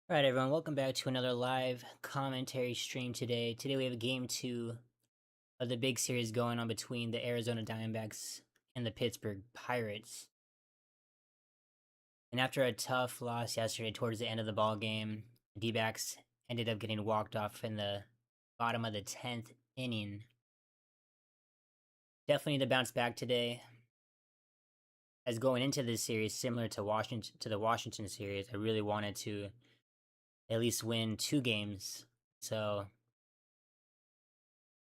All right, everyone, welcome back to another live commentary stream today. Today we have game 2 of the big series going on between the Arizona Diamondbacks and the Pittsburgh Pirates. And after a tough loss yesterday towards the end of the ball game, the D-backs ended up getting walked off in the bottom of the 10th inning. Definitely need to bounce back today. As going into this series, similar to the Washington series, I really wanted to at least win 2 games. So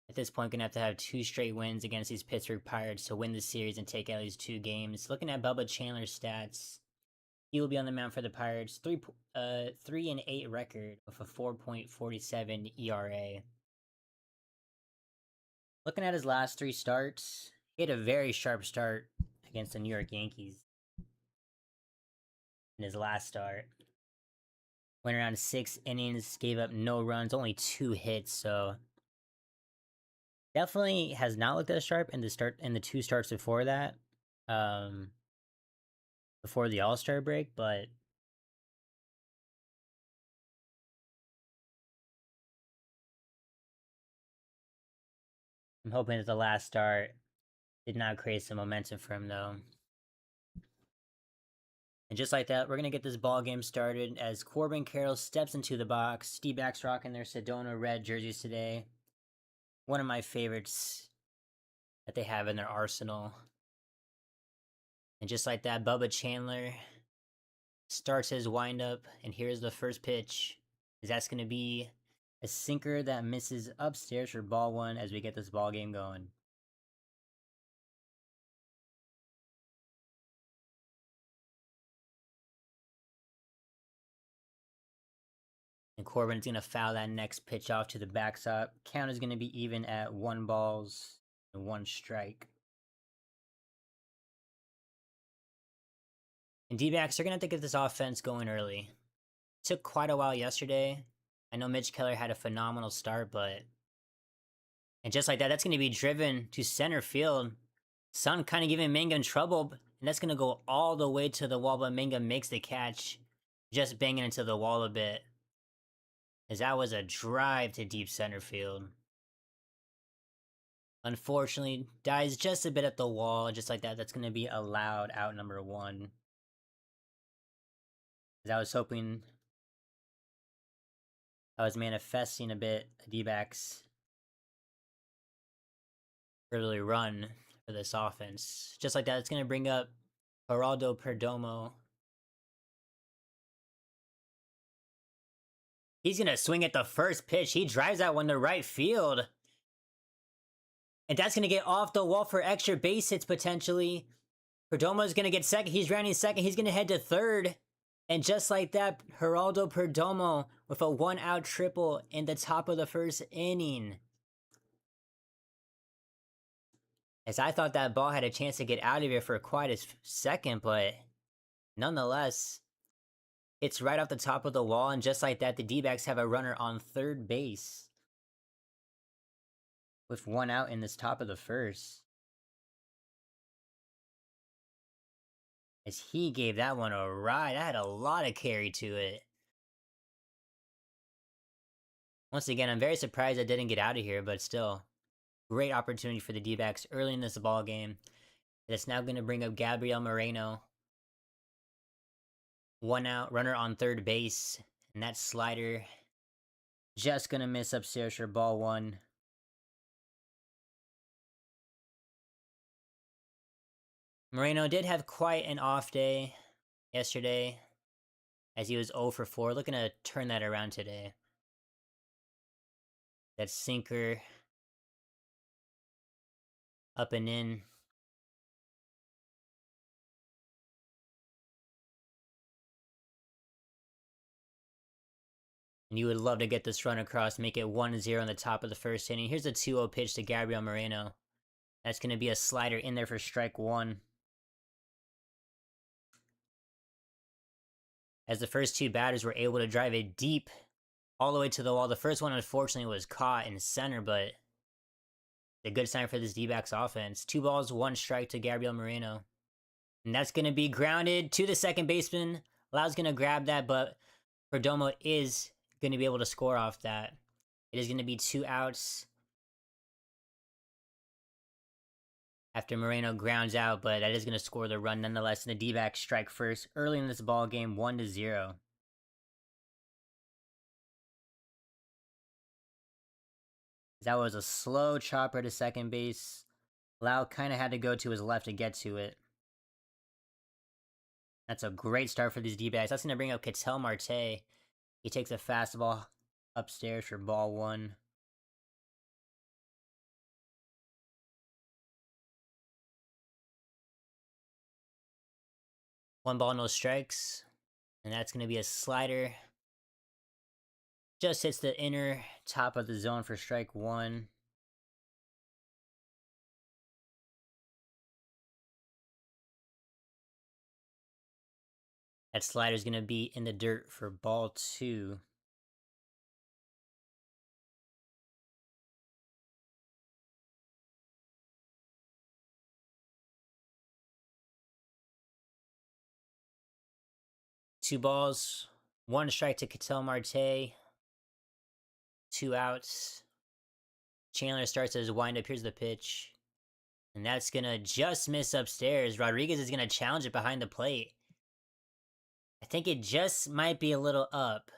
at this point, gonna have to have 2 straight wins against these Pittsburgh Pirates to win the series and take at least 2 games. Looking at Bubba Chandler's stats, he will be on the mound for the Pirates. 3-8 record with a 4.47 ERA. Looking at his last 3 starts, he had a very sharp start against the New York Yankees in his last start. Went around 6 innings, gave up no runs, only 2 hits, so definitely has not looked as sharp in the 2 starts before that. Before the All-Star break, but I'm hoping that the last start did not create some momentum for him, though. And just like that, we're going to get this ball game started as Corbin Carroll steps into the box. D-backs rocking their Sedona red jerseys today. One of my favorites that they have in their arsenal. And just like that, Bubba Chandler starts his windup, and here's the first pitch. That's going to be a sinker that misses upstairs for ball 1 as we get this ball game going. And Corbin's going to foul that next pitch off to the backstop. Count is going to be even at 1 balls and 1 strike. And D-backs are going to have to get this offense going early. It took quite a while yesterday. I know Mitch Keller had a phenomenal start, but... And just like that, that's going to be driven to center field. Sun kind of giving Mangum trouble, and that's going to go all the way to the wall, but Mangum makes the catch, just banging into the wall a bit. As that was a drive to deep center field. Unfortunately, dies just a bit at the wall, just like that. That's going to be allowed out number 1. As I was hoping, I was manifesting a bit a D-backs early run for this offense. Just like that, it's going to bring up Geraldo Perdomo. He's going to swing at the first pitch. He drives that one to right field. And that's going to get off the wall for extra base hits, potentially. Perdomo's going to get second. He's rounding second. He's going to head to third. And just like that, Geraldo Perdomo with a 1-out triple in the top of the first inning. As I thought that ball had a chance to get out of here for quite a second, but nonetheless, it's right off the top of the wall. And just like that, the D-backs have a runner on third base with 1 out in this top of the first. As he gave that one a ride. That had a lot of carry to it. Once again, I'm very surprised I didn't get out of here, but still, great opportunity for the D-backs early in this ball game. It's now going to bring up Gabriel Moreno. 1 out, runner on third base, and that slider just going to miss upstairs for ball 1. Moreno did have quite an off day yesterday, as he was 0 for 4. Looking to turn that around today. That sinker up and in. And you would love to get this run across, make it 1-0 in the top of the first inning. Here's a 2-0 pitch to Gabriel Moreno. That's going to be a slider in there for strike 1. As the first 2 batters were able to drive it deep all the way to the wall. The first one, unfortunately, was caught in center, but a good sign for this D-backs offense. 2 balls, 1 strike to Gabriel Moreno. And that's going to be grounded to the second baseman. Lau's going to grab that, but Perdomo is going to be able to score off that. It is going to be 2 outs after Moreno grounds out, but that is going to score the run nonetheless. And the D-backs strike first early in this ball game, 1-0. That was a slow chopper to second base. Lau kind of had to go to his left to get to it. That's a great start for these D-backs. That's going to bring up Ketel Marte. He takes a fastball upstairs for ball 1. One ball, no strikes. And that's going to be a slider. Just hits the inner top of the zone for strike 1. That slider's going to be in the dirt for ball 2. Two balls, 1 strike to Ketel Marte. 2 outs. Chandler starts as windup. Here's the pitch. And that's going to just miss upstairs. Rodriguez is going to challenge it behind the plate. I think it just might be a little up.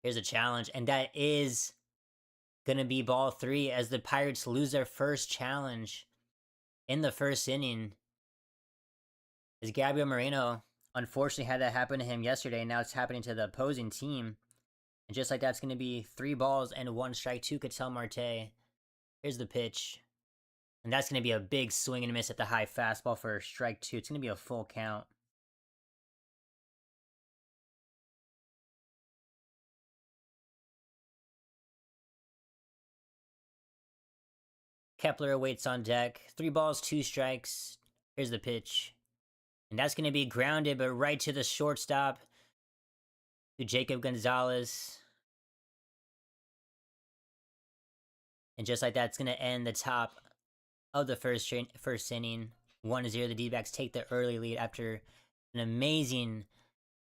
Here's a challenge. And that is going to be ball 3 as the Pirates lose their first challenge in the first inning. As Gabriel Moreno unfortunately had that happen to him yesterday. Now it's happening to the opposing team. And just like that's going to be 3 balls and 1 strike to Ketel Marte. Here's the pitch. And that's going to be a big swing and miss at the high fastball for strike 2. It's going to be a full count. Kepler waits on deck. 3 balls, 2 strikes. Here's the pitch. And that's going to be grounded, but right to the shortstop. To Jacob Gonzalez. And just like that, it's going to end the top of the first inning. 1-0. The D-backs take the early lead after an amazing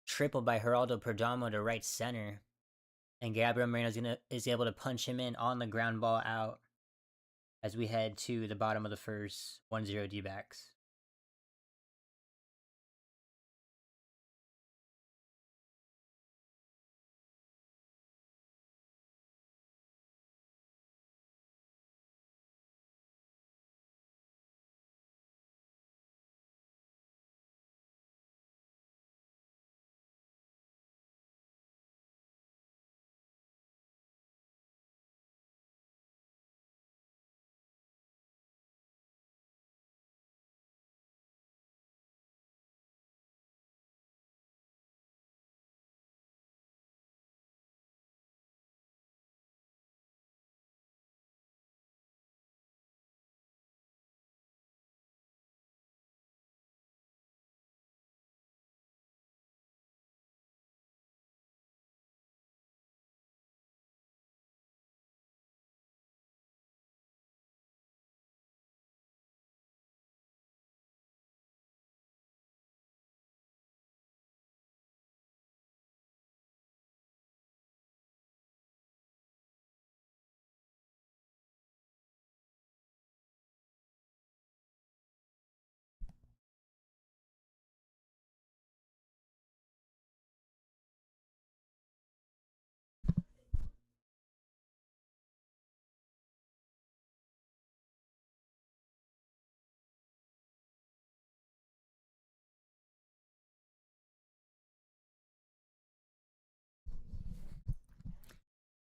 triple by Geraldo Perdomo to right center. And Gabriel Moreno is able to punch him in on the ground ball out as we head to the bottom of the first. 1-0 D-backs.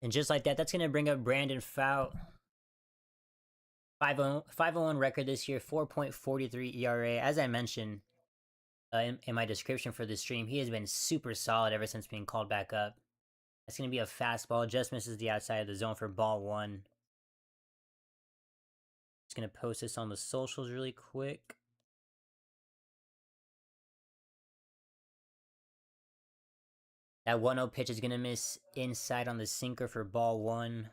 And just like that, that's going to bring up Brandon Pfaadt. 501 record this year, 4.43 ERA. As I mentioned in my description for this stream, he has been super solid ever since being called back up. That's going to be a fastball. Just misses the outside of the zone for ball 1. Just going to post this on the socials really quick. That 1-0 pitch is going to miss inside on the sinker for ball 1.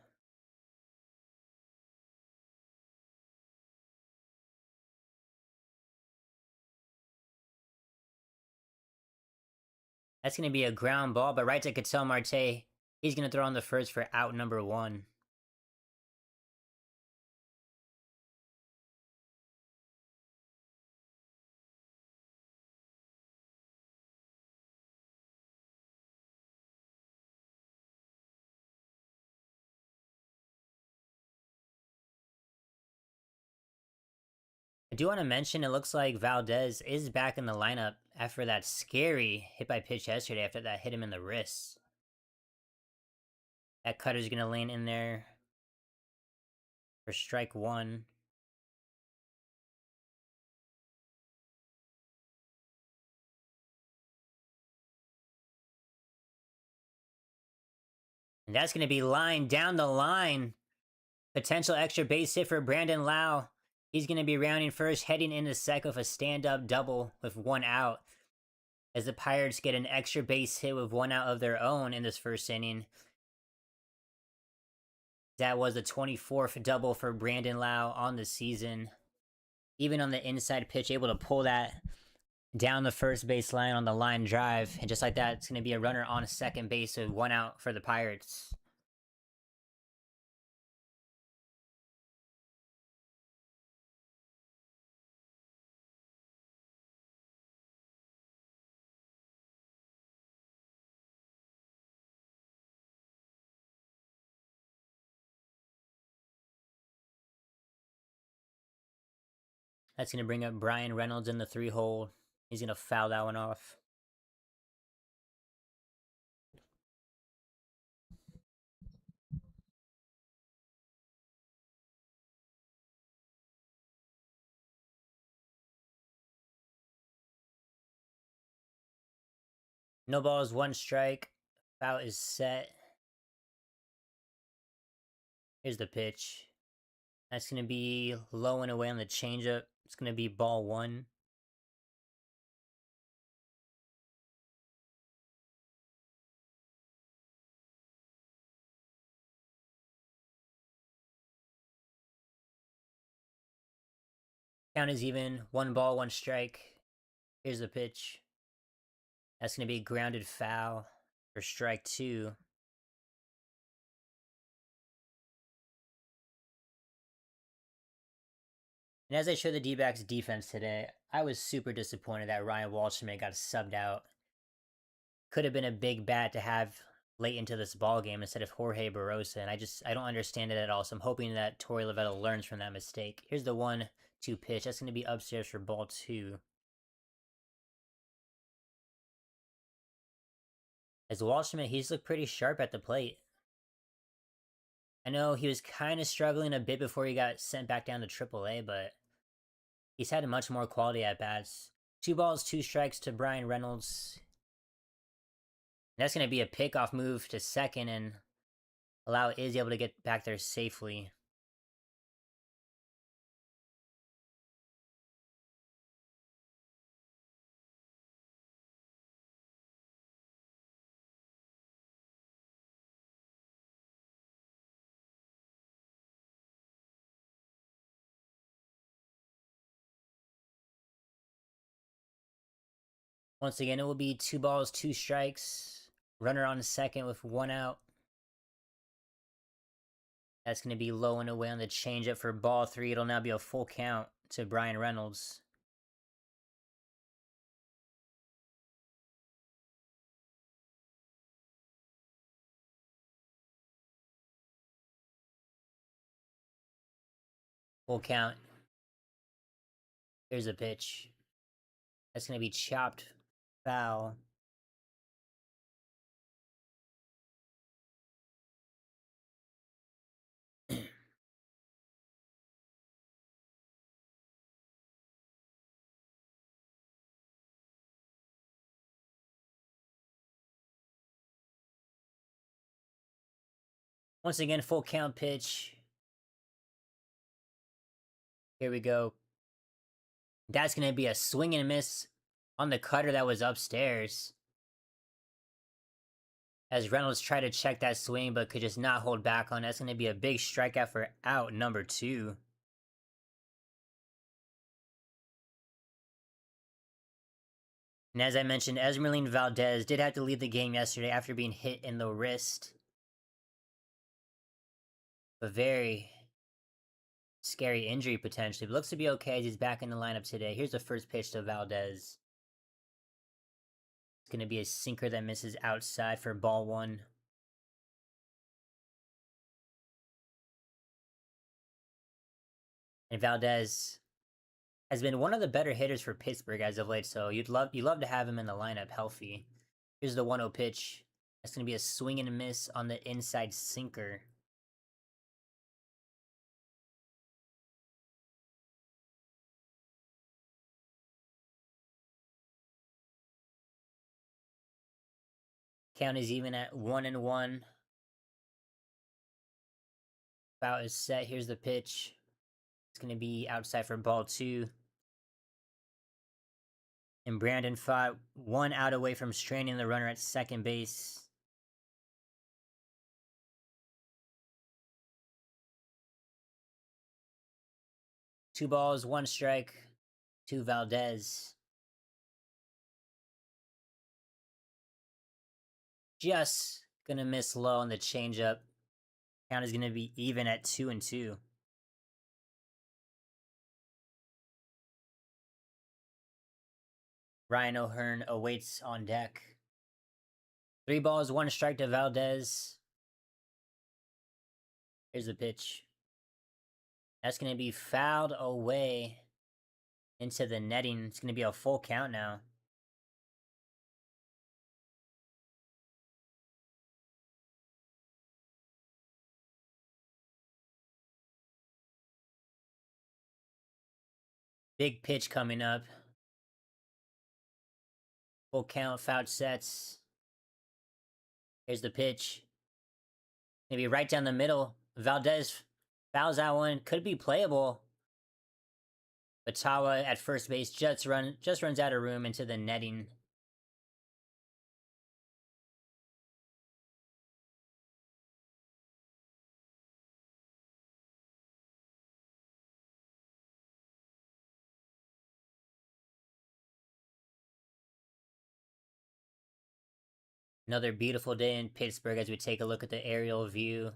That's going to be a ground ball, but right to Ketel Marte. He's going to throw on the first for out number 1. I do want to mention it looks like Valdez is back in the lineup after that scary hit by pitch yesterday after that hit him in the wrist. That cutter's going to land in there for strike 1. And that's going to be lined down the line. Potential extra base hit for Brandon Lau. He's going to be rounding first, heading into second with a stand-up double with 1 out. As the Pirates get an extra base hit with 1 out of their own in this first inning. That was the 24th double for Brandon Lau on the season. Even on the inside pitch, able to pull that down the first base line on the line drive. And just like that, it's going to be a runner on second base with 1 out for the Pirates. That's going to bring up Brian Reynolds in the 3-hole. He's going to foul that one off. No balls, 1 strike. Foul is set. Here's the pitch. That's going to be low and away on the changeup. It's going to be ball 1. Count is even. 1 ball, 1 strike. Here's the pitch. That's going to be grounded foul for strike 2. And as I show the D-backs defense today, I was super disappointed that Ryan Waldschmidt got subbed out. Could have been a big bat to have late into this ball game instead of Jorge Barrosa, and I don't understand it at all. So I'm hoping that Torey Lovetta learns from that mistake. Here's the 1-2 pitch. That's going to be upstairs for ball 2. As Waldschmidt, he's looked pretty sharp at the plate. I know he was kind of struggling a bit before he got sent back down to AAA, but he's had much more quality at bats. 2 balls, 2 strikes to Brian Reynolds. That's going to be a pickoff move to second and allow Izzy able to get back there safely. Once again, it will be 2 balls, 2 strikes. Runner on second with 1 out. That's going to be low and away on the changeup for ball 3. It'll now be a full count to Brian Reynolds. Full count. Here's a pitch. That's going to be chopped foul. Once again, full count pitch. Here we go. That's going to be a swing and miss on the cutter that was upstairs. As Reynolds tried to check that swing but could just not hold back on it. That's going to be a big strikeout for out number 2. And as I mentioned, Esmeralda Valdez did have to leave the game yesterday after being hit in the wrist. A very scary injury potentially, but looks to be okay as he's back in the lineup today. Here's the first pitch to Valdez. It's going to be a sinker that misses outside for ball one. And Valdez has been one of the better hitters for Pittsburgh as of late, so you love to have him in the lineup healthy. Here's the 1-0 pitch. That's going to be a swing and a miss on the inside sinker. Count is even at 1-1. Pfaadt is set. Here's the pitch. It's going to be outside for ball two. And Brandon Pfaadt 1 out away from stranding the runner at second base. Two balls, one strike to Valdez. Just gonna miss low on the changeup. Count is gonna be even at 2-2. Ryan O'Hearn awaits on deck. 3 balls, 1 strike to Valdez. Here's the pitch. That's gonna be fouled away into the netting. It's gonna be a full count now. Big pitch coming up. Full count, Pfaadt sets. Here's the pitch. Maybe right down the middle. Valdez fouls that one. Could be playable. But Tawa at first base just runs out of room into the netting. Another beautiful day in Pittsburgh as we take a look at the aerial view.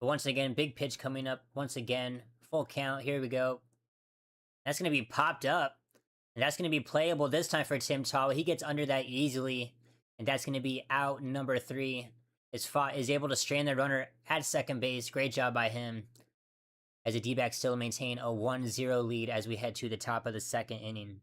But once again, big pitch coming up. Once again, full count. Here we go. That's going to be popped up. And that's going to be playable this time for Tim Tawa. He gets under that easily. And that's going to be out number 3. Is able to strand the runner at second base. Great job by him. As the D-backs still maintain a 1-0 lead as we head to the top of the second inning.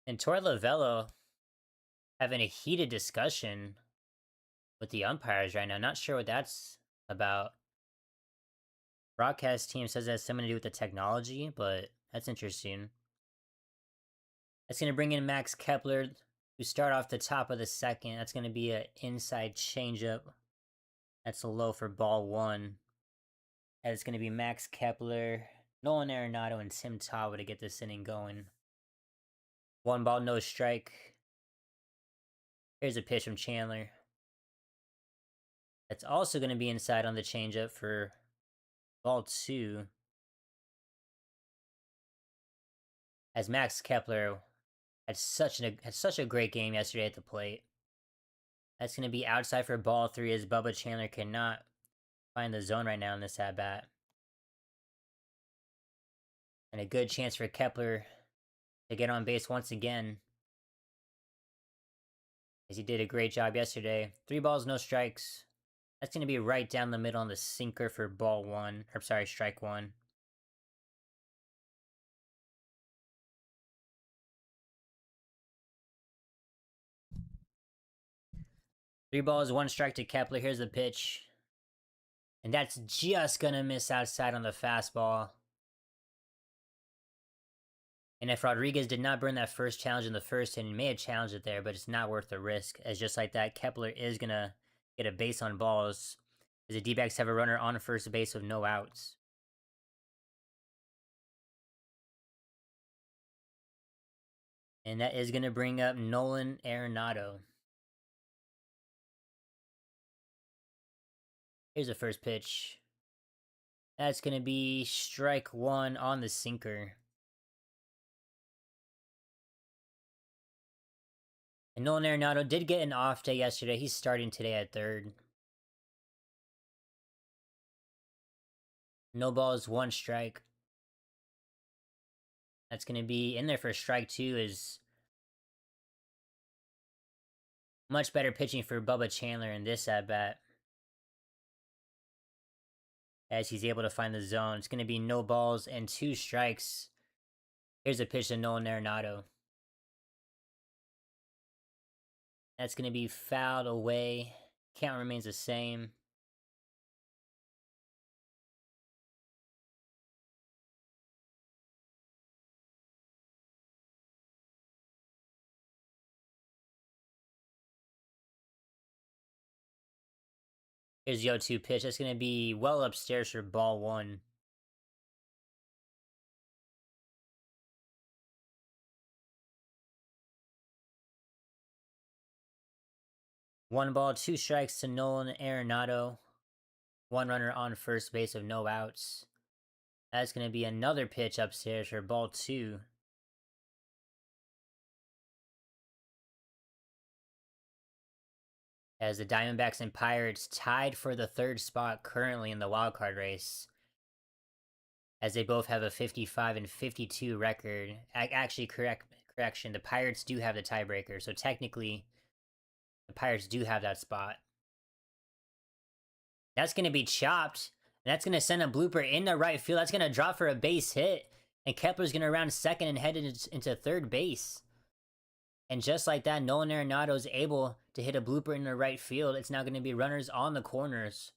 And Torre Lavello having a heated discussion with the umpires right now. Not sure what that's about. Broadcast team says it has something to do with the technology, but That's interesting. That's going to bring in Max Kepler to start off the top of the second. That's going to be an inside changeup. That's a low for ball one. And it's going to be Max Kepler, Nolan Arenado, and Tim Tawa to get this inning going. 1 ball, no strike. Here's a pitch from Chandler. That's also going to be inside on the changeup for ball two. As Max Kepler had such a great game yesterday at the plate. That's going to be outside for ball three as Bubba Chandler cannot find the zone right now in this at-bat. And a good chance for Kepler to get on base once again, as he did a great job yesterday. 3 balls, no strikes. That's going to be right down the middle on the sinker for ball one. Or sorry, strike one. Three balls, 1 strike to Kepler. Here's the pitch. And that's just going to miss outside on the fastball. And if Rodriguez did not burn that first challenge in the first inning, he may have challenged it there, but it's not worth the risk. As just like that, Kepler is going to get a base on balls, as the D-backs have a runner on first base with no outs. And that is going to bring up Nolan Arenado. Here's the first pitch. That's going to be strike one on the sinker. And Nolan Arenado did get an off day yesterday. He's starting today at third. No balls, 1 strike. That's going to be in there for strike two. Is much better pitching for Bubba Chandler in this at-bat, as he's able to find the zone. It's going to be no balls and 2 strikes. Here's a pitch to Nolan Arenado. That's going to be fouled away. Count remains the same. Here's the 0-2 pitch. That's going to be well upstairs for ball one. One ball, 2 strikes to Nolan Arenado. 1 runner on first base with no outs. That's going to be another pitch upstairs for ball two. As the Diamondbacks and Pirates tied for the 3rd spot currently in the wildcard race, as they both have a 55 and 52 record. Actually, correction, the Pirates do have the tiebreaker, so technically, the Pirates do have that spot. That's going to be chopped. That's going to send a blooper in the right field. That's going to drop for a base hit. And Kepler's going to round second and head into third base. And just like that, Nolan Arenado is able to hit a blooper in the right field. It's now going to be runners on the corners,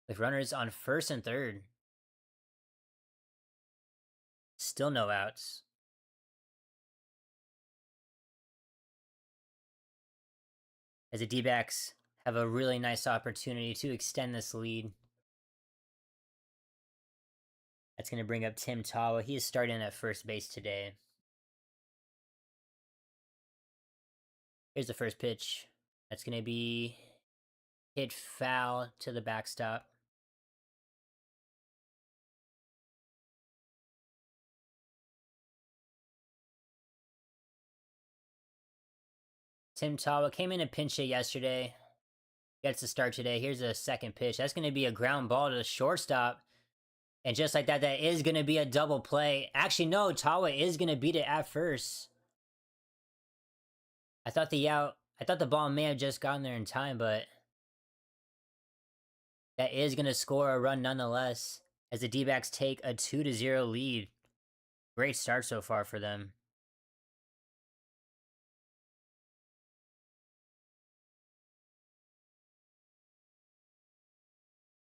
with runners on first and third. Still no outs. As the D-backs have a really nice opportunity to extend this lead. That's going to bring up Tim Tawa. He is starting at first base today. Here's the first pitch. That's going to be hit foul to the backstop. Tim Tawa came in a pinch hit yesterday. Gets to start today. Here's a second pitch. That's going to be a ground ball to the shortstop. And just like that, that is going to be a double play. Actually, no, Tawa is going to beat it at first. I thought the ball may have just gotten there in time, but that is going to score a run nonetheless, as the D-backs take a 2-0 lead. Great start so far for them.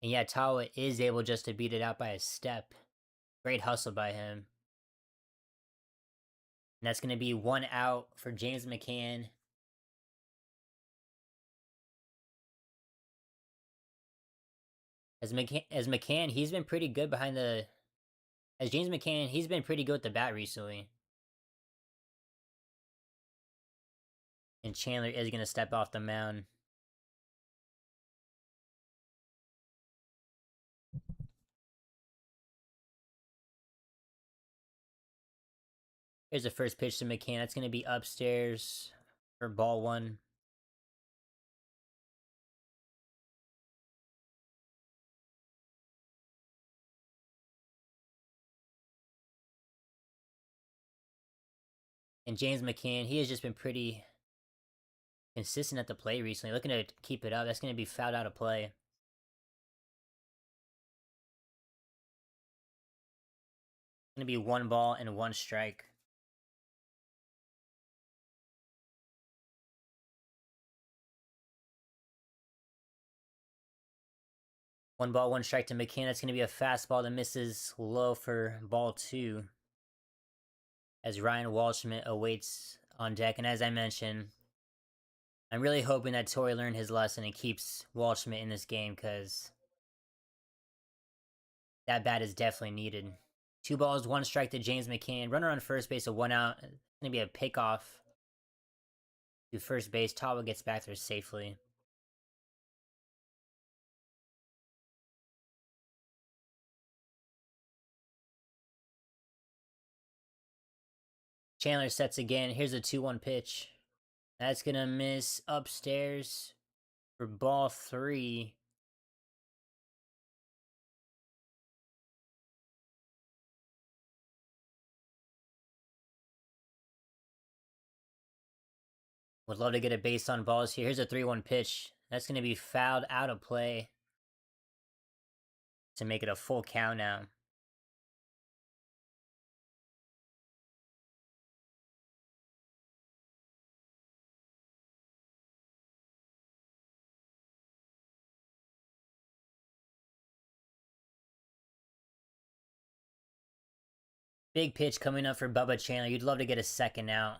And yeah, Tawa is able just to beat it out by a step. Great hustle by him. And that's going to be 1 out for James McCann. As McCann, he's been pretty good behind the... As James McCann, he's been pretty good with the bat recently. And Chandler is going to step off the mound. Here's the first pitch to McCann. That's going to be upstairs for ball 1. And James McCann, he has just been pretty consistent at the plate recently. Looking to keep it up. That's going to be fouled out of play. Going to be 1 ball and 1 strike. One ball, 1 strike to McCann. That's going to be a fastball that misses low for ball 2. As Ryan Walshman awaits on deck. And as I mentioned, I'm really hoping that Torrey learned his lesson and keeps Walshman in this game, because that bat is definitely needed. 2 balls, 1 strike to James McCann. Runner on first base, a 1 out. It's going to be a pickoff to first base. Tawa gets back there safely. Chandler sets again. Here's a 2-1 pitch. That's going to miss upstairs for ball 3. Would love to get a base on balls here. Here's a 3-1 pitch. That's going to be fouled out of play to make it a full count now. Big pitch coming up for Bubba Chandler. You'd love to get a second out.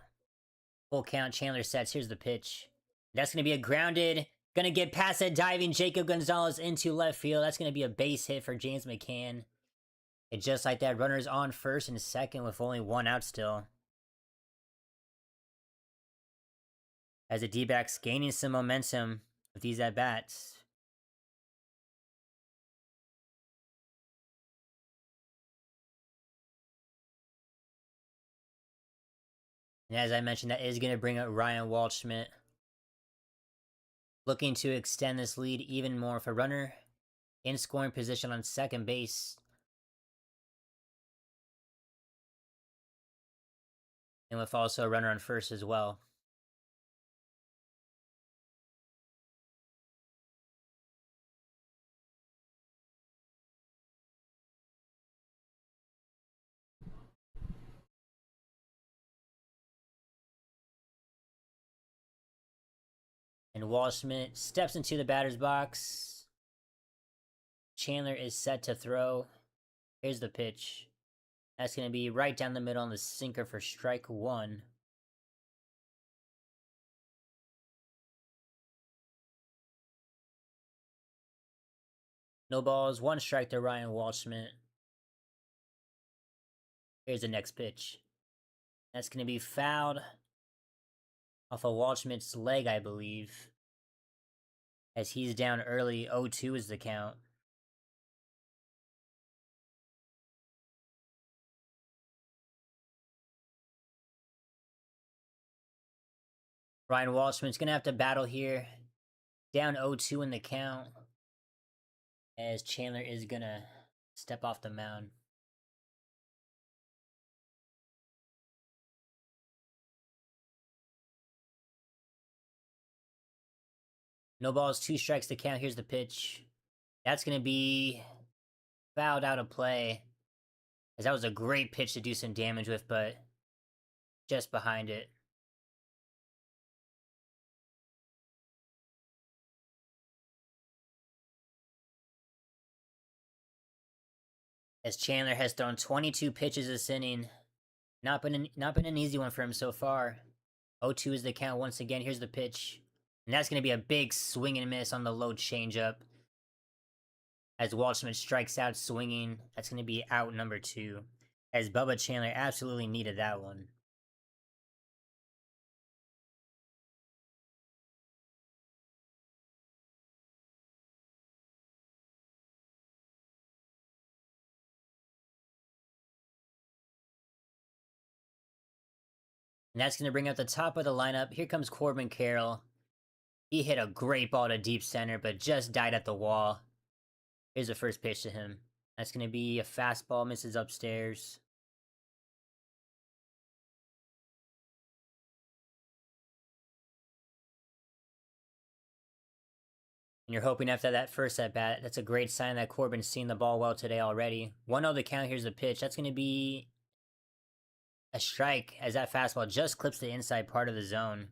Full count. Chandler sets. Here's the pitch. That's going to be a grounded. Going to get past that diving Jacob Gonzalez into left field. That's going to be a base hit for James McCann. And just like that, runners on first and second with only 1 out still. As the D-backs gaining some momentum with these at-bats. And as I mentioned, that is going to bring up Ryan Waldschmidt. Looking to extend this lead even more with a runner in scoring position on second base. And with also a runner on first as well. And Waldschmidt steps into the batter's box. Chandler is set to throw. Here's the pitch. That's going to be right down the middle on the sinker for strike 1. No balls, 1 strike to Ryan Waldschmidt. Here's the next pitch. That's going to be fouled off of Waldschmidt's leg, I believe. As he's down early, 0-2 is the count. Ryan Waldschmidt's going to have to battle here. Down 0-2 in the count. As Chandler is going to step off the mound. No balls, 2 strikes to count. Here's the pitch. That's going to be fouled out of play. As that was a great pitch to do some damage with, but just behind it. As Chandler has thrown 22 pitches this inning. Not been an easy one for him so far. 0-2 is the count once again. Here's the pitch. And that's going to be a big swing and miss on the low changeup. As Waldschmidt strikes out swinging. That's going to be out number 2. As Bubba Chandler absolutely needed that one. And that's going to bring up the top of the lineup. Here comes Corbin Carroll. He hit a great ball to deep center, but just died at the wall. Here's the first pitch to him. That's going to be a fastball, misses upstairs. And you're hoping after that first at bat, that's a great sign that Corbin's seen the ball well today already. 1-0 the count, here's the pitch. That's going to be a strike as that fastball just clips the inside part of the zone.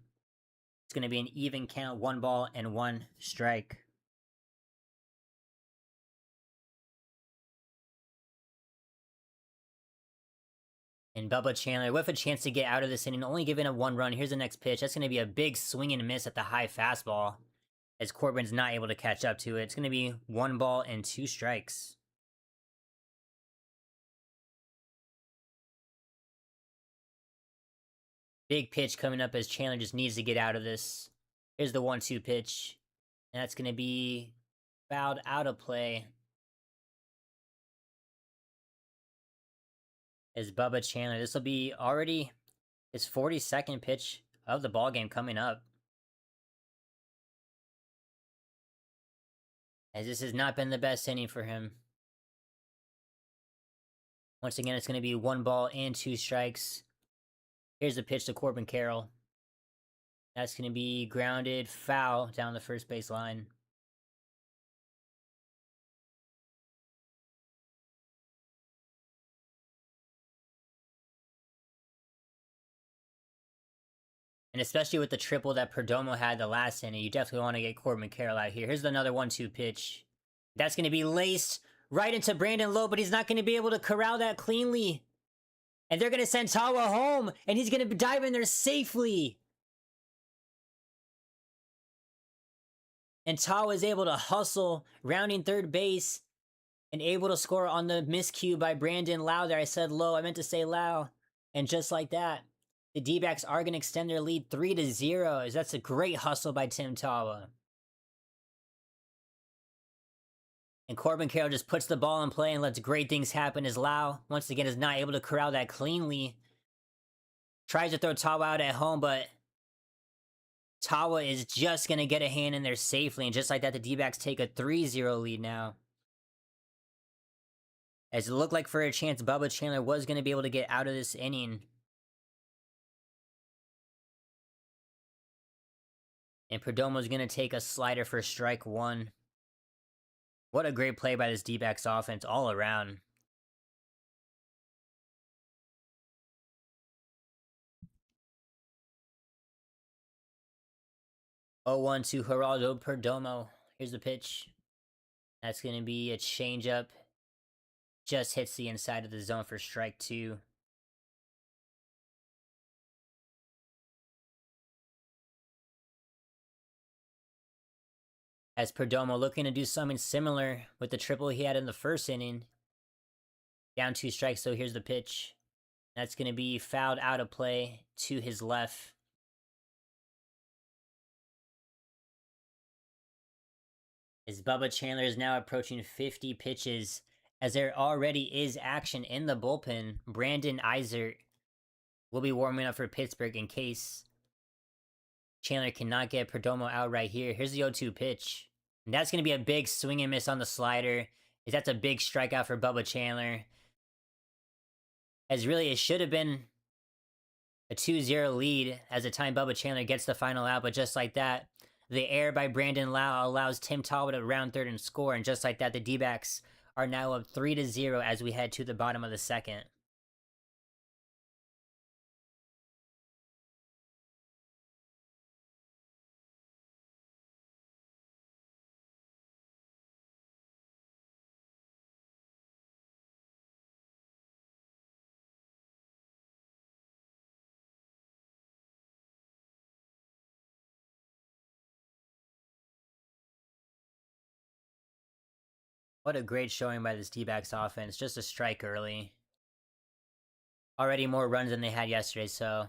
It's going to be an even count, 1 ball and 1 strike. And Bubba Chandler with a chance to get out of this inning, only giving up 1 run. Here's the next pitch. That's going to be a big swing and miss at the high fastball. As Corbin's not able to catch up to it. It's going to be 1 ball and 2 strikes. Big pitch coming up as Chandler just needs to get out of this. Here's the 1-2 pitch. And that's going to be fouled out of play. As Bubba Chandler. This will be already his 42nd pitch of the ball game coming up. As this has not been the best inning for him. Once again, it's going to be 1 ball and 2 strikes. Here's the pitch to Corbin Carroll. That's going to be grounded foul down the first base line. And especially with the triple that Perdomo had the last inning, you definitely want to get Corbin Carroll out here. Here's another 1-2 pitch. That's going to be laced right into Brandon Lowe, but he's not going to be able to corral that cleanly. And they're going to send Tawa home, and he's going to dive in there safely. And Tawa is able to hustle, rounding third base, and able to score on the miscue by Brandon Lowe there. I said Lowe, I meant to say Lowe. And just like that, the D-backs are going to extend their lead 3-0, as that's a great hustle by Tim Tawa. And Corbin Carroll just puts the ball in play and lets great things happen as Lowe, once again, is not able to corral that cleanly. Tries to throw Tawa out at home, but Tawa is just going to get a hand in there safely. And just like that, the D-backs take a 3-0 lead now. As it looked like for a chance, Bubba Chandler was going to be able to get out of this inning. And Perdomo's going to take a slider for strike 1. What a great play by this D-backs offense all around. Oh, 1 to Geraldo Perdomo. Here's the pitch. That's going to be a changeup. Just hits the inside of the zone for strike 2. As Perdomo looking to do something similar with the triple he had in the first inning. Down 2 strikes, so here's the pitch. That's going to be fouled out of play to his left. As Bubba Chandler is now approaching 50 pitches, as there already is action in the bullpen. Brandon Eisert will be warming up for Pittsburgh in case Chandler cannot get Perdomo out right here. Here's the 0-2 pitch. And that's going to be a big swing and miss on the slider. That's a big strikeout for Bubba Chandler. As really, it should have been a 2-0 lead as the time Bubba Chandler gets the final out. But just like that, the error by Brandon Lowe allows Tim Tawa to round third and score. And just like that, the D-backs are now up 3-0 as we head to the bottom of the second. What a great showing by this D-backs offense. Just a strike early. Already more runs than they had yesterday, so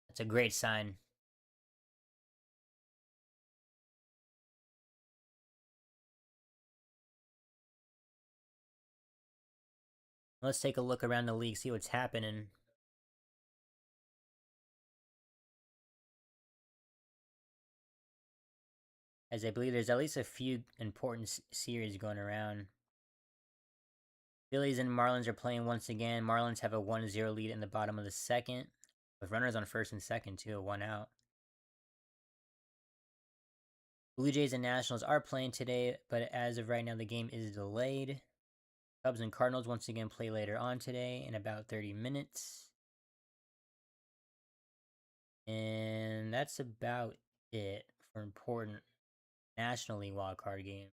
that's a great sign. Let's take a look around the league, see what's happening. As I believe there's at least a few important series going around. Phillies and Marlins are playing once again. Marlins have a 1-0 lead in the bottom of the second, with runners on first and second too, 1 out. Blue Jays and Nationals are playing today, but as of right now, the game is delayed. Cubs and Cardinals once again play later on today in about 30 minutes. And that's about it for important National League wildcard games.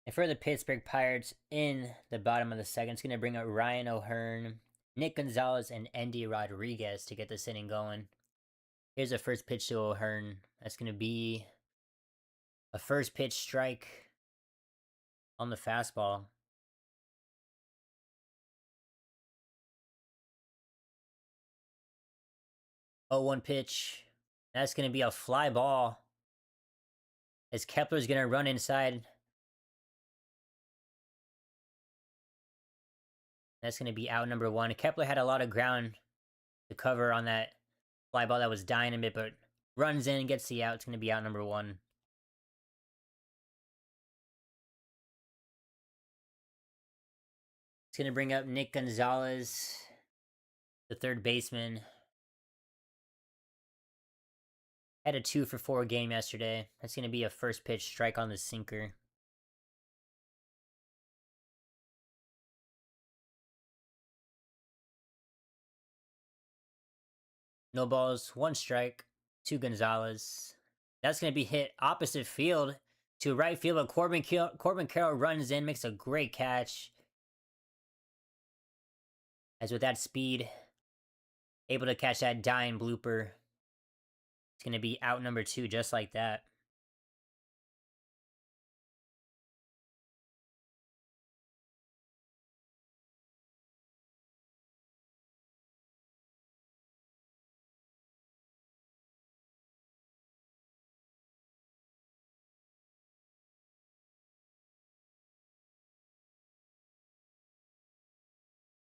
And for the Pittsburgh Pirates in the bottom of the second, it's going to bring up Ryan O'Hearn, Nick Gonzalez, and Endy Rodriguez to get this inning going. Here's the first pitch to O'Hearn. That's going to be a first pitch strike on the fastball. Oh, 1 pitch. That's going to be a fly ball. As Kepler's going to run inside. That's going to be out number 1. Kepler had a lot of ground to cover on that fly ball that was dying a bit, but runs in, gets the out. It's going to be out number 1. It's going to bring up Nick Gonzalez, the third baseman. Had a 2-for-4 game yesterday. That's going to be a first pitch strike on the sinker. No balls, 1 strike to Gonzalez. That's going to be hit opposite field to right field, but Corbin Carroll runs in, makes a great catch. As with that speed, able to catch that dying blooper. It's going to be out number 2, just like that.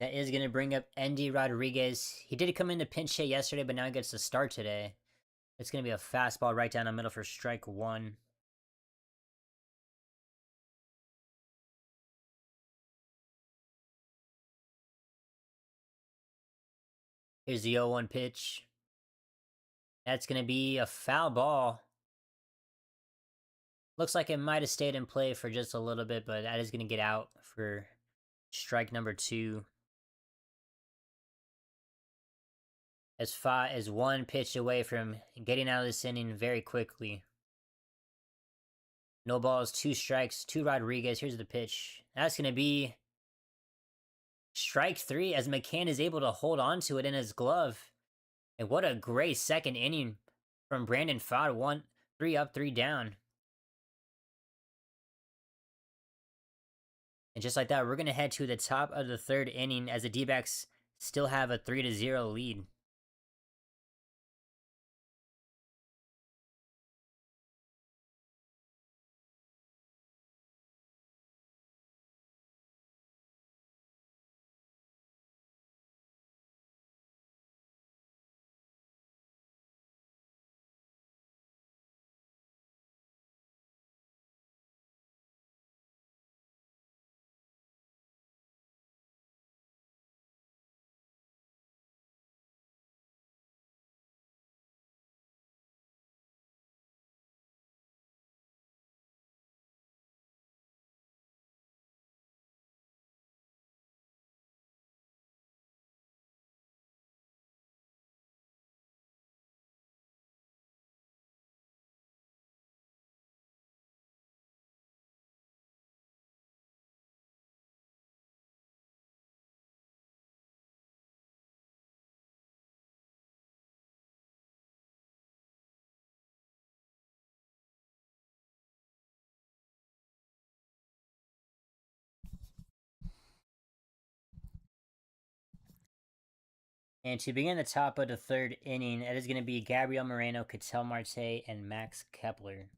That is going to bring up Endy Rodriguez. He did come into pinch hit yesterday, but now he gets to start today. It's going to be a fastball right down the middle for strike 1. Here's the 0-1 pitch. That's going to be a foul ball. Looks like it might have stayed in play for just a little bit, but that is going to get out for strike number 2. As Pfaadt is 1 pitch away from getting out of this inning very quickly. No balls, 2 strikes to Rodriguez. Here's the pitch. That's going to be strike 3 as McCann is able to hold on to it in his glove. And what a great second inning from Brandon Pfaadt. 3 up, 3 down. And just like that, we're going to head to the top of the 3rd inning as the D-backs still have a 3-0 lead. And to begin the top of the third inning, it is going to be Gabriel Moreno, Ketel Marte, and Max Kepler.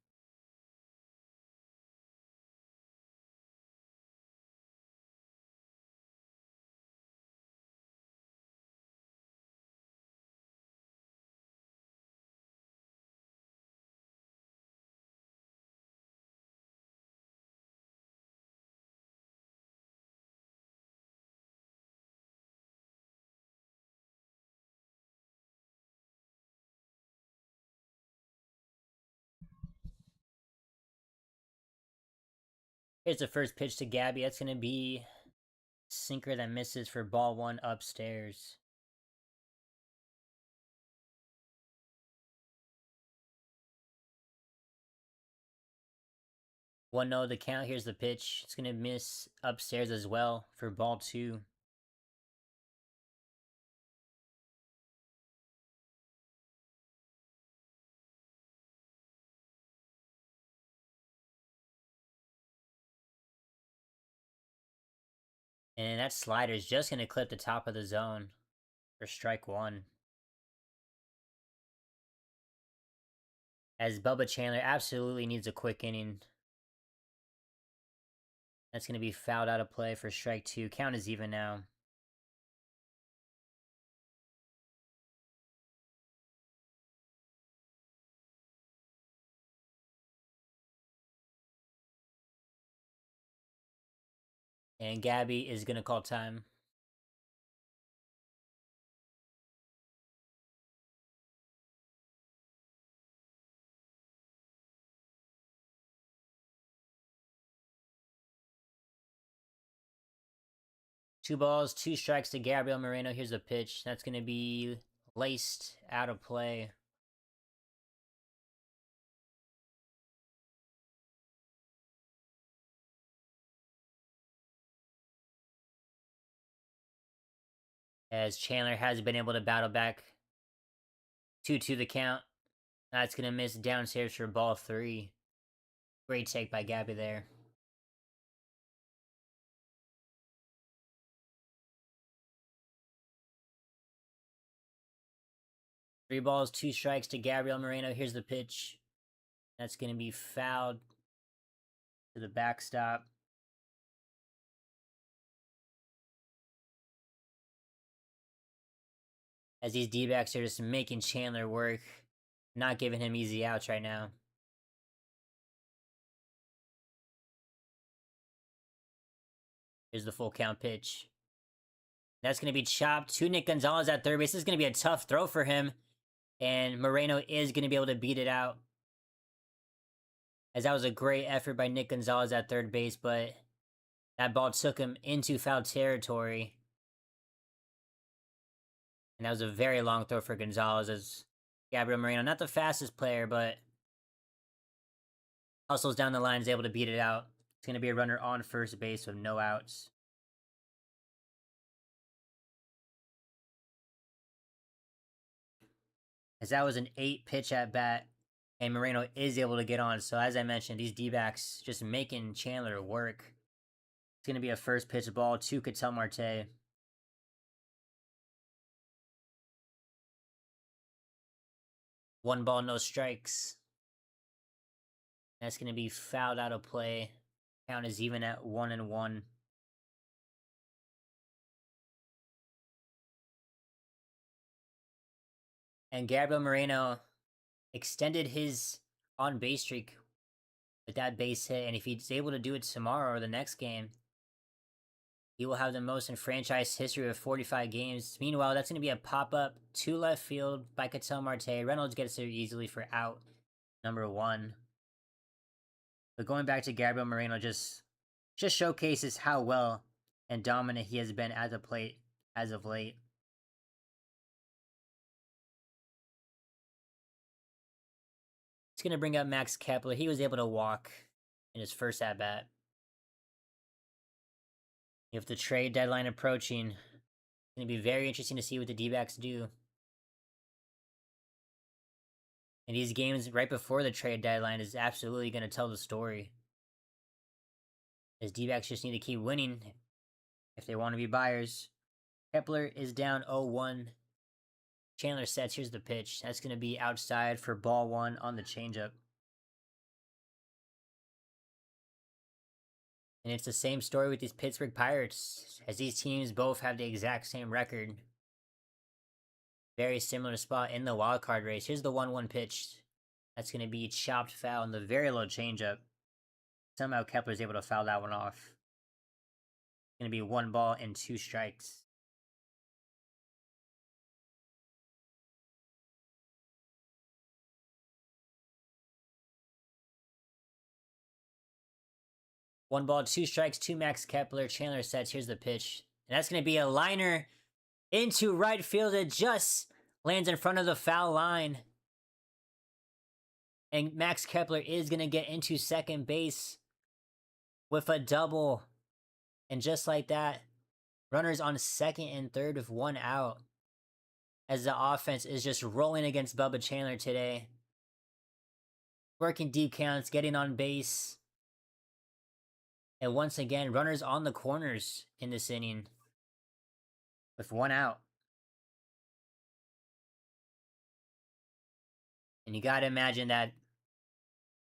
Here's the first pitch to Gabby. That's going to be sinker that misses for ball one upstairs. 1-0 the count. Here's the pitch. It's going to miss upstairs as well for ball two. And that slider is just going to clip the top of the zone for strike one. As Bubba Chandler absolutely needs a quick inning. That's going to be fouled out of play for strike two. Count is even now. And Gabby is going to call time. Two balls, two strikes to Gabriel Moreno. Here's a pitch. That's going to be laced out of play. As Chandler has been able to battle back 2-2 the count. That's going to miss downstairs for ball three. Great take by Gabby there. Three balls, two strikes to Gabriel Moreno. Here's the pitch. That's going to be fouled to the backstop. As these D-backs are just making Chandler work. Not giving him easy outs right now. Here's the full count pitch. That's going to be chopped to Nick Gonzalez at third base. This is going to be a tough throw for him. And Moreno is going to be able to beat it out. As that was a great effort by Nick Gonzalez at third base, but that ball took him into foul territory. And that was a very long throw for Gonzalez as Gabriel Moreno, not the fastest player, but hustles down the line, is able to beat it out. It's going to be a runner on first base with no outs. As that was an 8-pitch at bat, and Moreno is able to get on. So as I mentioned, these D-backs just making Chandler work. It's going to be a first pitch ball to Ketel Marte. One ball, no strikes. That's going to be fouled out of play. Count is even at 1-1. And Gabriel Moreno extended his on-base streak with that base hit. And if he's able to do it tomorrow or the next game, he will have the most in franchise history of 45 games. Meanwhile, that's going to be a pop-up to left field by Ketel Marte. Reynolds gets there easily for out number one. But going back to Gabriel Moreno just showcases how well and dominant he has been at the plate as of late. It's going to bring up Max Kepler. He was able to walk in his first at-bat. With the trade deadline approaching, it's going to be very interesting to see what the D-backs do. And these games right before the trade deadline is absolutely going to tell the story. As D-backs just need to keep winning if they want to be buyers. Kepler is down 0-1 Chandler sets. Here's the pitch. That's going to be outside for ball one on the changeup. And it's the same story with these Pittsburgh Pirates, as these teams both have the exact same record. Very similar spot in the wild card race. Here's the 1-1 pitch. That's going to be chopped foul in the very low changeup. Somehow Kepler's able to foul that one off. It's going to be 1 ball and 2 strikes. One ball, 2 strikes, 2 Max Kepler. Chandler sets. Here's the pitch. And that's going to be a liner into right field. It just lands in front of the foul line. And Max Kepler is going to get into second base with a double. And just like that, runners on second and third with 1 out. As the offense is just rolling against Bubba Chandler today. Working deep counts, getting on base. And once again, runners on the corners in this inning with 1 out. And you got to imagine that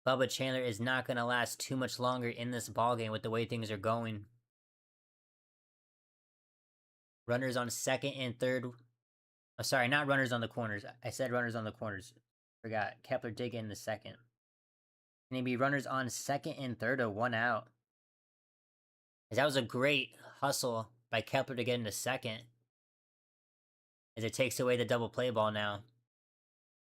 Bubba Chandler is not going to last too much longer in this ballgame with the way things are going. Runners on second and third. Oh, sorry, not runners on the corners. I said runners on the corners. Forgot. Kepler did get in the second. And it'd be runners on second and third of 1 out. As that was a great hustle by Kepler to get into second. As it takes away the double play ball now.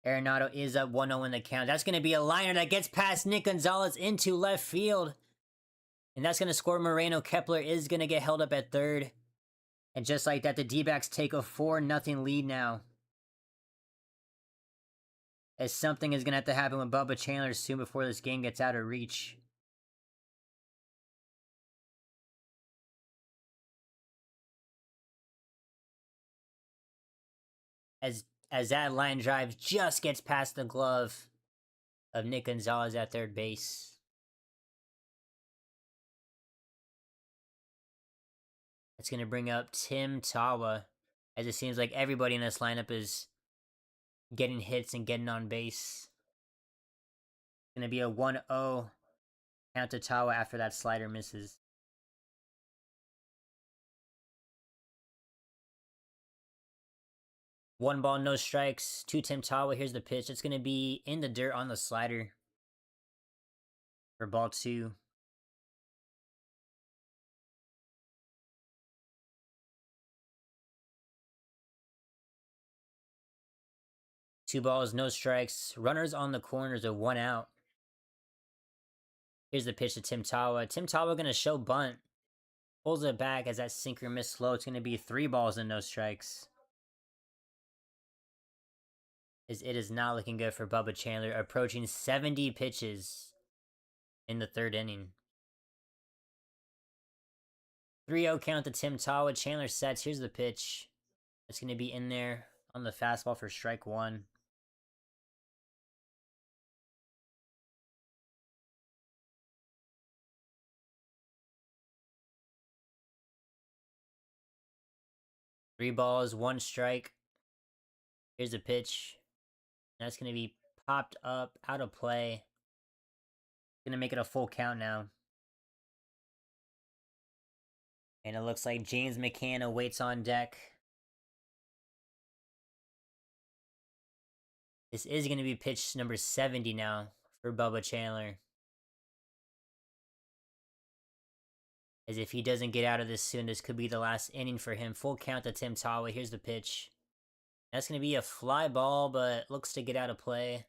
Arenado is up 1-0 in the count. That's going to be a liner that gets past Nick Gonzalez into left field. And that's going to score Moreno. Kepler is going to get held up at third. And just like that, the D-backs take a 4-0 lead now. As something is going to have to happen with Bubba Chandler soon before this game gets out of reach. As that line drive just gets past the glove of Nick Gonzalez at third base. That's going to bring up Tim Tawa, as it seems like everybody in this lineup is getting hits and getting on base. It's going to be a 1-0 count to Tawa after that slider misses. One ball, no strikes to Tim Tawa. Here's the pitch. It's going to be in the dirt on the slider for ball 2. Two balls, no strikes. Runners on the corners of 1 out. Here's the pitch to Tim Tawa. Tim Tawa going to show bunt. Pulls it back as that sinker missed slow. It's going to be 3 balls and no strikes. As it is not looking good for Bubba Chandler. Approaching 70 pitches in the 3rd inning. 3-0 count to Tim Tawa. Chandler sets. Here's the pitch. It's going to be in there on the fastball for strike 1. Three balls, 1 strike. Here's the pitch. That's going to be popped up, out of play. Going to make it a full count now. And it looks like James McCann awaits on deck. This is going to be pitch number 70 now for Bubba Chandler. As if he doesn't get out of this soon, this could be the last inning for him. Full count to Tim Tawa. Here's the pitch. That's going to be a fly ball, but looks to get out of play.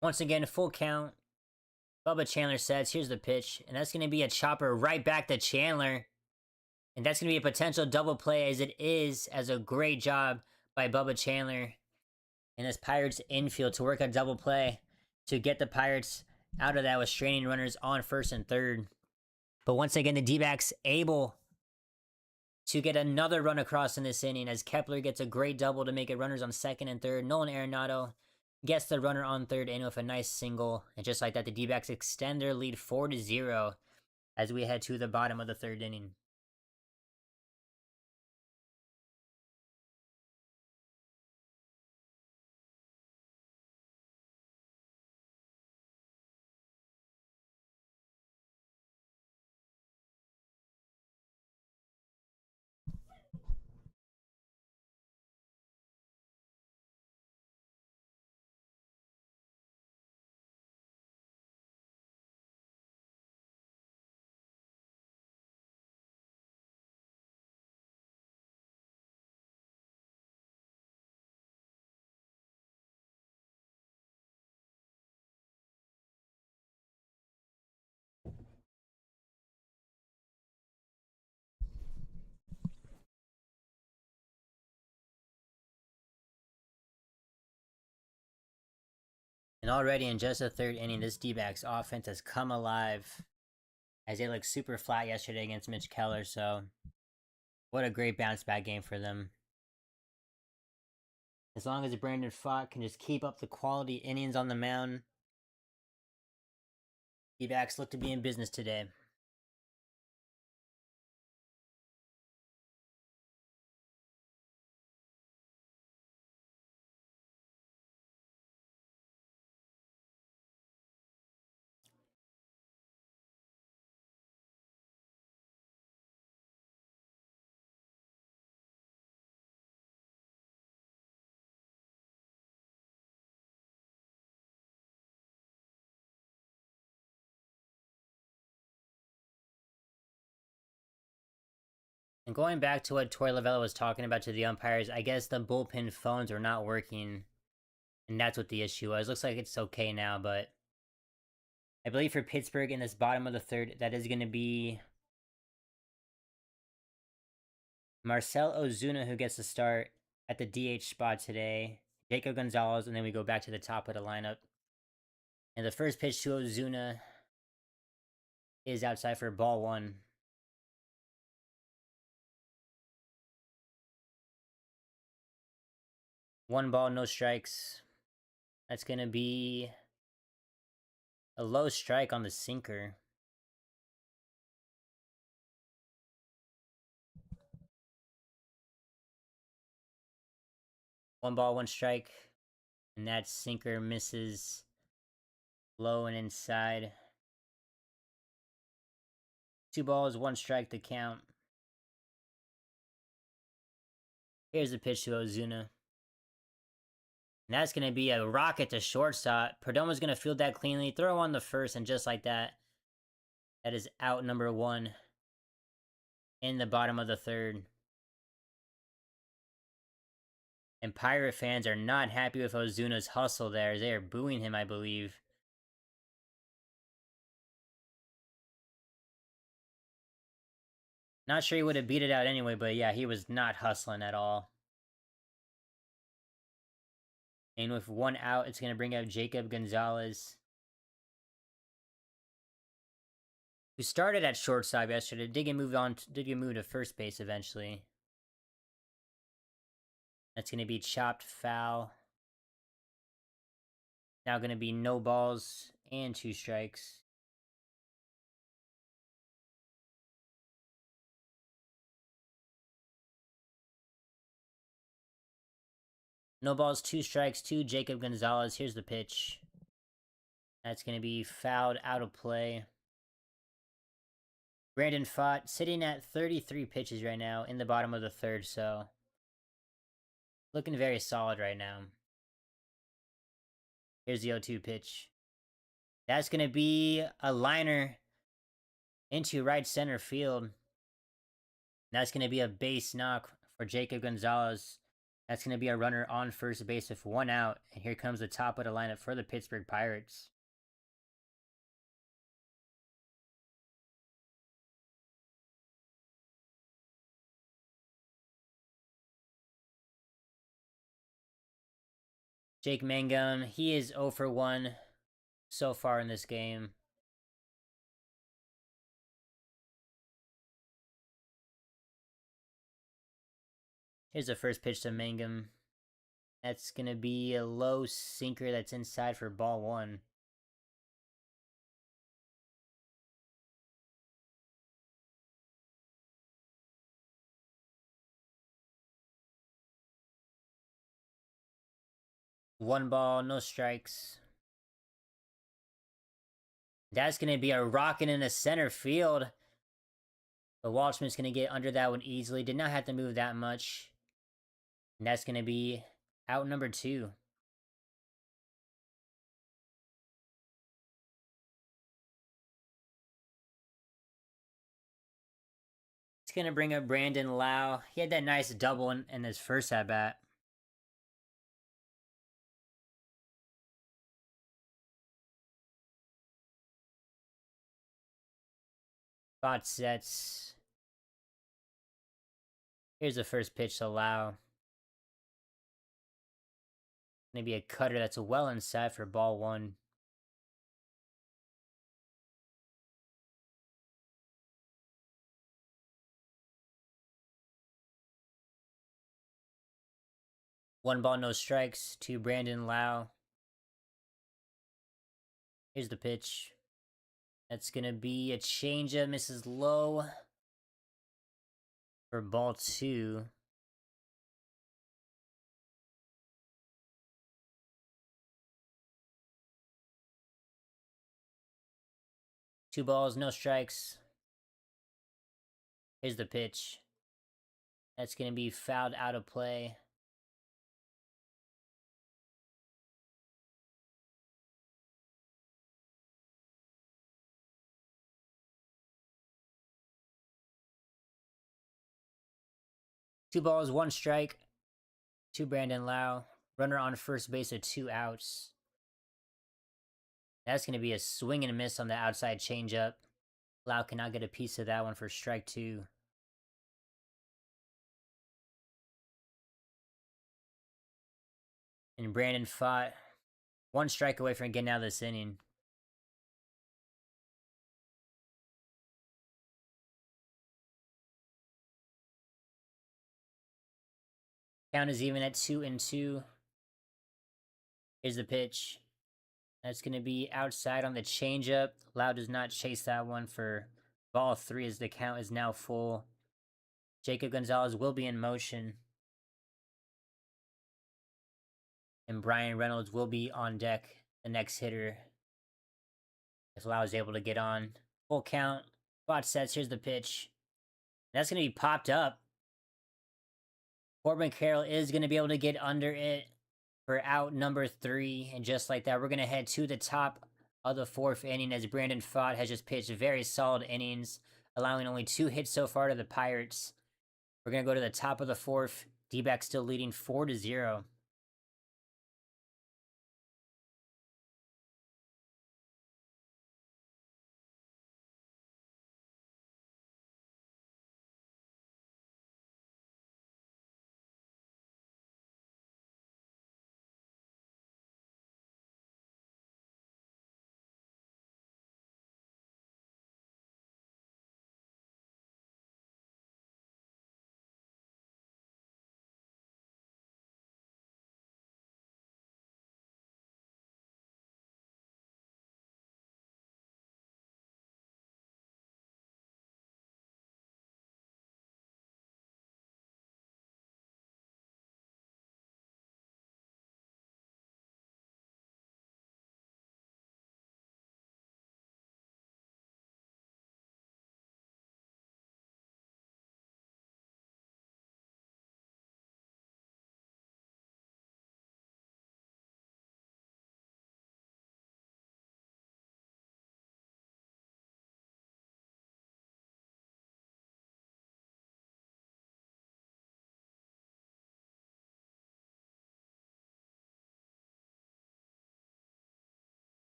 Once again, full count. Bubba Chandler sets. Here's the pitch. And that's going to be a chopper right back to Chandler. And that's going to be a potential double play, as it is, as a great job by Bubba Chandler and his Pirates infield to work a double play to get the Pirates out of that with straining runners on first and third. But once again, the D-backs able to get another run across in this inning as Kepler gets a great double to make it runners on second and third. Nolan Arenado gets the runner on third in with a nice single. And just like that, the D-backs extend their lead 4-0 as we head to the bottom of the third inning. And already in just the third inning, this D-backs offense has come alive as they looked super flat yesterday against Mitch Keller. So what a great bounce back game for them. As long as Brandon Pfaadt can just keep up the quality innings on the mound, D-backs look to be in business today. And going back to what Torey Lovella was talking about to the umpires, I guess the bullpen phones are not working, and that's what the issue was. Looks like it's okay now, but I believe for Pittsburgh in this bottom of the third, that is going to be Marcell Ozuna who gets the start at the DH spot today. Jacob Gonzalez, and then we go back to the top of the lineup. And the first pitch to Ozuna is outside for ball one. One ball, no strikes. That's going to be a low strike on the sinker. One ball, one strike. And that sinker misses low and inside. 2 balls, 1 strike to count. Here's the pitch to Ozuna. And that's going to be a rocket to shortstop. Perdomo's going to field that cleanly, throw on the first, and just like that, that is out number 1 in the bottom of the third. And Pirate fans are not happy with Ozuna's hustle there. They are booing him, I believe. Not sure he would have beat it out anyway, but yeah, he was not hustling at all. And with 1 out, it's going to bring out Jacob Gonzalez, who started at shortstop yesterday. Did get moved to first base eventually. That's going to be chopped foul. Now going to be no balls and 2 strikes. No balls, 2 strikes to Jacob Gonzalez. Here's the pitch. That's going to be fouled out of play. Brandon Pfaadt sitting at 33 pitches right now in the bottom of the third, so looking very solid right now. Here's the 0-2 pitch. That's going to be a liner into right center field. That's going to be a base knock for Jacob Gonzalez. That's going to be a runner on first base with 1 out. And here comes the top of the lineup for the Pittsburgh Pirates. Jake Mangum, he is 0 for 1 so far in this game. Here's the first pitch to Mangum. That's going to be a low sinker that's inside for ball 1. One ball, no strikes. That's going to be a rocket in the center field. The Waldschmidt's going to get under that one easily. Did not have to move that much. And that's going to be out number 2. It's going to bring up Brandon Lau. He had that nice double in his first at-bat. Pfaadt sets. Here's the first pitch to Lau. Maybe a cutter that's well inside for ball 1. One ball, no strikes to Brandon Lau. Here's the pitch. That's going to be a changeup, misses low for ball 2. Two balls, no strikes. Here's the pitch. That's going to be fouled out of play. Two balls, one strike to Brandon Lau. Runner on first base with 2 outs. That's going to be a swing and a miss on the outside changeup. Lau cannot get a piece of that one for strike 2. And Brandon Pfaadt, 1 strike away from getting out of this inning. Count is even at 2-2. Here's the pitch. That's going to be outside on the changeup. Lau does not chase that one for ball 3 as the count is now full. Jacob Gonzalez will be in motion. And Brian Reynolds will be on deck, the next hitter. If Lau is able to get on. Full count. Pfaadt sets. Here's the pitch. That's going to be popped up. Corbin Carroll is going to be able to get under it for out number 3. And just like that, we're going to head to the top of the 4th inning as Brandon Pfaadt has just pitched very solid innings, allowing only 2 hits so far to the Pirates. We're going to go to the top of the 4th. D-backs still leading 4-0.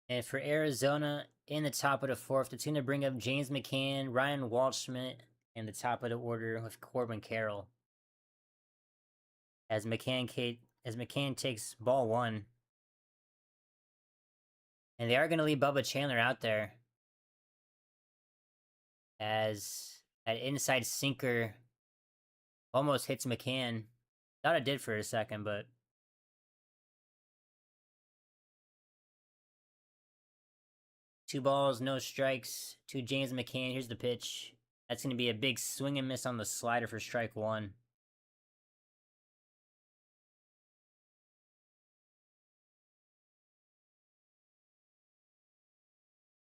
And for Arizona, in the top of the fourth, it's going to bring up James McCann, Ryan Waldschmidt, in the top of the order with Corbin Carroll. As McCann takes ball one. And they are going to leave Bubba Chandler out there. As that inside sinker almost hits McCann. Thought it did for a second, but 2 balls, no strikes to James McCann. Here's the pitch. That's going to be a big swing and miss on the slider for strike one.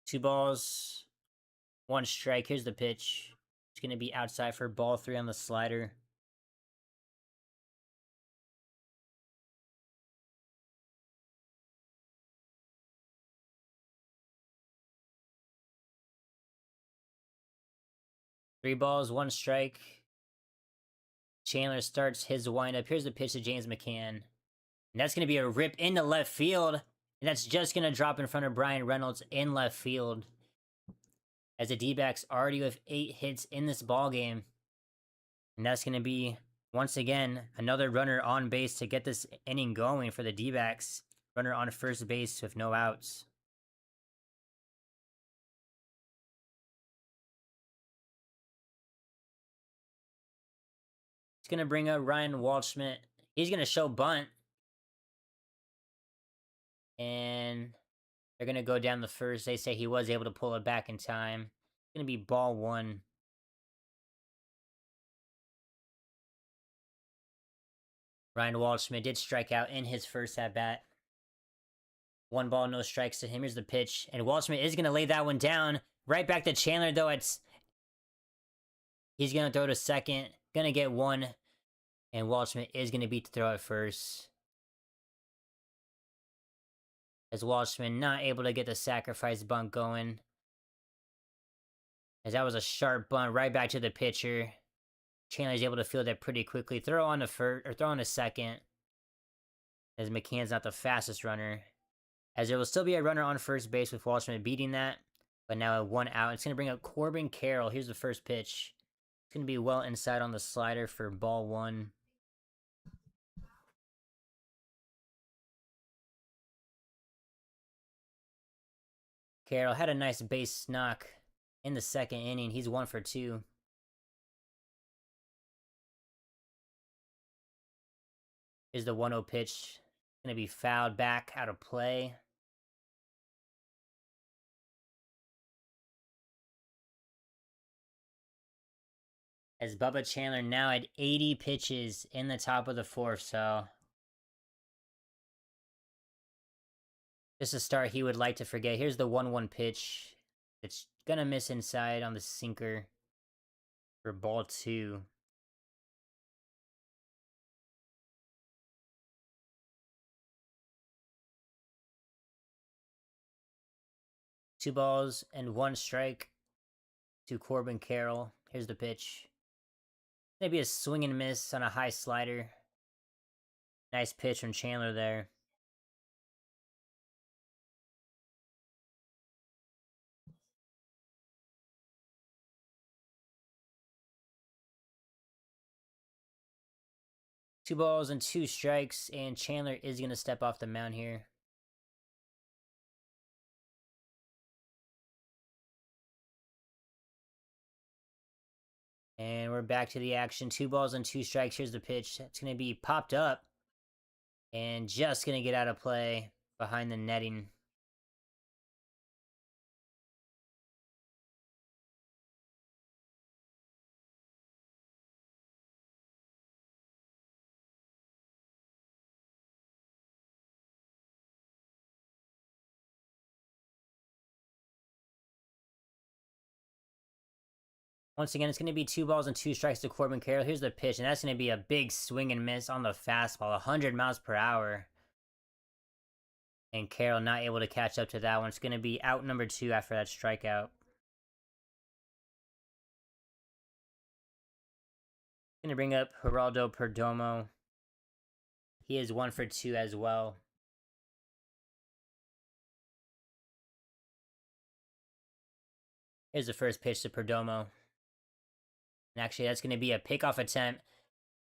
Two balls, 1 strike. Here's the pitch. It's going to be outside for ball 3 on the slider. Three balls, 1 strike. Chandler starts his windup. Here's the pitch to James McCann. And that's going to be a rip into left field. And that's just going to drop in front of Brian Reynolds in left field. As the D-backs already have 8 hits in this ball game. And that's going to be, once again, another runner on base to get this inning going for the D-backs. Runner on first base with no outs. It's going to bring up Ryan Waldschmidt. He's going to show bunt. And they're going to go down the first. They say he was able to pull it back in time. It's going to be ball 1. Ryan Waldschmidt did strike out in his first at-bat. 1 ball, no strikes to him. Here's the pitch. And Waldschmidt is going to lay that one down. Right back to Chandler, though. He's going to throw to second. Going to get 1. And Waldschmidt is going to beat the throw at first. As Waldschmidt not able to get the sacrifice bunt going. As that was a sharp bunt right back to the pitcher. Chandler's able to field that pretty quickly. Throw on the first, or throw on the second. As McCann's not the fastest runner. As there will still be a runner on first base with Waldschmidt beating that. But now at 1 out. It's going to bring up Corbin Carroll. Here's the first pitch. It's going to be well inside on the slider for ball 1. Carroll had a nice base knock in the second inning. He's 1 for 2. Is the 1-0 pitch. Going to be fouled back out of play. As Bubba Chandler now at 80 pitches in the top of the 4th, so just a start he would like to forget. Here's the 1-1 pitch. It's gonna miss inside on the sinker for ball 2. Two balls and 1 strike to Corbin Carroll. Here's the pitch. Maybe a swing and miss on a high slider. Nice pitch from Chandler there. Two balls and 2 strikes, and Chandler is going to step off the mound here. And we're back to the action. 2 balls and 2 strikes. Here's the pitch. It's going to be popped up. And just going to get out of play behind the netting. Once again, it's going to be 2 balls and 2 strikes to Corbin Carroll. Here's the pitch, and that's going to be a big swing and miss on the fastball, 100 miles per hour. And Carroll not able to catch up to that one. It's going to be out number 2 after that strikeout. Going to bring up Geraldo Perdomo. He is 1 for 2 as well. Here's the first pitch to Perdomo. And actually, that's going to be a pickoff attempt.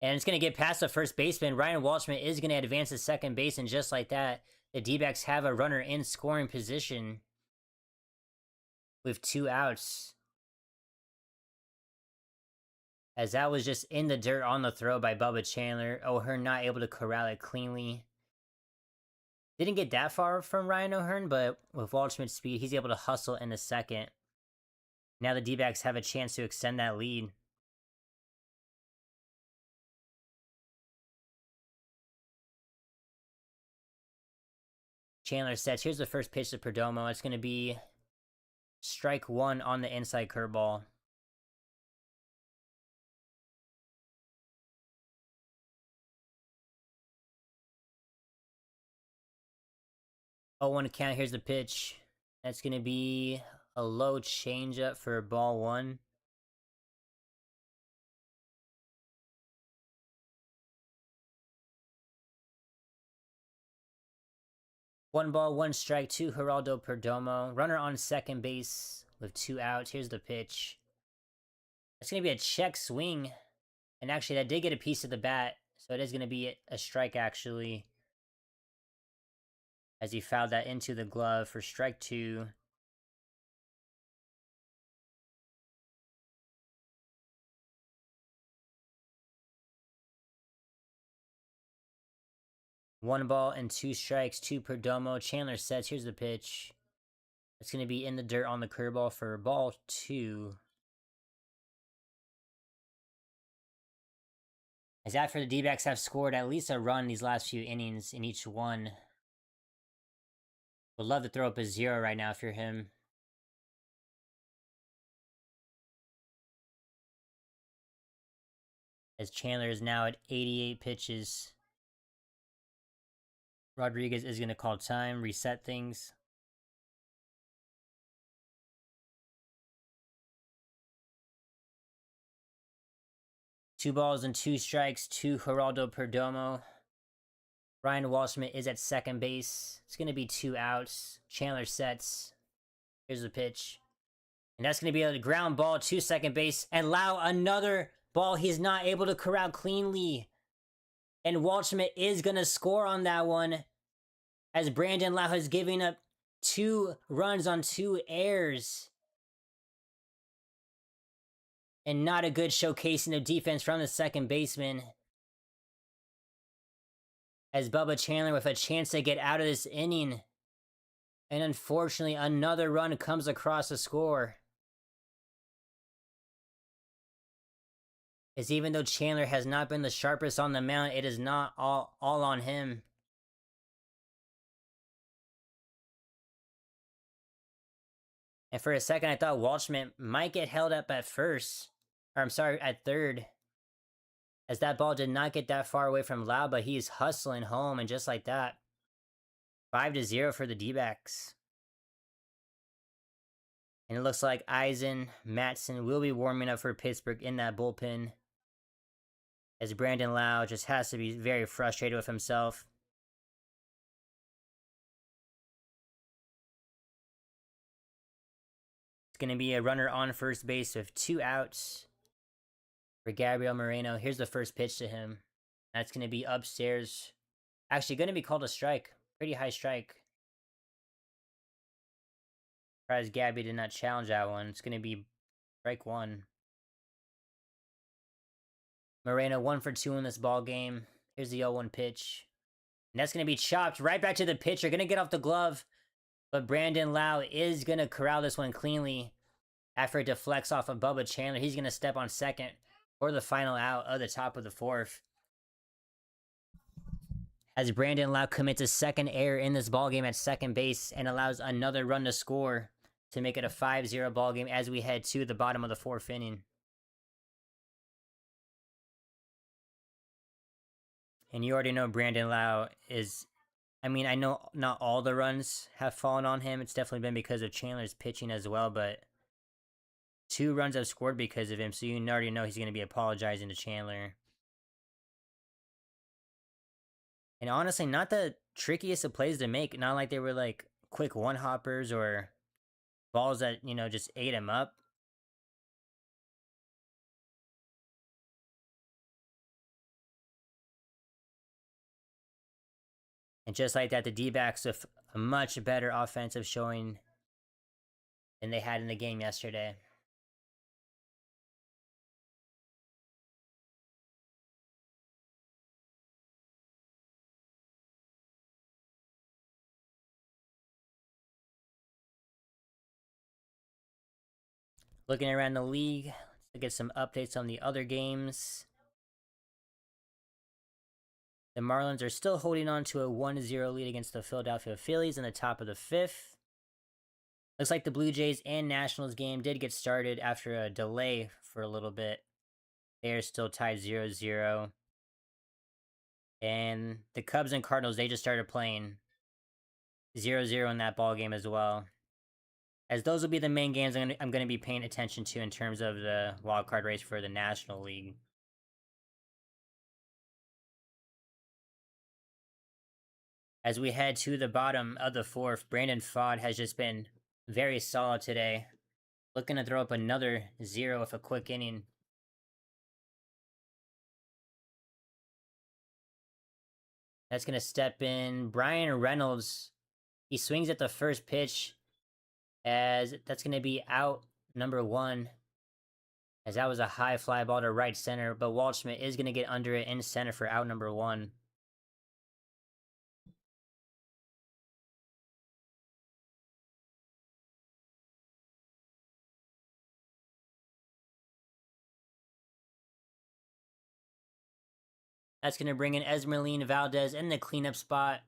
And it's going to get past the first baseman. Ryan Walshman is going to advance to second base. And just like that, the D-backs have a runner in scoring position with 2 outs. As that was just in the dirt on the throw by Bubba Chandler. O'Hearn not able to corral it cleanly. Didn't get that far from Ryan O'Hearn, but with Waldschmidt's speed, he's able to hustle in the second. Now the D-backs have a chance to extend that lead. Chandler sets. Here's the first pitch to Perdomo. It's going to be strike 1 on the inside curveball. Oh, 1 count. Here's the pitch. That's going to be a low changeup for ball 1. One ball, 1 strike to Geraldo Perdomo. Runner on second base with 2 outs. Here's the pitch. It's going to be a check swing. And actually, that did get a piece of the bat. So it is going to be a strike, actually. As he fouled that into the glove for strike 2. One ball and 2 strikes to Perdomo. Chandler sets. Here's the pitch. It's going to be in the dirt on the curveball for ball 2. As after the D-backs have scored at least a run these last few innings in each one. Would love to throw up a 0 right now if you're him. As Chandler is now at 88 pitches. Rodriguez is going to call time, reset things. Two balls and 2 strikes to Geraldo Perdomo. Ryan Walshman is at second base. It's going to be 2 outs. Chandler sets. Here's the pitch. And that's going to be a ground ball to second base. And Lau, another ball he's not able to corral cleanly. And Walshman is going to score on that one. As Brandon Lau is giving up 2 runs on 2 errors. And not a good showcasing of defense from the second baseman. As Bubba Chandler with a chance to get out of this inning. And unfortunately, another run comes across the score. As even though Chandler has not been the sharpest on the mound, it is not all on him. And for a second, I thought Walshman might get held up at first. Or I'm sorry, at third. As that ball did not get that far away from Lau, but he's hustling home, and just like that, 5-0 for the D-backs. And it looks like Eisen, Matson will be warming up for Pittsburgh in that bullpen. As Brandon Lau just has to be very frustrated with himself. It's going to be a runner on first base with 2 outs for Gabriel Moreno. Here's the first pitch to him. That's going to be upstairs. Actually, going to be called a strike. Pretty high strike. Surprised Gabby did not challenge that one. It's going to be strike 1. Moreno 1 for 2 in this ball game. Here's the 0-1 pitch. And that's going to be chopped right back to the pitcher. Going to get off the glove. But Brandon Lau is going to corral this one cleanly. After it deflects off of Bubba Chandler, he's going to step on second for the final out of the top of the 4th. As Brandon Lau commits a second error in this ballgame at second base and allows another run to score to make it a 5-0 ballgame as we head to the bottom of the 4th inning. And you already know Brandon Lau is... I mean, I know not all the runs have fallen on him. It's definitely been because of Chandler's pitching as well, but 2 runs have scored because of him, so you already know he's going to be apologizing to Chandler. And honestly, not the trickiest of plays to make. Not like they were like quick one-hoppers or balls that, you know, just ate him up. And just like that, the D-backs with a much better offensive showing than they had in the game yesterday. Looking around the league, let's get some updates on the other games. The Marlins are still holding on to a 1-0 lead against the Philadelphia Phillies in the top of the 5th. Looks like the Blue Jays and Nationals game did get started after a delay for a little bit. They are still tied 0-0. And the Cubs and Cardinals, they just started playing 0-0 in that ball game as well. As those will be the main games I'm going to be paying attention to in terms of the wild card race for the National League. As we head to the bottom of the 4th, Brandon Pfaadt has just been very solid today. Looking to throw up another 0 with a quick inning. That's going to step in Brian Reynolds. He swings at the first pitch, as that's going to be out number 1. As that was a high fly ball to right center, but Waldschmidt is going to get under it in center for out number 1. That's going to bring in Esmeralyn Valdez in the cleanup spot.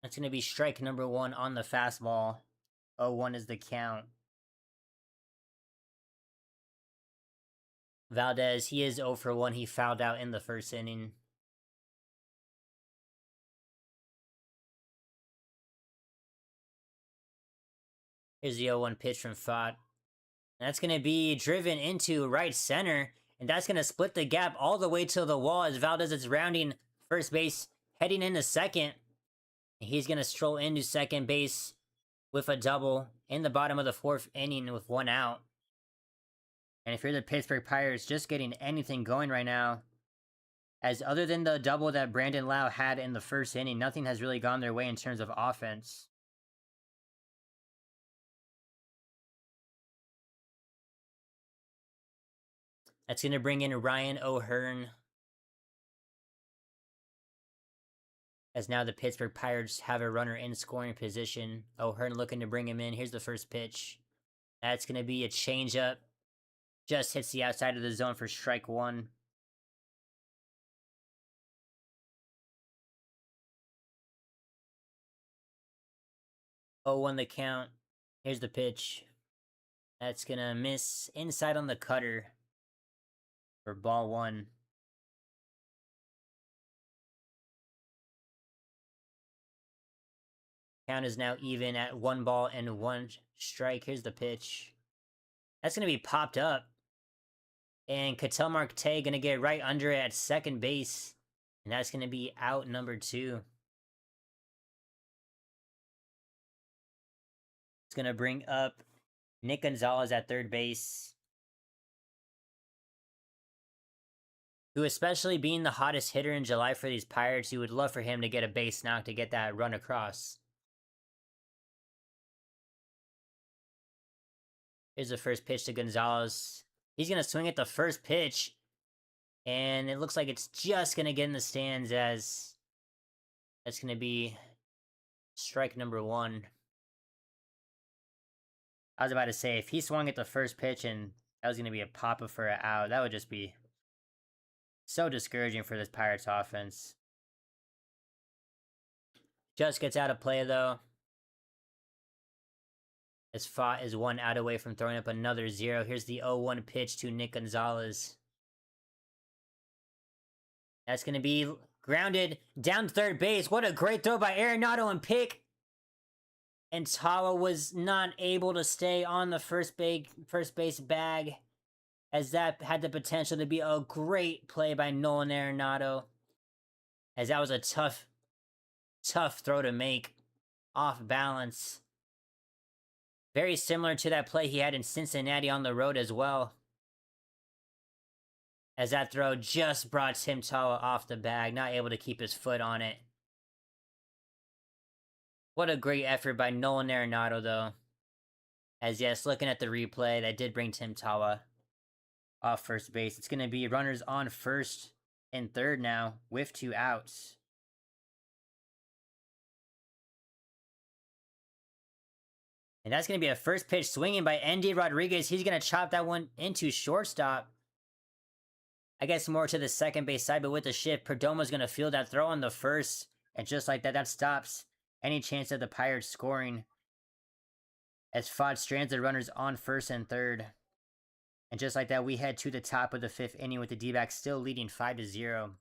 That's going to be strike number 1 on the fastball. 0-1 is the count. Valdez, he is 0 for 1. He fouled out in the first inning. Here's the 0-1 pitch from Pfaadt. That's going to be driven into right center. And that's going to split the gap all the way to the wall as Valdez is rounding first base, heading into second. And he's going to stroll into second base with a double in the bottom of the 4th inning with 1 out. And if you're the Pittsburgh Pirates, just getting anything going right now. As other than the double that Brandon Lau had in the first inning, nothing has really gone their way in terms of offense. That's going to bring in Ryan O'Hearn. As now the Pittsburgh Pirates have a runner in scoring position. O'Hearn looking to bring him in. Here's the first pitch. That's going to be a changeup. Just hits the outside of the zone for strike 1. Oh, 1 the count. Here's the pitch. That's going to miss inside on the cutter for ball 1. Count is now even at 1 ball and 1 strike. Here's the pitch. That's going to be popped up. And Ketel Marte going to get right under it at second base. And that's going to be out number 2. It's going to bring up Nick Gonzalez at third base. Who, especially being the hottest hitter in July for these Pirates, you would love for him to get a base knock to get that run across. Here's the first pitch to Gonzalez. He's going to swing at the first pitch. And it looks like it's just going to get in the stands, as that's going to be strike number 1. I was about to say, if he swung at the first pitch and that was going to be a pop-up for an out, that would just be so discouraging for this Pirates offense. Just gets out of play, though. As Pfaadt is 1 out away from throwing up another 0. Here's the 0-1 pitch to Nick Gonzalez. That's going to be grounded down third base. What a great throw by Arenado and pick. And Tawa was not able to stay on the first base bag, as that had the potential to be a great play by Nolan Arenado, as that was a tough throw to make off balance. Very similar to that play he had in Cincinnati on the road as well, as that throw just brought Tim Tawa off the bag, not able to keep his foot on it. What a great effort by Nolan Arenado, though. As yes, looking at the replay, that did bring Tim Tawa off first base. It's going to be runners on first and third now with 2 outs. And that's going to be a first pitch swinging by Andy Rodriguez. He's going to chop that one into shortstop. I guess more to the second base side, but with the shift, Perdomo's going to field that throw on the first. And just like that, that stops any chance of the Pirates scoring. As Pfaadt strands the runners on first and third. And just like that, we head to the top of the 5th inning with the D-backs still leading 5-0.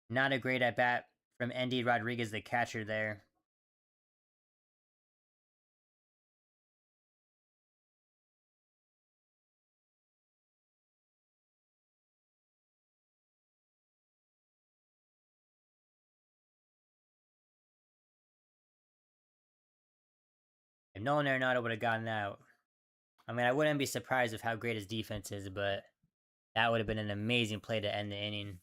Not a great at-bat from Andy Rodriguez, the catcher there. If Nolan Arenado would have gotten out, I mean, I wouldn't be surprised with how great his defense is, but that would have been an amazing play to end the inning.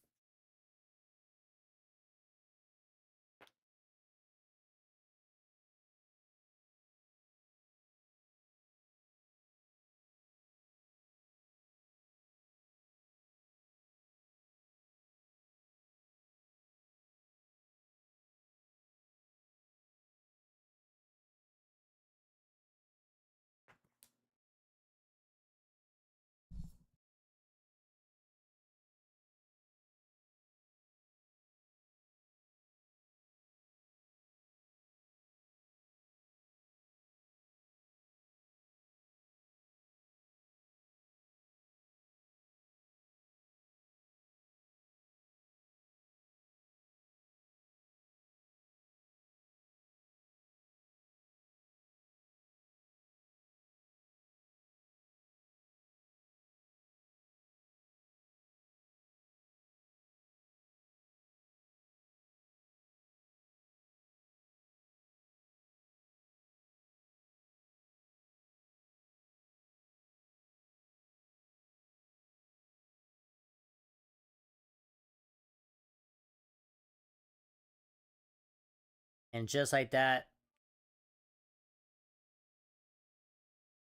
And just like that,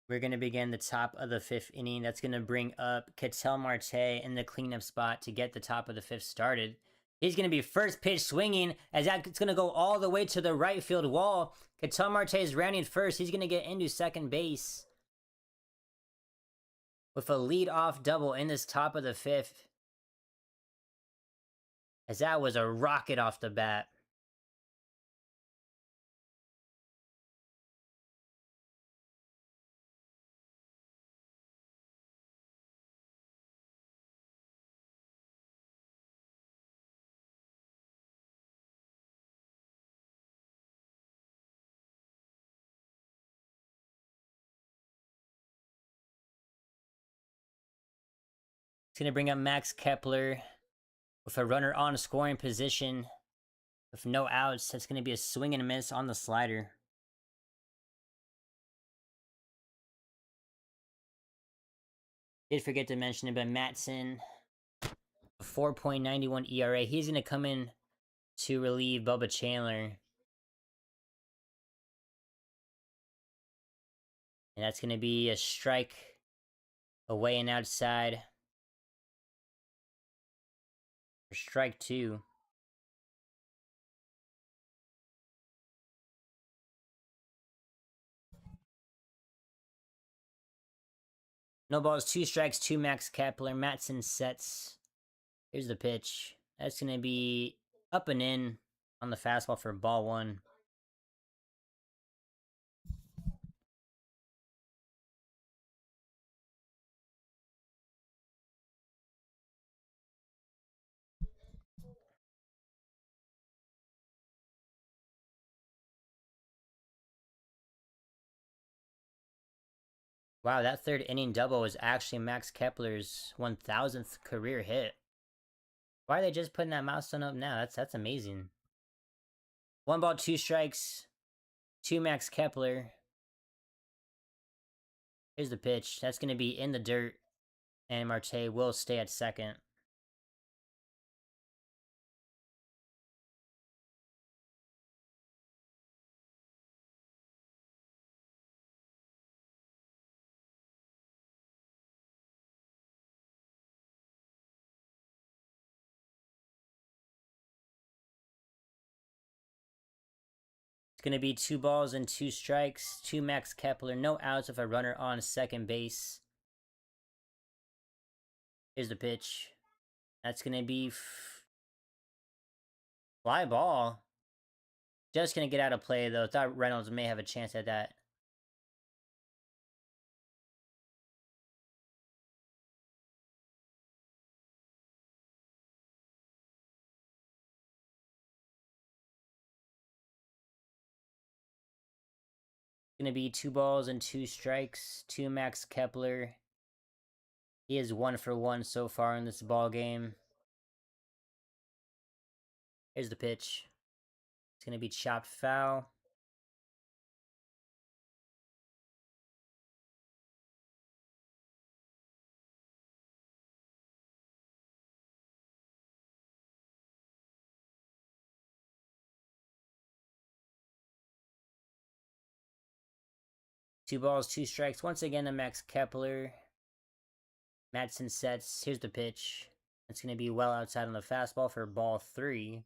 we're going to begin the top of the 5th inning. That's going to bring up Ketel Marte in the cleanup spot to get the top of the 5th started. He's going to be first pitch swinging as that's going to go all the way to the right field wall. Ketel Marte is rounding first. He's going to get into second base with a lead-off double in this top of the 5th. As that was a rocket off the bat. It's going to bring up Max Kepler with a runner on scoring position with no outs. That's going to be a swing and a miss on the slider. Did forget to mention it, but Matson, 4.91 ERA. He's going to come in to relieve Bubba Chandler. And that's going to be a strike away and outside. For strike 2. No balls, 2 strikes, 2 Max Kepler. Matson sets. Here's the pitch. That's going to be up and in on the fastball for ball 1. Wow, that 3rd inning double was actually Max Kepler's 1,000th career hit. Why are they just putting that milestone up now? That's amazing. 1 ball, 2 strikes, 2 Max Kepler. Here's the pitch. That's going to be in the dirt, and Marte will stay at 2nd. It's going to be 2 balls and 2 strikes. 2 Max Kepler. No outs with a runner on second base. Here's the pitch. That's going to be fly ball. Just going to get out of play, though. Thought Reynolds may have a chance at that. Going to be 2 balls and 2 strikes. 2 Max Kepler. He is 1 for 1 so far in this ball game. Here's the pitch. It's going to be chopped foul. Two balls, 2 strikes. Once again to Max Kepler. Madsen sets. Here's the pitch. It's going to be well outside on the fastball for ball 3.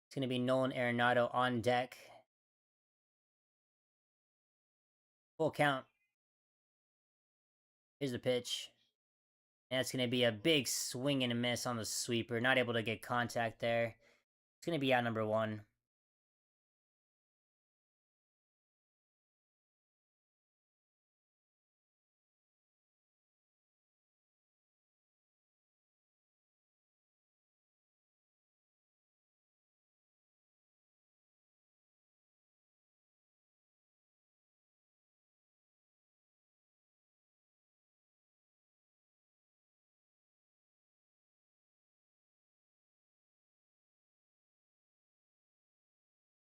It's going to be Nolan Arenado on deck. Full count. Here's the pitch. And it's going to be a big swing and a miss on the sweeper. Not able to get contact there. It's going to be out number 1.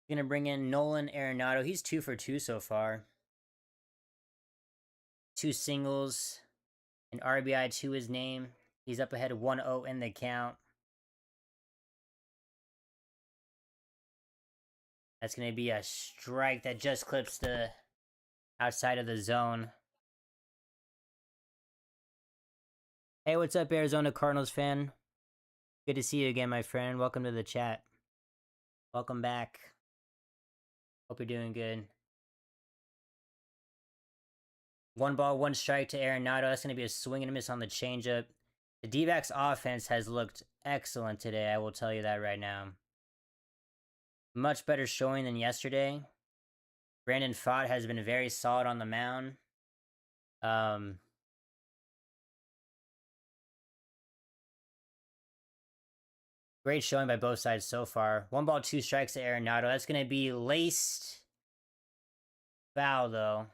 Going to bring in Nolan Arenado. He's 2 for 2 so far. 2 singles. An RBI to his name. He's up ahead 1-0 in the count. That's going to be a strike that just clips the outside of the zone. Hey, what's up, Arizona Cardinals fan? Good to see you again, my friend. Welcome to the chat. Welcome back. Hope you're doing good. 1 ball, 1 strike to Arenado. That's going to be a swing and a miss on the changeup. The D-backs offense has looked excellent today, I will tell you that right now. Much better showing than yesterday. Brandon Pfaadt has been very solid on the mound. Great showing by both sides so far. 1 ball, 2 strikes to Arenado. That's going to be laced foul, though.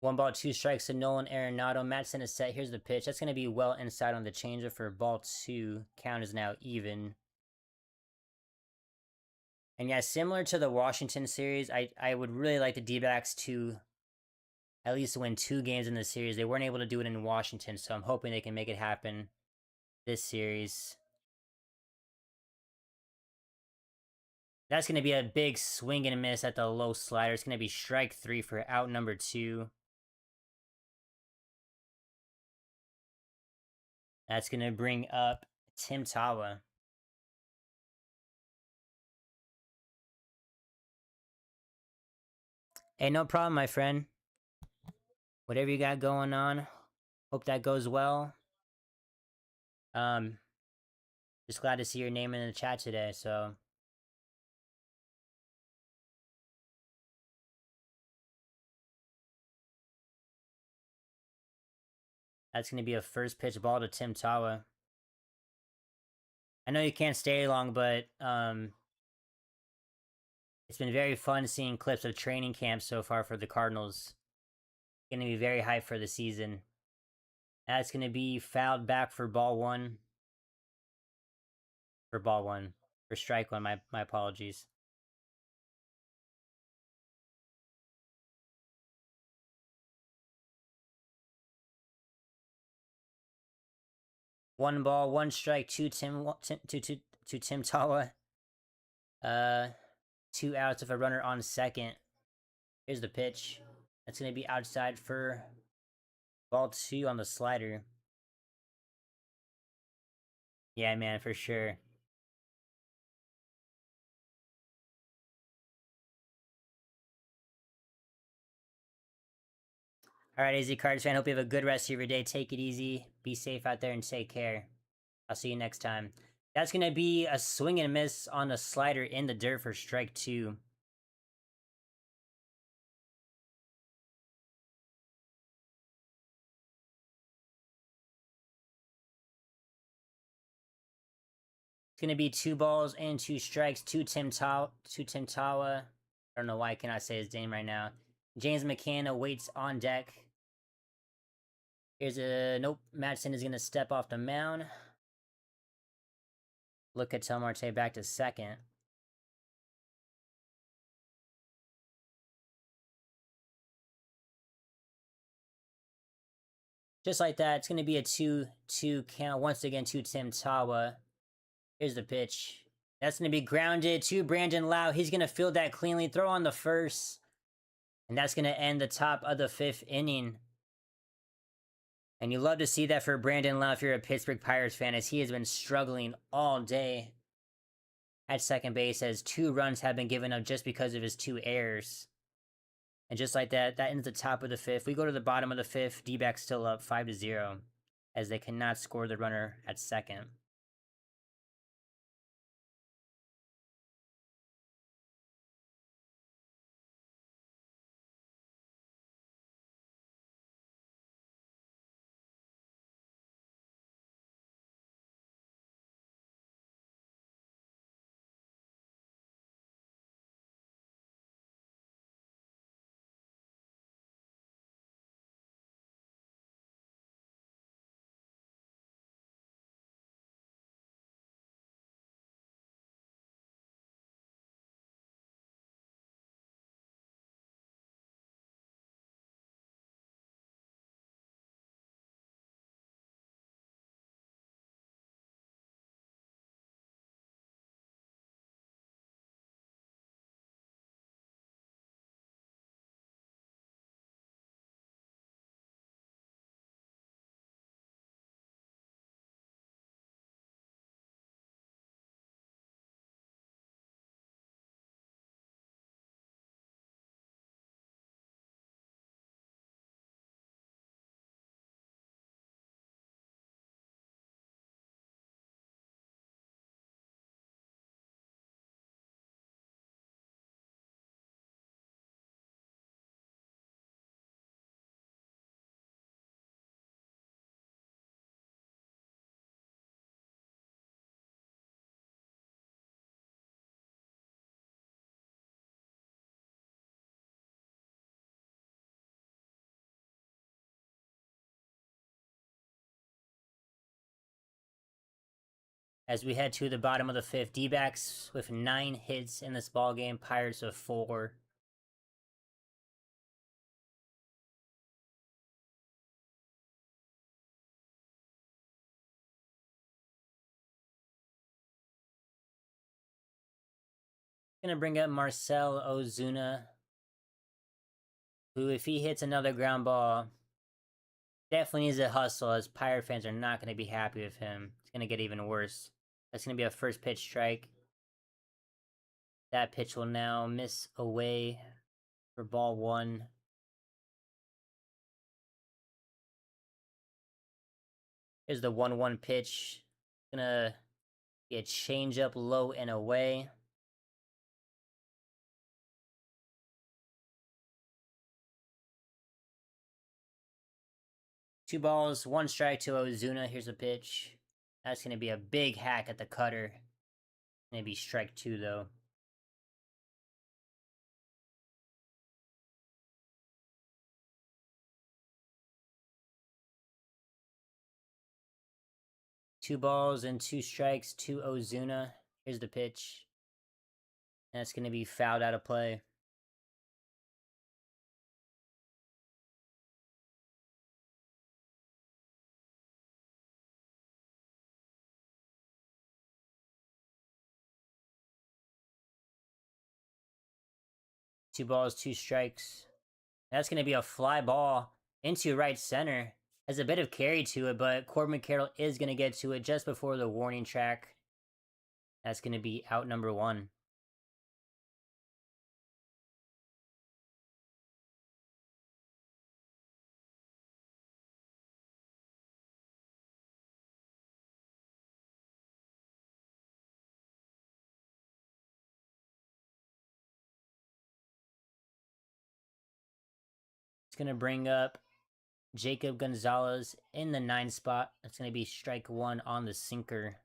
One ball, 2 strikes to Nolan Arenado. Madsen is set. Here's the pitch. That's going to be well inside on the changeup for ball 2. Count is now even. And yeah, similar to the Washington series, I would really like the D-backs to at least win 2 games in the series. They weren't able to do it in Washington, so I'm hoping they can make it happen this series. That's going to be a big swing and a miss at the low slider. It's going to be strike 3 for out number 2. That's going to bring up Tim Tawa. Hey, no problem, my friend. Whatever you got going on, hope that goes well. Just glad to see your name in the chat today, so. That's going to be a first pitch ball to Tim Tawa. I know you can't stay long, but it's been very fun seeing clips of training camp so far for the Cardinals. Going to be very hyped for the season. That's going to be fouled back for ball 1. For ball 1. For strike 1, my apologies. 1 ball, 1 strike, to Tim Tawa. 2 outs with a runner on second. Here's the pitch. That's gonna be outside for ball 2 on the slider. Yeah, man, for sure. All right, AZ Cards fan. Hope you have a good rest of your day. Take it easy. Be safe out there and take care. I'll see you next time. That's going to be a swing and miss on a slider in the dirt for strike 2. It's going to be 2 balls and 2 strikes to Tim Tawa. I don't know why I cannot say his name right now. James McCann waits on deck. Here's a... Nope. Madsen is going to step off the mound. Look at Tel Marte back to second. Just like that, it's going to be a 2-2 count once again to Tim Tawa. Here's the pitch. That's going to be grounded to Brandon Lau. He's going to field that cleanly, throw on the first. And that's going to end the top of the 5th inning. And you love to see that for Brandon Lau if you're a Pittsburgh Pirates fan, as he has been struggling all day at second base, as 2 runs have been given up just because of his 2 errors. And just like that, that ends the top of the 5th. We go to the bottom of the 5th. D-backs still up 5-0, as they cannot score the runner at second. As we head to the bottom of the 5th, D-backs with 9 hits in this ball game, Pirates with 4. Gonna bring up Marcell Ozuna, who, if he hits another ground ball, definitely needs a hustle, as Pirate fans are not going to be happy with him. It's going to get even worse. That's going to be a first pitch strike. That pitch will now miss away for ball 1. Here's the 1-1 pitch. Gonna be a changeup low and away. Two balls, 1 strike to Ozuna. Here's a pitch. That's gonna be a big hack at the cutter. Maybe strike 2 though. Two balls and 2 strikes to Ozuna. Here's the pitch. That's going to be fouled out of play. 2 balls, 2 strikes. That's going to be a fly ball into right center. Has a bit of carry to it, but Corbin Carroll is going to get to it just before the warning track. That's going to be out number 1. It's going to bring up Jacob Gonzalez in the 9 spot. That's going to be strike 1 on the sinker.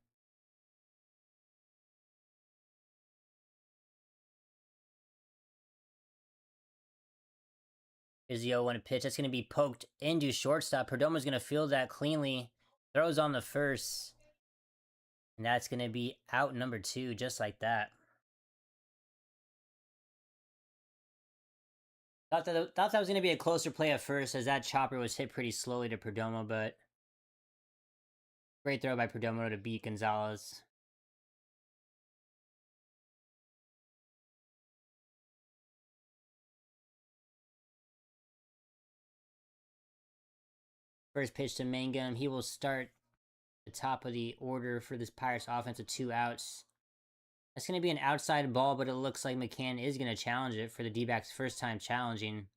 Here's the 0-1 pitch. That's going to be poked into shortstop. Perdomo's going to field that cleanly. Throws on the first. And that's going to be out number 2, just like that. Thought that was going to be a closer play at first, as that chopper was hit pretty slowly to Perdomo, but great throw by Perdomo to beat Gonzalez. First pitch to Mangum. He will start the top of the order for this Pirates offense with 2 outs. That's going to be an outside ball, but it looks like McCann is going to challenge it for the D-backs' first time challenging.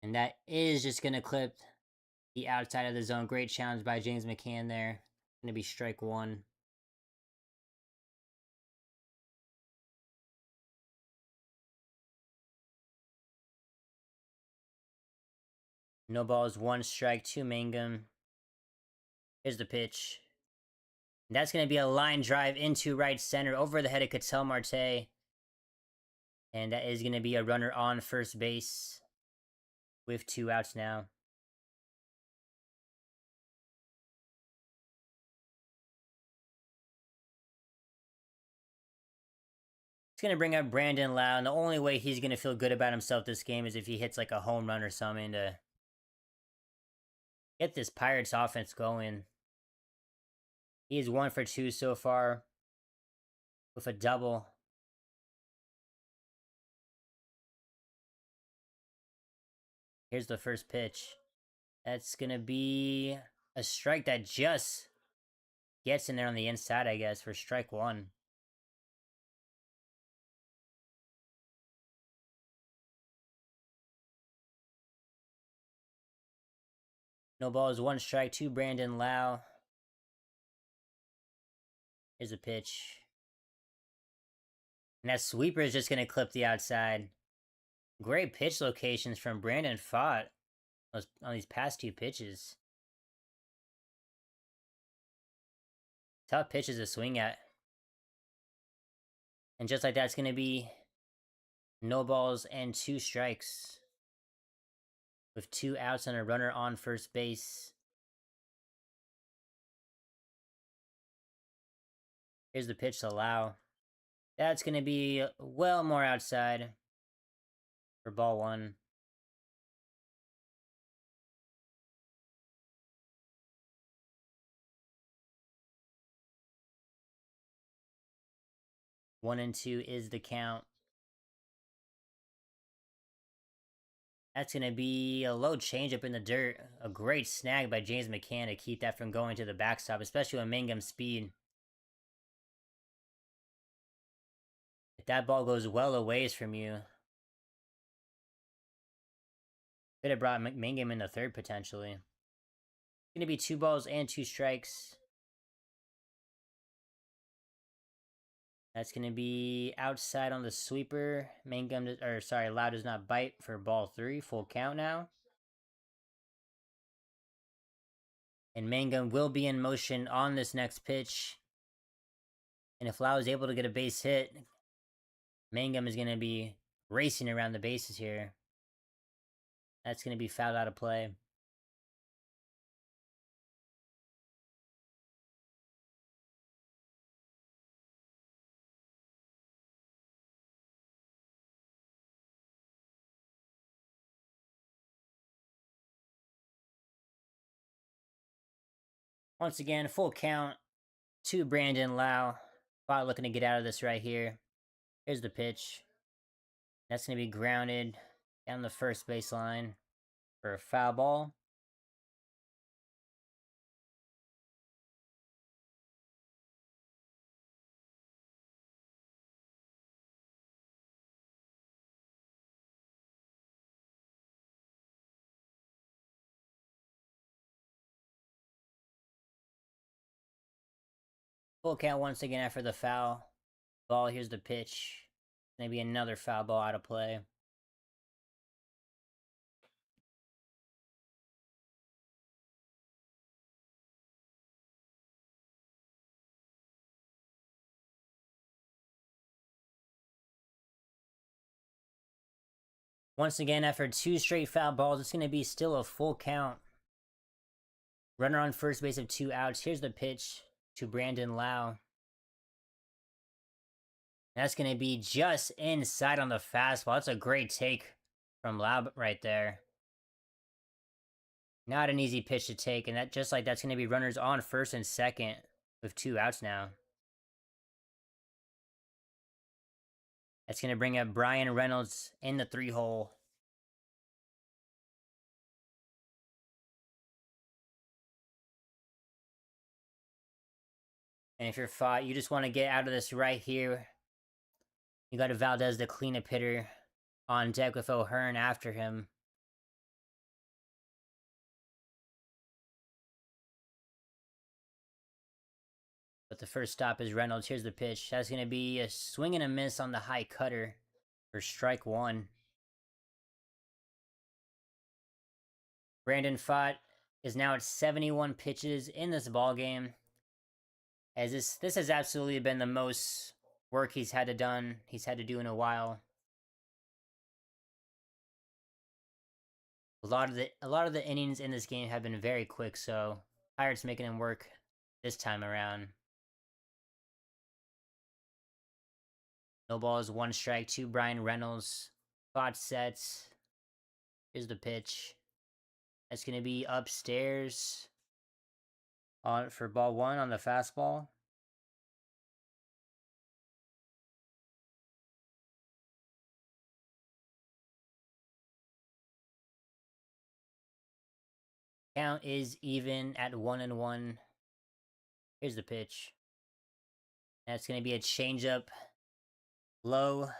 And that is just going to clip the outside of the zone. Great challenge by James McCann there. Going to be strike 1. No balls, 1 strike to Mangum. Here's the pitch. And that's going to be a line drive into right center over the head of Ketel Marte. And that is going to be a runner on first base with 2 outs now. It's going to bring up Brandon Lau, and the only way he's going to feel good about himself this game is if he hits like a home run or something to get this Pirates offense going. He is 1 for 2 so far with a double. Here's the first pitch. That's going to be a strike that just gets in there on the inside, I guess, for strike 1. No balls, 1 strike to Brandon Lau. Here's a pitch. And that sweeper is just going to clip the outside. Great pitch locations from Brandon Pfaadt on these past 2 pitches. Tough pitches to swing at. And just like that, it's going to be no balls and 2 strikes. With 2 outs and a runner on first base. Here's the pitch to Lau. That's going to be well more outside for ball 1. One and 2 is the count. That's going to be a low changeup in the dirt. A great snag by James McCann to keep that from going to the backstop, especially with Mangum's speed. If that ball goes well a ways from you, could have brought Mangum in the third potentially. It's going to be 2 balls and 2 strikes. That's going to be outside on the sweeper. Lau does not bite for ball 3. Full count now. And Mangum will be in motion on this next pitch. And if Lau is able to get a base hit, Mangum is going to be racing around the bases here. That's going to be fouled out of play. Once again, full count to Brandon Lau. Pfaadt looking to get out of this right here. Here's the pitch. That's going to be grounded down the first baseline for a foul ball. Full count once again after the foul ball. Here's the pitch. Maybe another foul ball out of play. Once again, after 2 straight foul balls, it's going to be still a full count. Runner on first base of 2 outs. Here's the pitch to Brandon Lau. That's going to be just inside on the fastball. That's a great take from Lau right there. Not an easy pitch to take, and that just like that's going to be runners on first and second with 2 outs now. That's going to bring up Brian Reynolds in the 3-hole. And if you're Pfaadt, you just want to get out of this right here. You got a Valdez, the cleanup hitter, on deck with O'Hearn after him. But the first stop is Reynolds. Here's the pitch. That's going to be a swing and a miss on the high cutter for strike 1. Brandon Pfaadt is now at 71 pitches in this ball game. As this has absolutely been the most work he's had to do in a while. A lot of the innings in this game have been very quick, so Pirates making him work this time around. No balls, 1 strike to Brian Reynolds. Pfaadt sets. Here's the pitch. That's going to be upstairs for ball 1 on the fastball. Count is even at 1-1. Here's the pitch. That's going to be a changeup low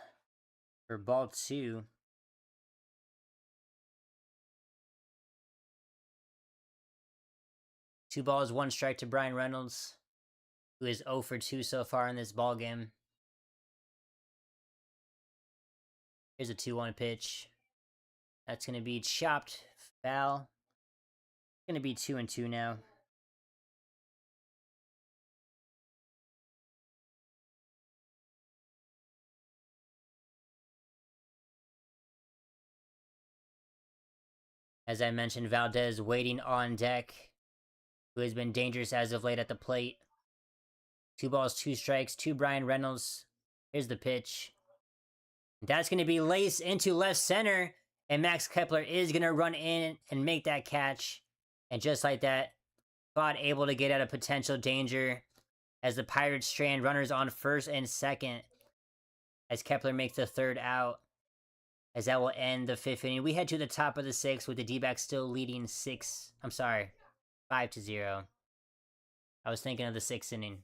for ball 2. Two balls, 1 strike to Brian Reynolds, who is 0 for 2 so far in this ball game. Here's a 2-1 pitch. That's going to be chopped foul. It's going to be 2-2 now. As I mentioned, Valdez waiting on deck, who has been dangerous as of late at the plate. 2 balls, 2 strikes to Brian Reynolds. Here's the pitch. That's going to be laced into left center, and Max Kepler is going to run in and make that catch. And just like that, Pfaadt able to get out of potential danger as the Pirates strand runners on first and second as Kepler makes the 3rd out, as that will end the 5th inning. We head to the top of the 6th with the D-backs still leading 5-0. I was thinking of the 6th inning.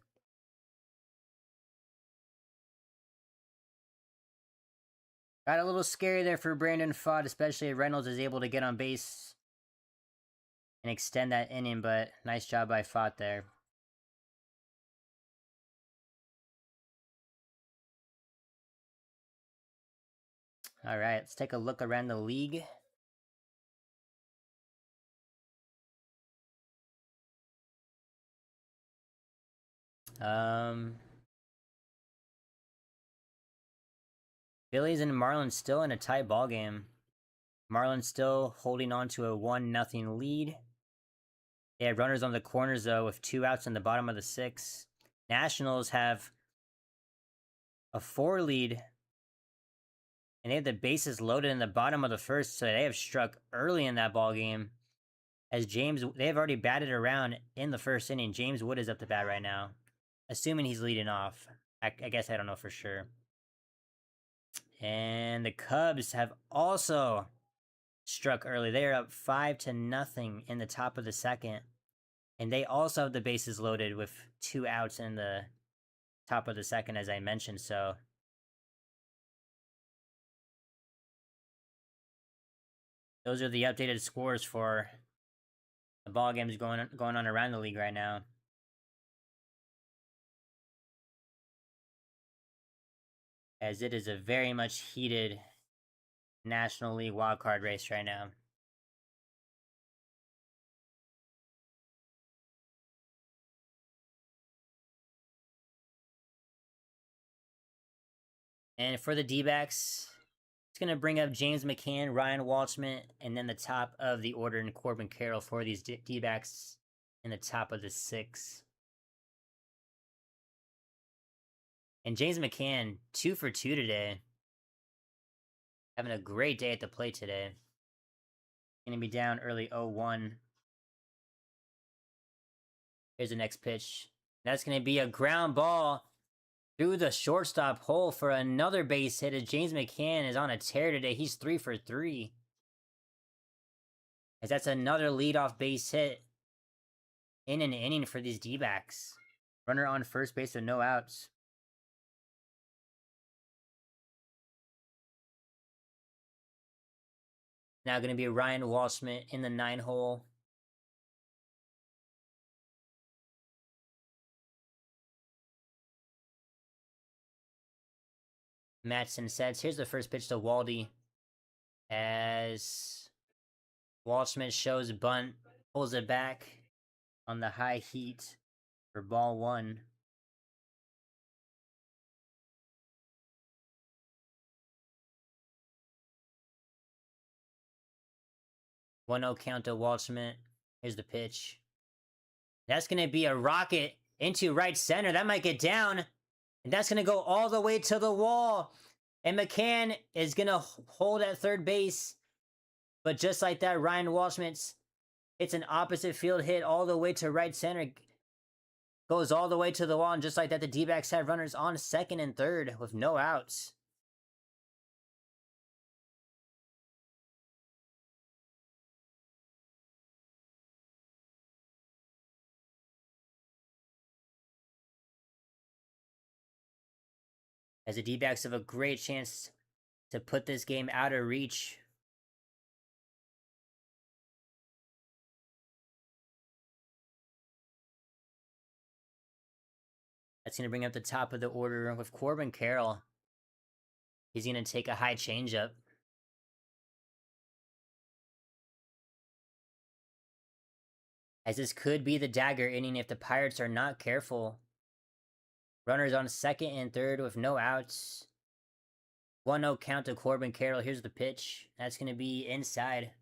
Got a little scary there for Brandon Pfaadt, especially if Reynolds is able to get on base and extend that inning, but nice job by Pfaadt there. All right, let's take a look around the league. Phillies and Marlins still in a tight ball game. Marlins still holding on to a 1-0 lead. They have runners on the corners, though, with 2 outs in the bottom of the 6th. Nationals have a 4 lead, and they have the bases loaded in the bottom of the 1st, so they have struck early in that ball game. As they have already batted around in the 1st inning. James Wood is up to bat right now, assuming he's leading off. I guess I don't know for sure. And the Cubs have also struck early. They are up 5-0 in the top of the second. And they also have the bases loaded with 2 outs in the top of the second, as I mentioned. So those are the updated scores for the ball games going on around the league right now. As it is a very much heated National League wildcard race right now. And for the D-backs, it's going to bring up James McCann, Ryan Walshman, and then the top of the order in Corbin Carroll for these D-backs in the top of the 6. And James McCann, 2 for 2 today. Having a great day at the plate today. Going to be down early 0-1. Here's the next pitch. That's going to be a ground ball through the shortstop hole for another base hit. As James McCann is on a tear today. He's 3 for 3. As that's another leadoff base hit in an inning for these D-backs. Runner on first base with no outs. Now going to be Ryan Walshman in the 9 hole. Matson sets. Here's the first pitch to Waldy. As Walshman shows bunt, pulls it back on the high heat for ball 1. One 0 count to Walshman. Here's the pitch. That's going to be a rocket into right center. That might get down. And that's going to go all the way to the wall. And McCann is going to hold at third base. But just like that, Ryan Walshman's, it's an opposite field hit all the way to right center. Goes all the way to the wall. And just like that, the D-backs have runners on second and third with no outs. As the D-backs have a great chance to put this game out of reach. That's going to bring up the top of the order with Corbin Carroll. He's going to take a high changeup. As this could be the dagger inning if the Pirates are not careful. Runners on second and third with no outs. 1-0 count to Corbin Carroll. Here's the pitch. That's going to be inside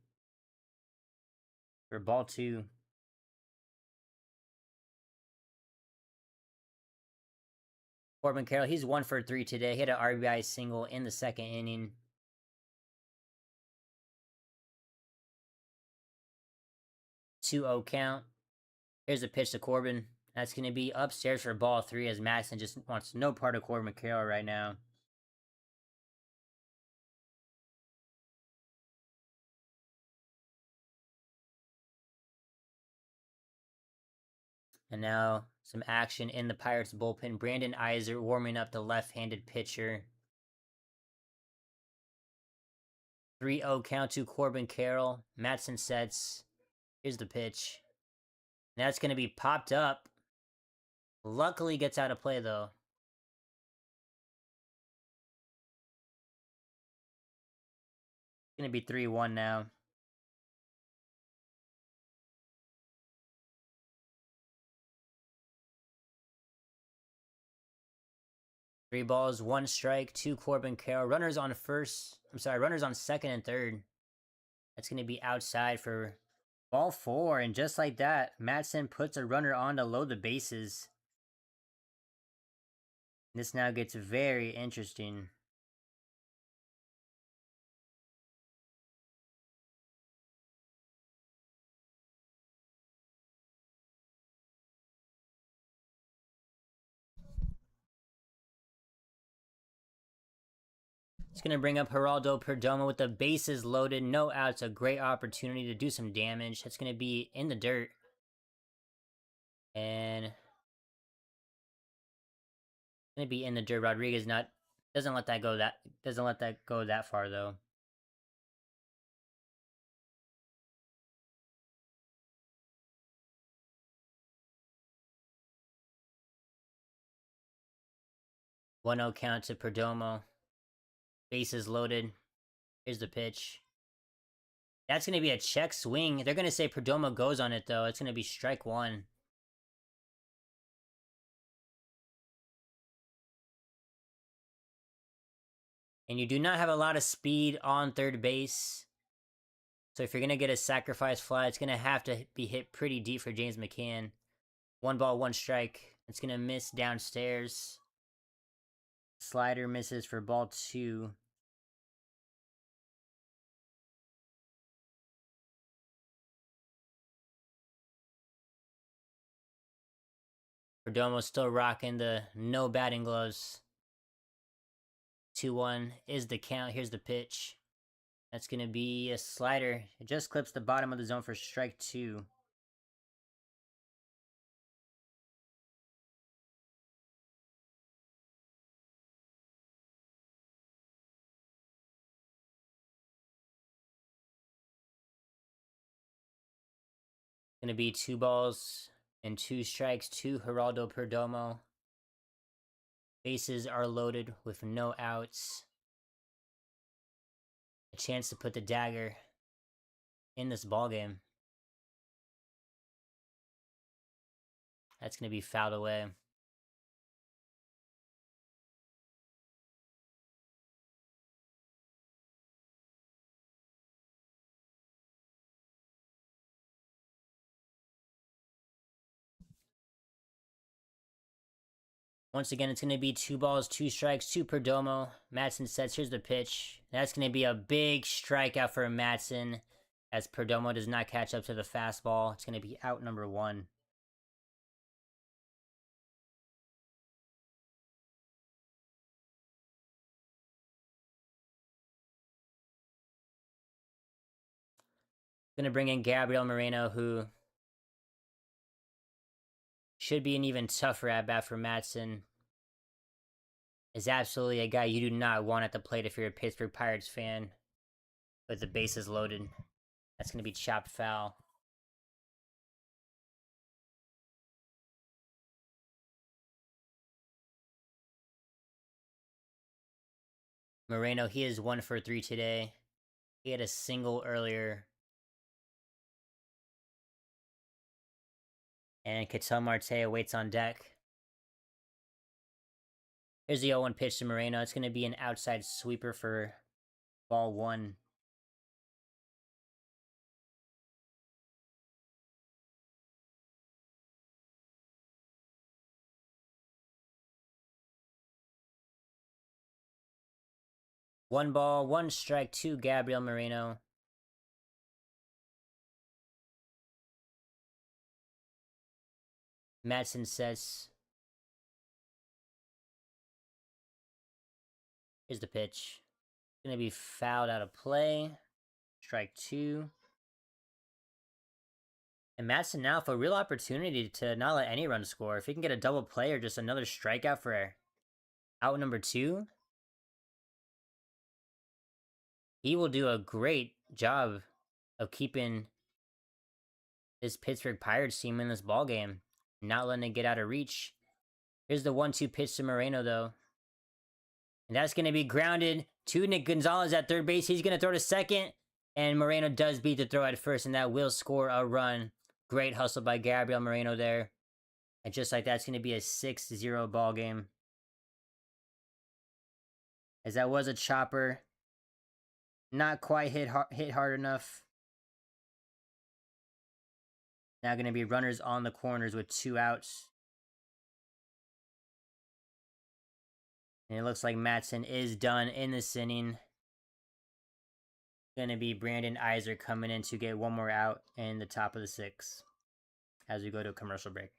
for ball 2. Corbin Carroll, he's 1 for 3 today. He had an RBI single in the second inning. Two 0 count. Here's a pitch to Corbin. That's going to be upstairs for ball 3 as Madison just wants no part of Corbin Carroll right now. And now some action in the Pirates bullpen. Brandon Iser warming up the left-handed pitcher. 3-0 count to Corbin Carroll. Madison sets. Here's the pitch. And that's going to be popped up. Luckily gets out of play, though. It's going to be 3-1 now. Three balls, 1 strike, 2 Corbin Carroll. Runners on second and third. That's going to be outside for ball 4. And just like that, Madsen puts a runner on to load the bases. This now gets very interesting. It's going to bring up Geraldo Perdomo with the bases loaded, no outs. A great opportunity to do some damage. That's going to be in the dirt. And going to be in the dirt. Rodriguez doesn't let that go that far though. One 0 count to Perdomo. Bases loaded. Here's the pitch. That's going to be a check swing. They're going to say Perdomo goes on it, though. It's going to be strike one. And you do not have a lot of speed on third base. So if you're going to get a sacrifice fly, it's going to have to be hit pretty deep for James McCann. 1 ball, 1 strike. It's going to miss downstairs. Slider misses for ball 2. Perdomo still rocking the no batting gloves. 2-1 is the count. Here's the pitch. That's going to be a slider. It just clips the bottom of the zone for strike 2. Going to be 2 balls and 2 strikes to Geraldo Perdomo. Bases are loaded with no outs. A chance to put the dagger in this ballgame. That's going to be fouled away. Once again, it's going to be 2 balls, 2 strikes to Perdomo. Matson sets. Here's the pitch. That's going to be a big strikeout for Matson, as Perdomo does not catch up to the fastball. It's going to be out number 1. Going to bring in Gabriel Moreno, who should be an even tougher at-bat for Matson. Is absolutely a guy you do not want at the plate if you're a Pittsburgh Pirates fan. With the bases loaded. That's going to be chopped foul. Moreno, he is 1 for 3 today. He had a single earlier. And Ketel Marte waits on deck. Here's the 0-1 pitch to Moreno. It's going to be an outside sweeper for ball 1. One ball, 1 strike to Gabriel Moreno. Matson sets. Here's the pitch. Going to be fouled out of play. Strike 2. And Matson now for a real opportunity to not let any run score. If he can get a double play or just another strikeout for out number 2, he will do a great job of keeping this Pittsburgh Pirates team in this ballgame, not letting it get out of reach. Here's the 1-2 pitch to Moreno, though. And that's going to be grounded to Nick Gonzalez at third base. He's going to throw to second, and Moreno does beat the throw at first, and that will score a run. Great hustle by Gabriel Moreno there. And just like that, it's going to be a 6-0 ball game. As that was a chopper. Not quite hit hard enough. Now going to be runners on the corners with 2 outs. And it looks like Matson is done in this inning. Going to be Brandon Iser coming in to get 1 more out in the top of the 6th as we go to a commercial break.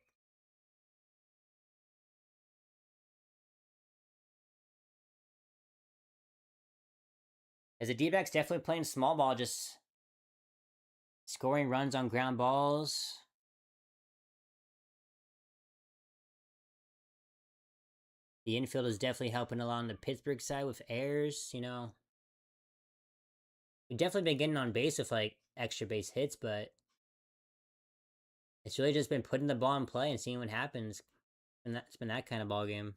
As the D-backs definitely playing small ball, just scoring runs on ground balls. The infield is definitely helping along the Pittsburgh side with errors, you know. We've definitely been getting on base with like extra base hits, but it's really just been putting the ball in play and seeing what happens. And it's been that kind of ball game.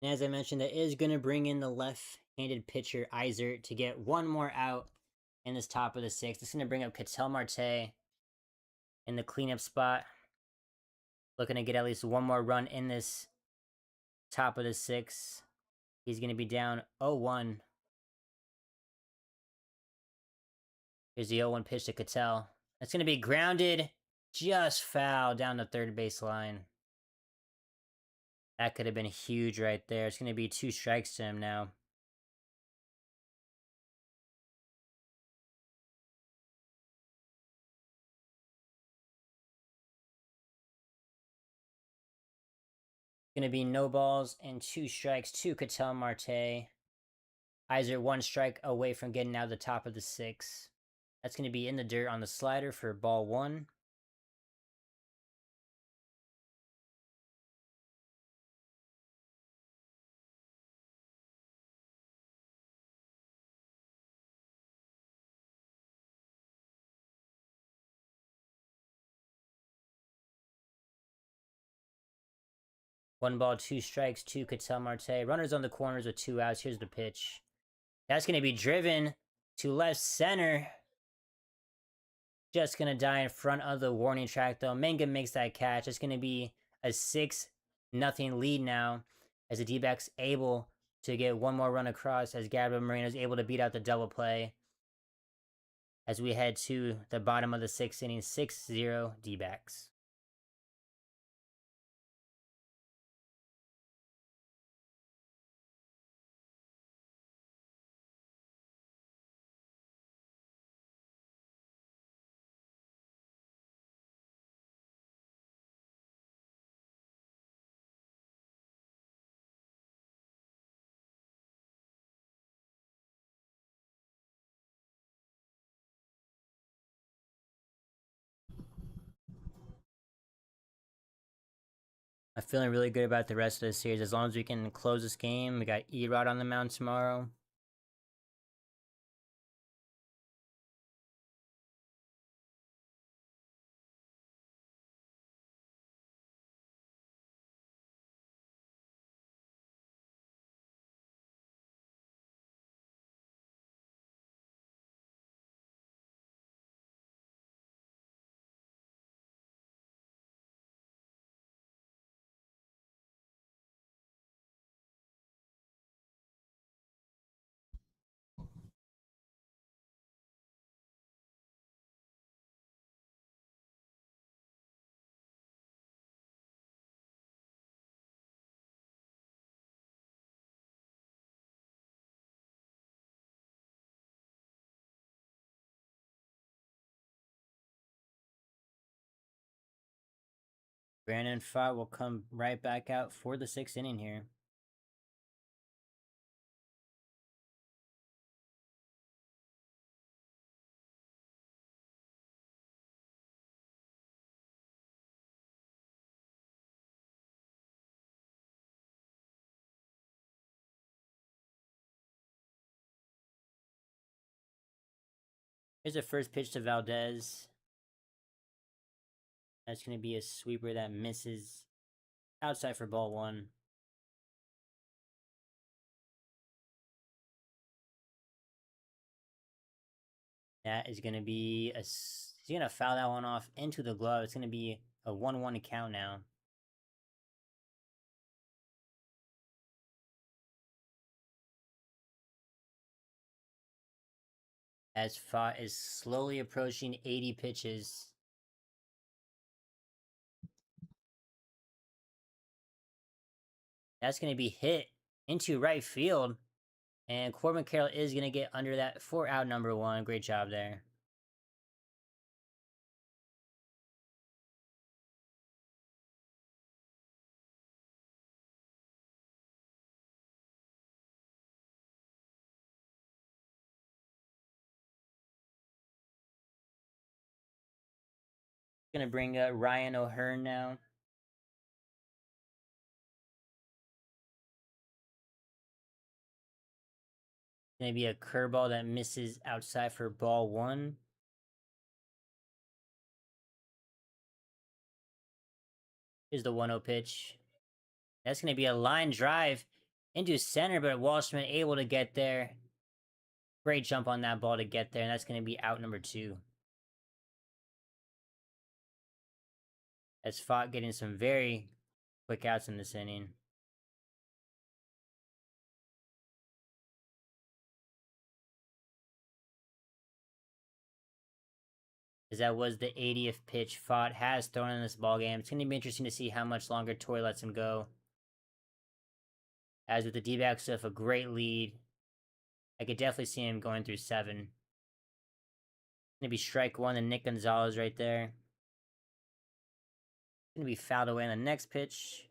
And as I mentioned, that is going to bring in the left-handed pitcher Iser to get one more out in this top of the sixth. It's going to bring up Ketel Marte in the cleanup spot. Looking to get at least one more run in this top of the sixth. He's going to be down 0-1. Here's the 0-1 pitch to Ketel. That's going to be grounded, just foul down the third base line. That could have been huge right there. It's going to be 2 strikes to him now. Going to be no balls and 2 strikes to Ketel Marte. Iser 1 strike away from getting out the top of the sixth. That's going to be in the dirt on the slider for ball 1. One ball, 2 strikes to Ketel Marte. Runners on the corners with 2 outs. Here's the pitch. That's going to be driven to left center. Just going to die in front of the warning track, though. Manga makes that catch. It's going to be a 6-0 lead now, as the D-backs able to get one more run across, as Gabriel Moreno is able to beat out the double play. As we head to the bottom of the 6th inning, 6-0 D-backs. I'm feeling really good about the rest of the series. As long as we can close this game, we got Erod on the mound tomorrow. Brandon Pfaadt will come right back out for the 6th inning here. Here's the first pitch to Valdez. That's going to be a sweeper that misses outside for ball 1. That is going to be he's going to foul that one off into the glove. It's going to be a 1-1 count now. As Pfaadt is slowly approaching 80 pitches. That's going to be hit into right field. And Corbin Carroll is going to get under that for out number 1. Great job there. Going to bring Ryan O'Hearn now. Going to be a curveball that misses outside for ball 1. Here's the 1-0 pitch. That's going to be a line drive into center, but Walshman able to get there. Great jump on that ball to get there, and that's going to be out number 2. As Pfaadt getting some very quick outs in this inning. As that was the 80th pitch Pfaadt has thrown in this ballgame. It's going to be interesting to see how much longer Torrey lets him go. As with the D-backs with a great lead, I could definitely see him going through 7. Going to be strike 1 to Nick Gonzalez right there. Going to be fouled away on the next pitch.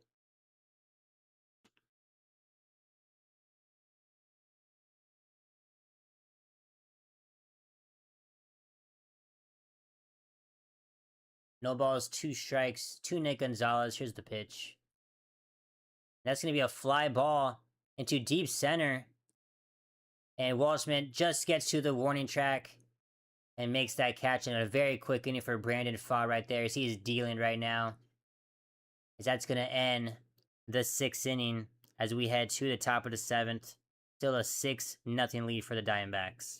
No balls, 2 strikes, to Nick Gonzalez. Here's the pitch. That's going to be a fly ball into deep center. And Walshman just gets to the warning track and makes that catch in a very quick inning for Brandon Pfaadt right there. He's dealing right now. As that's going to end the 6th inning as we head to the top of the 7th. Still a 6-0 lead for the Diamondbacks.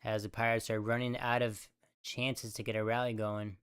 As the Pirates are running out of chances to get a rally going.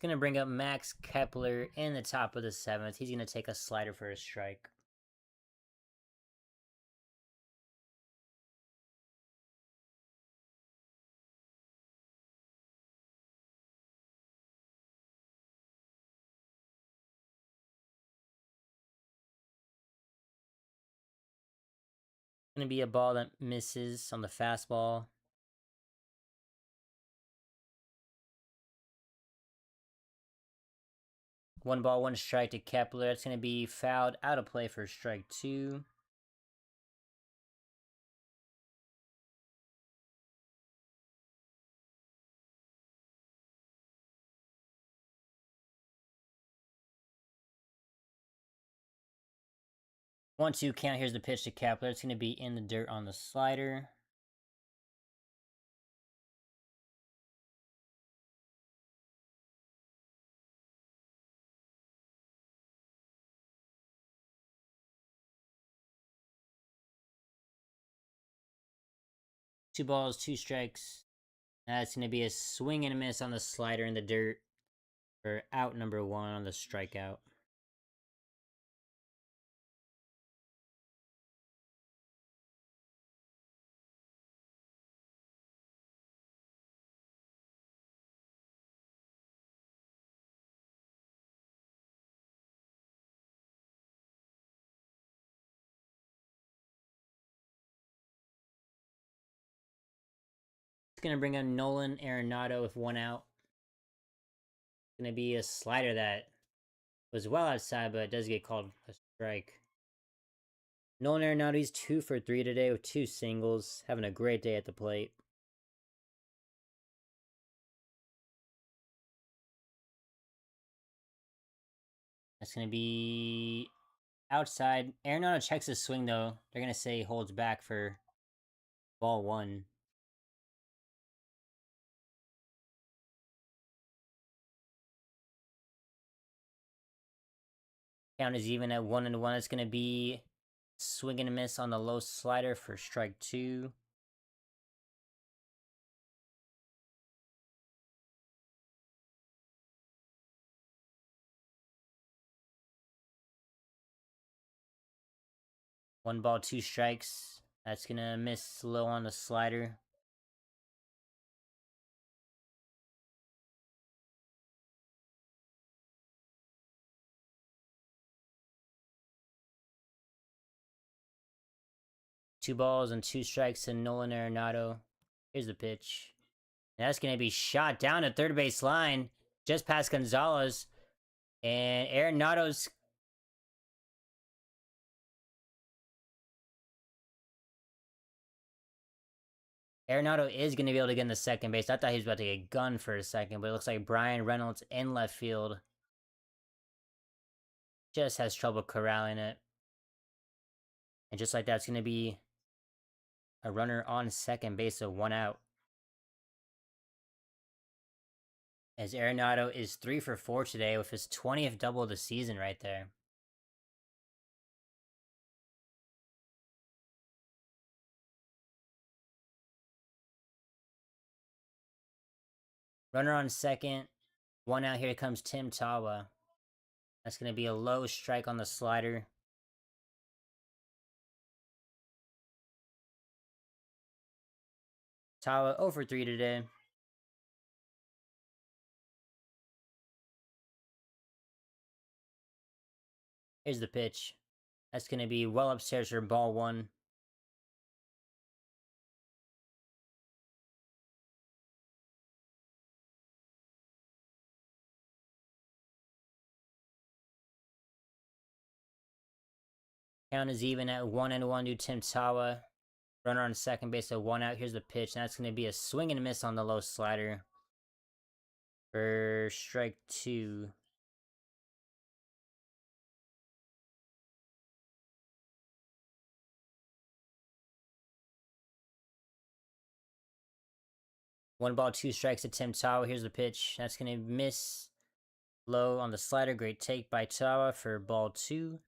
Going to bring up Max Kepler in the top of the 7th. He's going to take a slider for a strike. Going to be a ball that misses on the fastball. One ball, one strike to Kepler. That's going to be fouled out of play for strike 2. One, two count. Here's the pitch to Kepler. It's going to be in the dirt on the slider. Two balls, two strikes. That's going to be a swing and a miss on the slider in the dirt for out number 1 on the strikeout. It's going to bring up Nolan Arenado with 1 out. It's going to be a slider that was well outside, but it does get called a strike. Nolan Arenado's 2 for 3 today with 2 singles. Having a great day at the plate. That's going to be outside. Arenado checks his swing, though. They're going to say he holds back for ball 1. Count is even at 1-1. It's going to be swing and a miss on the low slider for strike 2. One ball, 2 strikes. That's going to miss low on the slider. Two balls and 2 strikes to Nolan Arenado. Here's the pitch. And that's going to be shot down the third base line, just past Gonzalez. And Arenado is going to be able to get in the second base. I thought he was about to get gunned for a second, but it looks like Brian Reynolds in left field just has trouble corralling it. And just like that, it's going to be a runner on second base, so 1 out. As Arenado is 3 for 4 today with his 20th double of the season right there. Runner on second. 1 out. Here comes Tim Tawa. That's going to be a low strike on the slider. Tawa 0 for 3 today. Here's the pitch. That's going to be well upstairs for ball 1. Count is even at 1-1 to Tim Tawa. Runner on second base at 1 out. Here's the pitch. And that's going to be a swing and a miss on the low slider for strike 2. One ball, 2 strikes to Tim Tawa. Here's the pitch. That's going to miss low on the slider. Great take by Tawa for ball 2.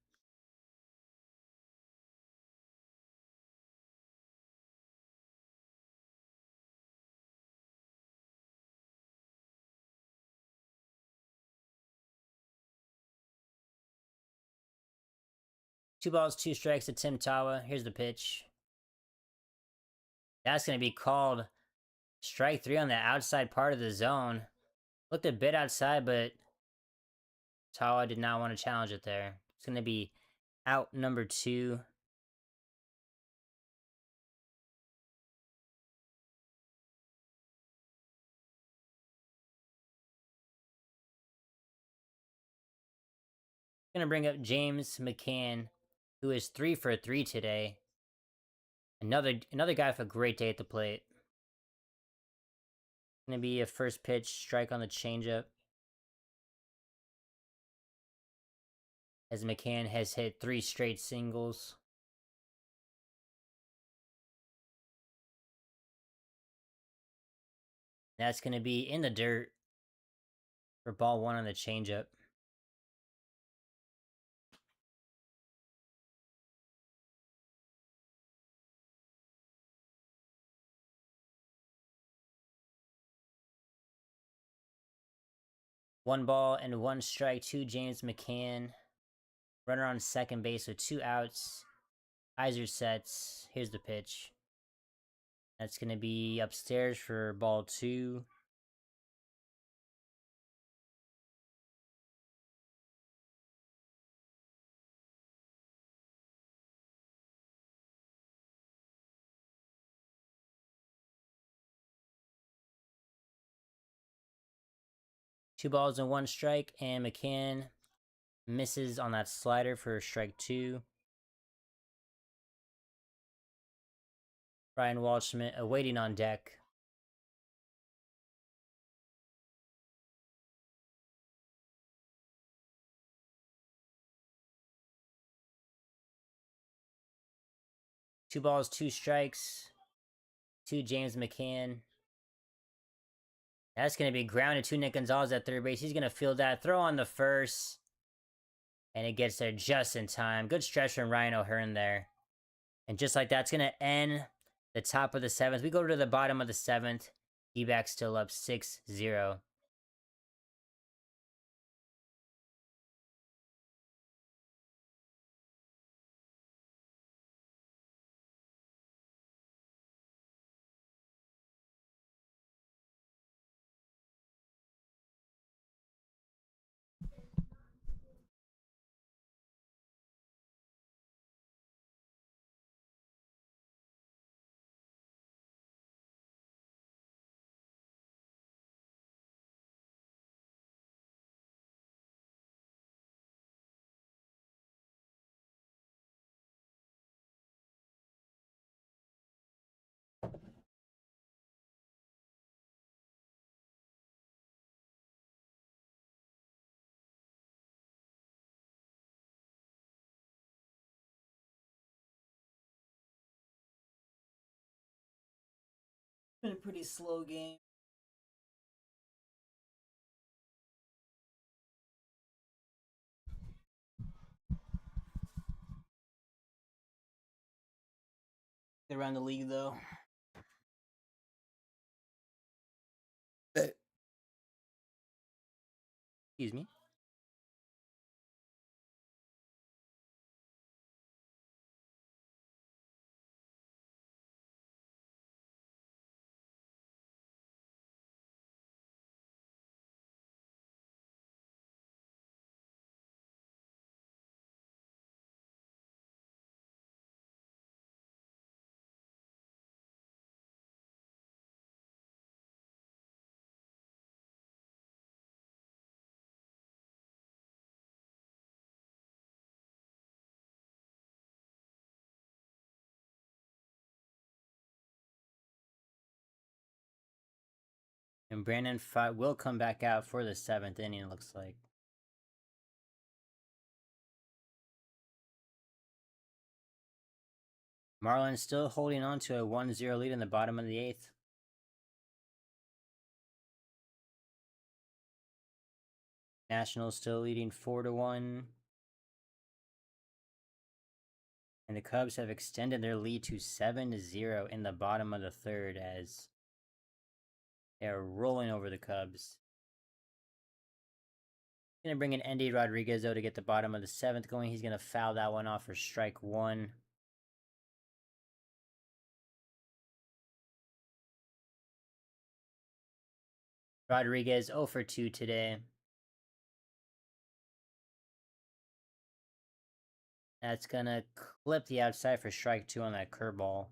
2 balls, 2 strikes to Tim Tawa. Here's the pitch. That's going to be called strike 3 on the outside part of the zone. Looked a bit outside, but Tawa did not want to challenge it there. It's going to be out number 2. Going to bring up James McCann, who is 3 for 3 today. Another guy with a great day at the plate. Going to be a first pitch strike on the changeup, as McCann has hit 3 straight singles. That's going to be in the dirt for ball 1 on the changeup. One ball and 1 strike to James McCann. Runner on second base with 2 outs. Iser sets. Here's the pitch. That's going to be upstairs for ball 2. Two balls and 1 strike, and McCann misses on that slider for strike 2. Ryan Waldschmidt awaiting on deck. Two balls, 2 strikes to James McCann. That's going to be grounded to Nick Gonzalez at third base. He's going to field that. Throw on the first. And it gets there just in time. Good stretch from Ryan O'Hearn there. And just like that, it's going to end the top of the 7th. We go to the bottom of the 7th. D-backs still up 6-0. Been a pretty slow game. Around the league, though. Excuse me. And Brandon Pfaadt will come back out for the 7th inning, it looks like. Marlins still holding on to a 1-0 lead in the bottom of the 8th. Nationals still leading 4-1. And the Cubs have extended their lead to 7-0 in the bottom of the 3rd as they are rolling over the Cubs. Gonna bring in Andy Rodriguez though to get the bottom of the 7th going. He's gonna foul that one off for strike 1. Rodriguez 0 for 2 today. That's gonna clip the outside for strike 2 on that curveball.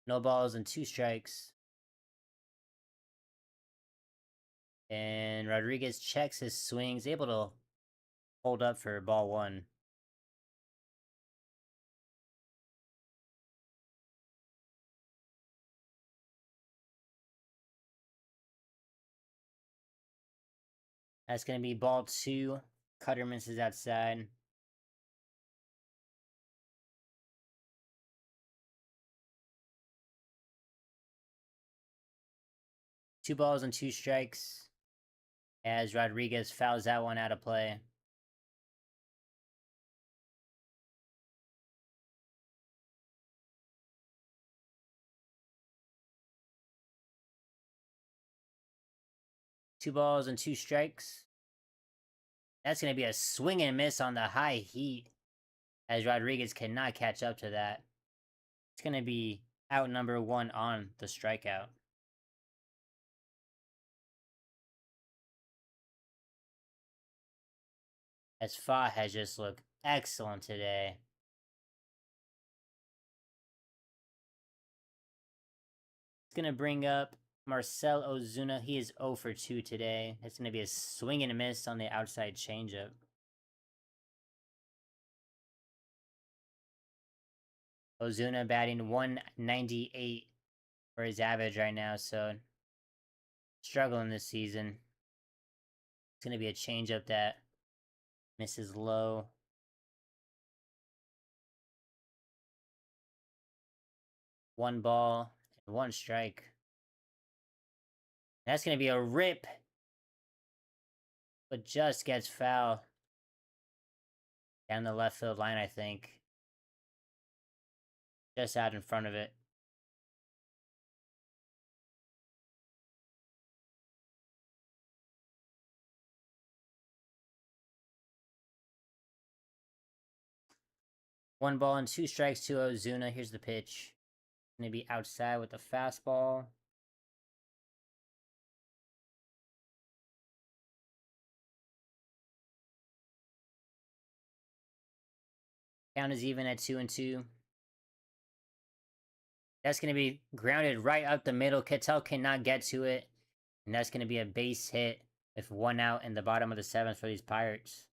No balls and 2 strikes. And Rodriguez checks his swings, able to hold up for ball 1. That's going to be ball 2. Cutter misses outside. Two balls and 2 strikes as Rodriguez fouls that one out of play. Two balls and 2 strikes. That's going to be a swing and miss on the high heat as Rodriguez cannot catch up to that. It's going to be out number 1 on the strikeout. As Pfaadt has just looked excellent today. It's going to bring up Marcell Ozuna. He is 0 for 2 today. It's going to be a swing and a miss on the outside changeup. Ozuna batting 198 for his average right now, so struggling this season. It's going to be a changeup that misses low. One ball and 1 strike. That's going to be a rip, but just gets foul down the left field line, I think. Just out in front of it. One ball and 2 strikes to Ozuna. Here's the pitch. Going to be outside with the fastball. Count is even at 2-2. That's going to be grounded right up the middle. Ketel cannot get to it. And that's going to be a base hit with 1 out in the bottom of the 7th for these Pirates.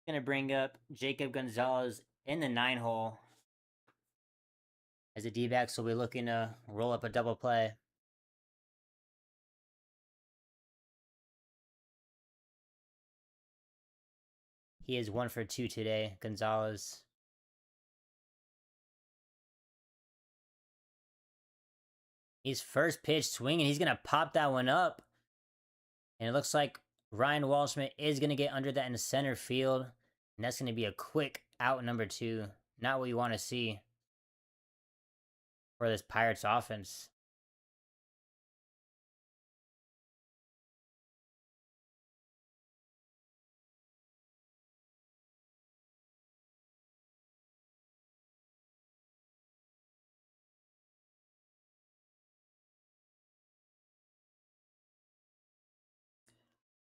Going to bring up Jacob Gonzalez in the 9 hole. As the D-backs will be looking to roll up a double play. He is 1 for 2 today, Gonzalez. He's first pitch swinging. He's going to pop that one up. And it looks like Ryan Walshman is going to get under that in the center field. And that's going to be a quick out number 2. Not what you want to see for this Pirates offense.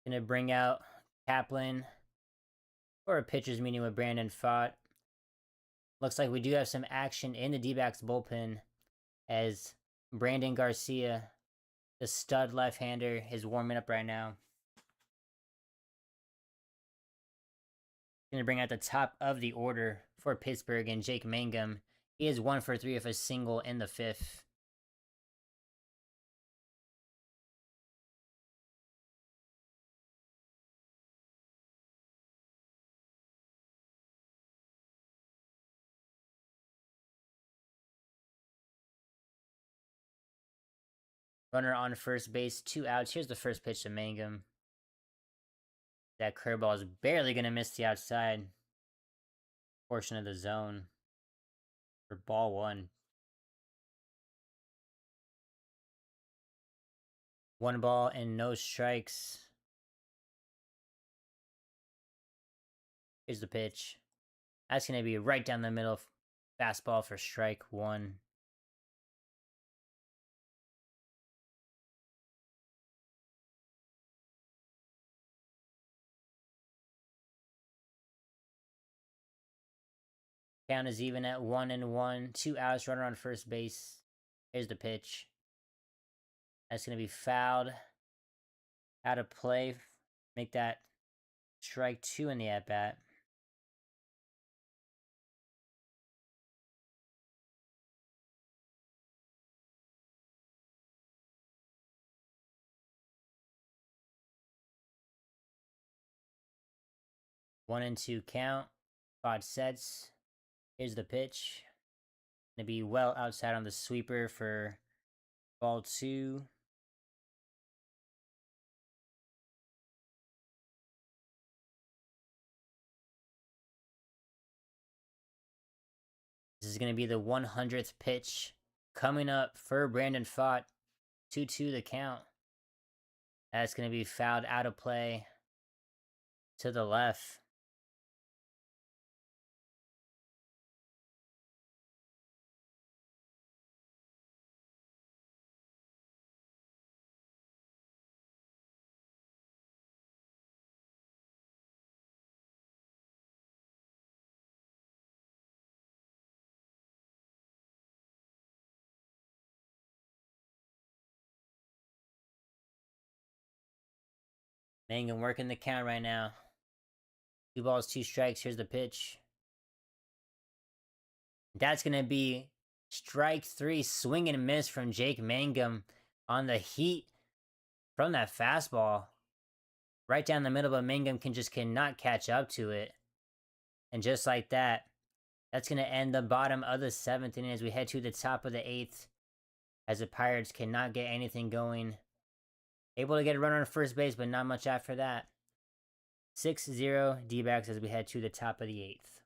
Gonna bring out Kaplan for a pitcher's meeting with Brandon Pfaadt. Looks like we do have some action in the D-backs bullpen as Brandon Garcia, the stud left-hander, is warming up right now. Gonna bring out the top of the order for Pittsburgh and Jake Mangum. He is 1 for 3 with a single in the 5th. Runner on first base, 2 outs. Here's the first pitch to Mangum. That curveball is barely going to miss the outside portion of the zone for ball one. 1 ball and no strikes. Here's the pitch. That's going to be right down the middle. Fastball for strike one. Count is even at 1-1. 2 outs, runner on first base. Here's the pitch. That's going to be fouled. Out of play. Make that strike 2 in the at-bat. One and two count. Pfaadt sets. Here's the pitch. Gonna be well outside on the sweeper for ball two. This is gonna be the 100th pitch coming up for Brandon Pfaadt. 2-2 the count. That's gonna be fouled out of play to the left. Mangum working the count right now. 2 balls, 2 strikes. Here's the pitch. That's going to be strike 3, swing and miss from Jake Mangum on the heat from that fastball. Right down the middle, but Mangum cannot catch up to it. And just like that, that's going to end the bottom of the 7th inning as we head to the top of the 8th. As the Pirates cannot get anything going. Able to get a runner on first base, but not much after that. 6-0 D-backs as we head to the top of the 8th.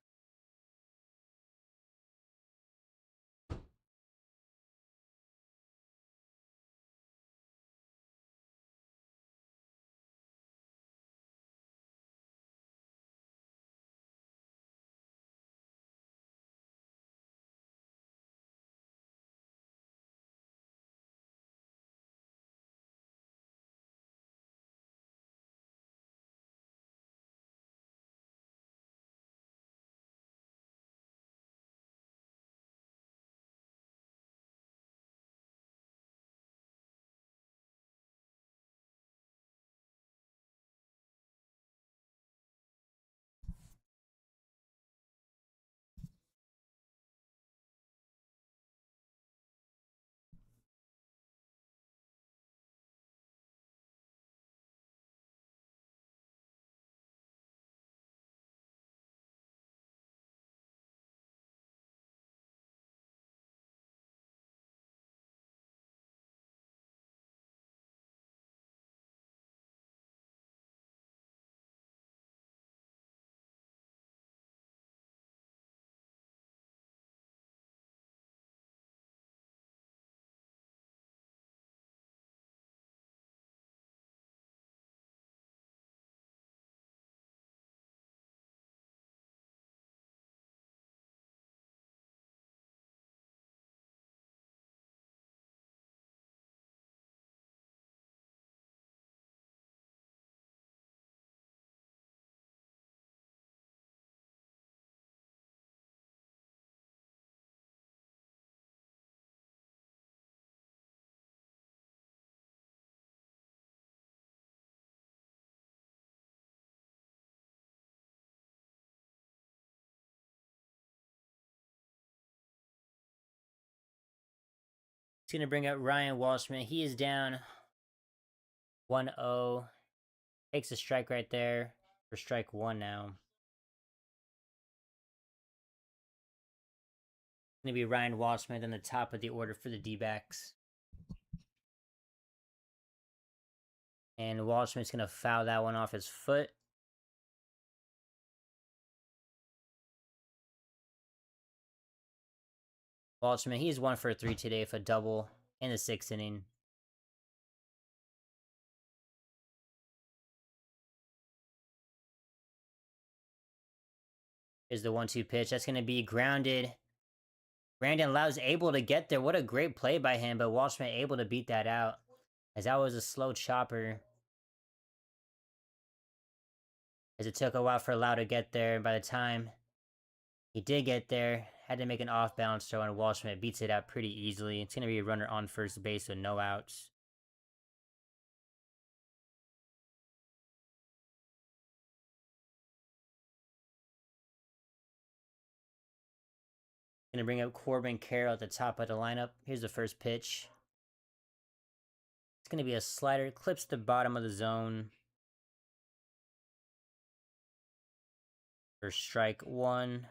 It's going to bring up Ryan Walshman. He is down 1-0. Takes a strike right there for strike 1 now. It's going to be Ryan Walshman on the top of the order for the D-backs. And Walshman's going to foul that one off his foot. Walshman, he's 1 for 3 today with a double in the 6th inning. Here's the 1-2 pitch. That's going to be grounded. Brandon Lau's able to get there. What a great play by him, but Walshman able to beat that out, as that was a slow chopper. As it took a while for Lau to get there, and by the time he did get there, had to make an off-balance throw, and Walshman beats it out pretty easily. It's going to be a runner on first base with no outs. Going to bring up Corbin Carroll at the top of the lineup. Here's the first pitch. It's going to be a slider. Clips the bottom of the zone. For strike 1.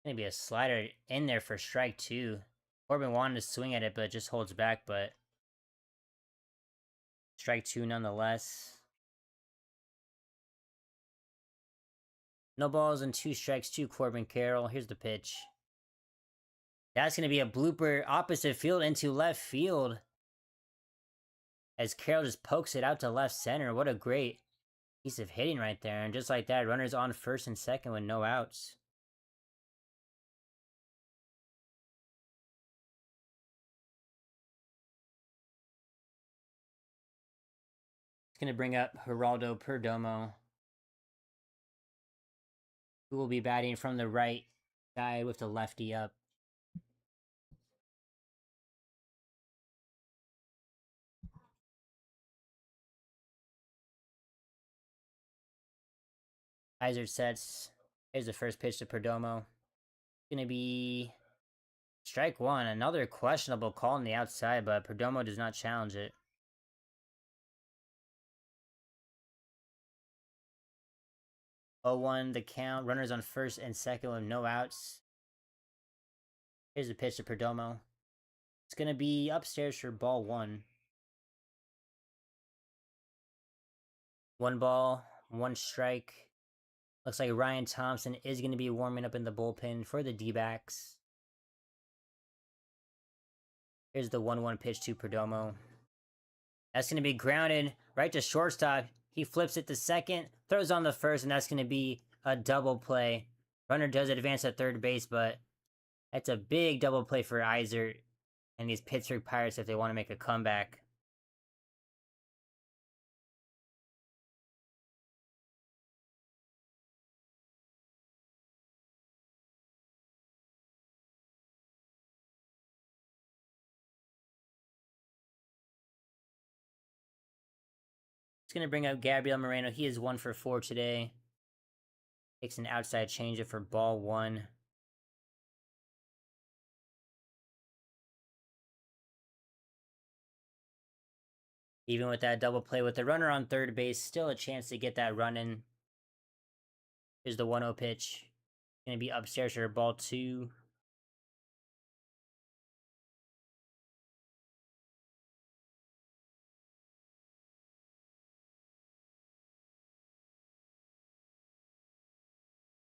Going to be a slider in there for strike 2. Corbin wanted to swing at it, but it just holds back. But strike 2 nonetheless. No balls and 2 strikes to Corbin Carroll. Here's the pitch. That's going to be a blooper opposite field into left field. As Carroll just pokes it out to left center. What a great piece of hitting right there. And just like that, runners on first and second with no outs. It's going to bring up Geraldo Perdomo, who will be batting from the right side with the lefty up. Kaiser sets. Here's the first pitch to Perdomo. Going to be strike 1. Another questionable call on the outside, but Perdomo does not challenge it. 0-1 the count. Runners on first and second with no outs. Here's the pitch to Perdomo. It's going to be upstairs for ball 1. 1 ball, 1 strike. Looks like Ryan Thompson is going to be warming up in the bullpen for the D-backs. Here's the 1-1 pitch to Perdomo. That's going to be grounded right to shortstop. He flips it to second, throws on the first, and that's going to be a double play. Runner does advance at third base, but that's a big double play for Iser and these Pittsburgh Pirates if they want to make a comeback. It's going to bring up Gabriel Moreno. He is 1 for 4 today. Takes an outside changeup for ball 1. Even with that double play with the runner on third base, still a chance to get that run in. Here's the 1-0 pitch. Going to be upstairs for ball 2.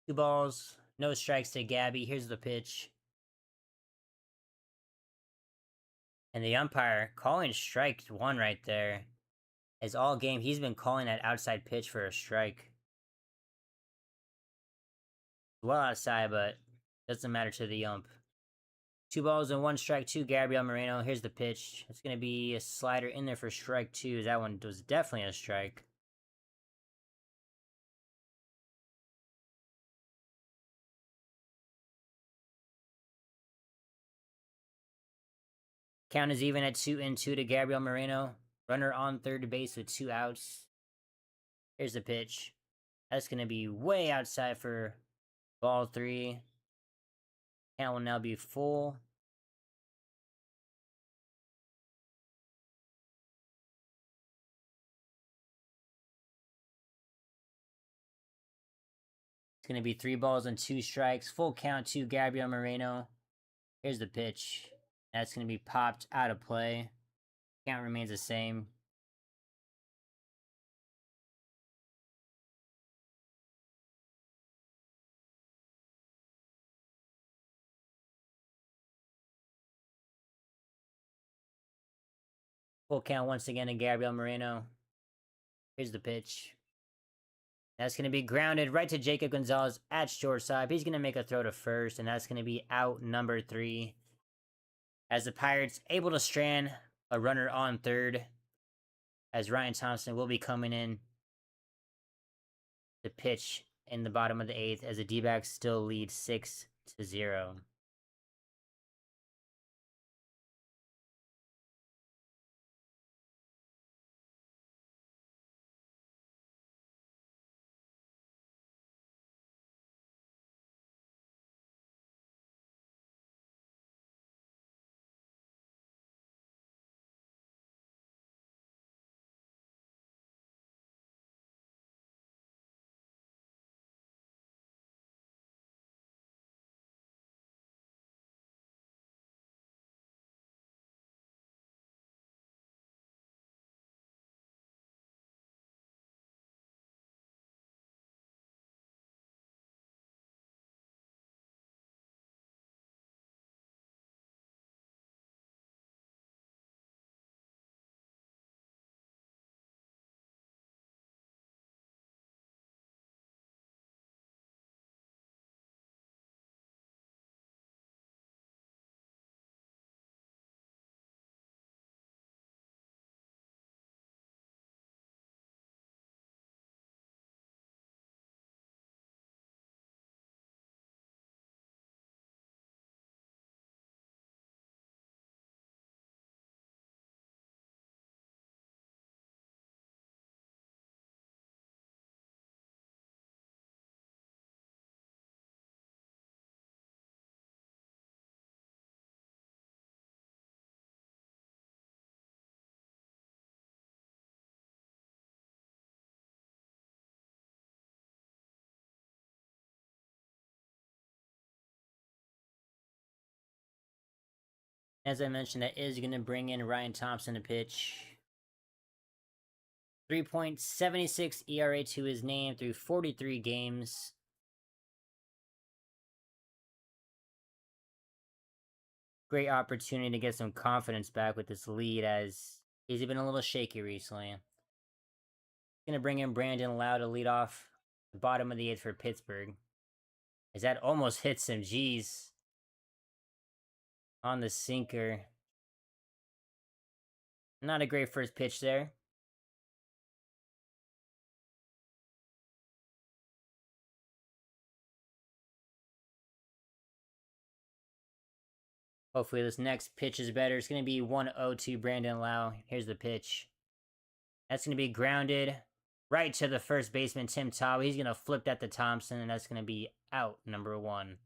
Two balls, no strikes to Gabby. Here's the pitch. And the umpire calling strike 1 right there. As all game, he's been calling that outside pitch for a strike. Well outside, but doesn't matter to the ump. 2 balls and 1 strike to Gabriel Moreno. Here's the pitch. It's going to be a slider in there for strike 2. That one was definitely a strike. Count is even at 2-2 to Gabriel Moreno. Runner on third base with 2 outs. Here's the pitch. That's going to be way outside for ball 3. Count will now be full. It's going to be 3 balls and 2 strikes. Full count to Gabriel Moreno. Here's the pitch. That's going to be popped out of play. Count remains the same. Full count once again to Gabriel Moreno. Here's the pitch. That's going to be grounded right to Jacob Gonzalez at shortstop. He's going to make a throw to first, and that's going to be out number 3. As the Pirates able to strand a runner on third, as Ryan Thompson will be coming in to pitch in the bottom of the 8th, as the D-backs still lead 6-0. As I mentioned, that is going to bring in Ryan Thompson to pitch. 3.76 ERA to his name through 43 games. Great opportunity to get some confidence back with this lead, as he's been a little shaky recently. Gonna bring in Brandon Lau to lead off the bottom of the 8th for Pittsburgh. As that almost hits him, jeez. On the sinker. Not a great first pitch there. Hopefully this next pitch is better. It's going to be 1-0 to Brandon Lau. Here's the pitch. That's going to be grounded right to the first baseman, Tim Tawa. He's going to flip that to Thompson, and that's going to be out number 1.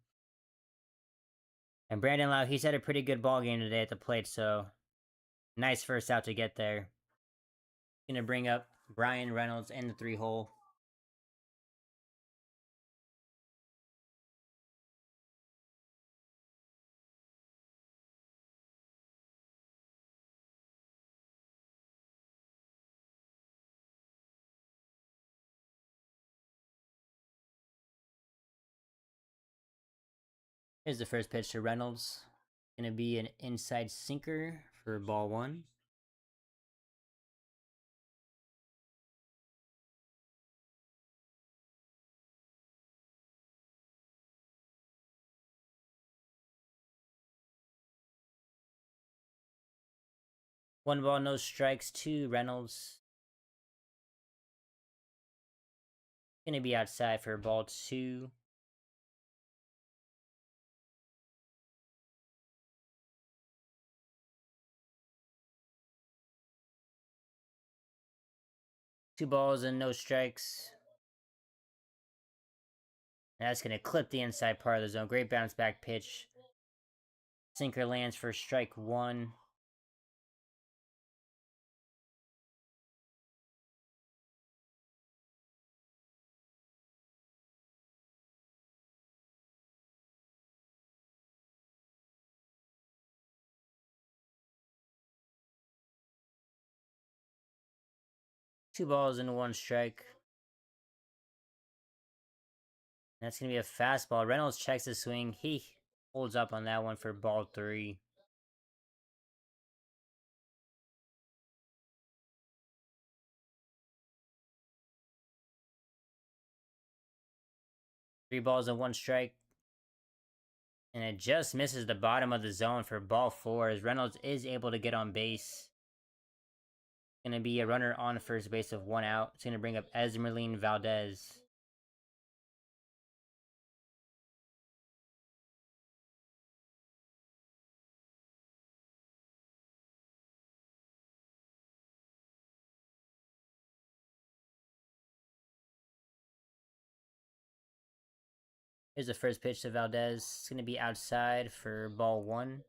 And Brandon Lau, he's had a pretty good ball game today at the plate, so nice first out to get there. Going to bring up Brian Reynolds in the 3-hole. Here's the first pitch to Reynolds. Going to be an inside sinker for ball 1. One ball, no strikes to Reynolds. Going to be outside for ball 2. Two balls and no strikes. And that's going to clip the inside part of the zone. Great bounce back pitch. Sinker lands for strike 1. Two balls and 1 strike. That's going to be a fastball. Reynolds checks the swing. He holds up on that one for ball 3. 3 balls and 1 strike. And it just misses the bottom of the zone for ball 4 as Reynolds is able to get on base. Going to be a runner on first base of 1 out. It's going to bring up Esmeralyn Valdez. Here's the first pitch to Valdez. It's going to be outside for ball 1.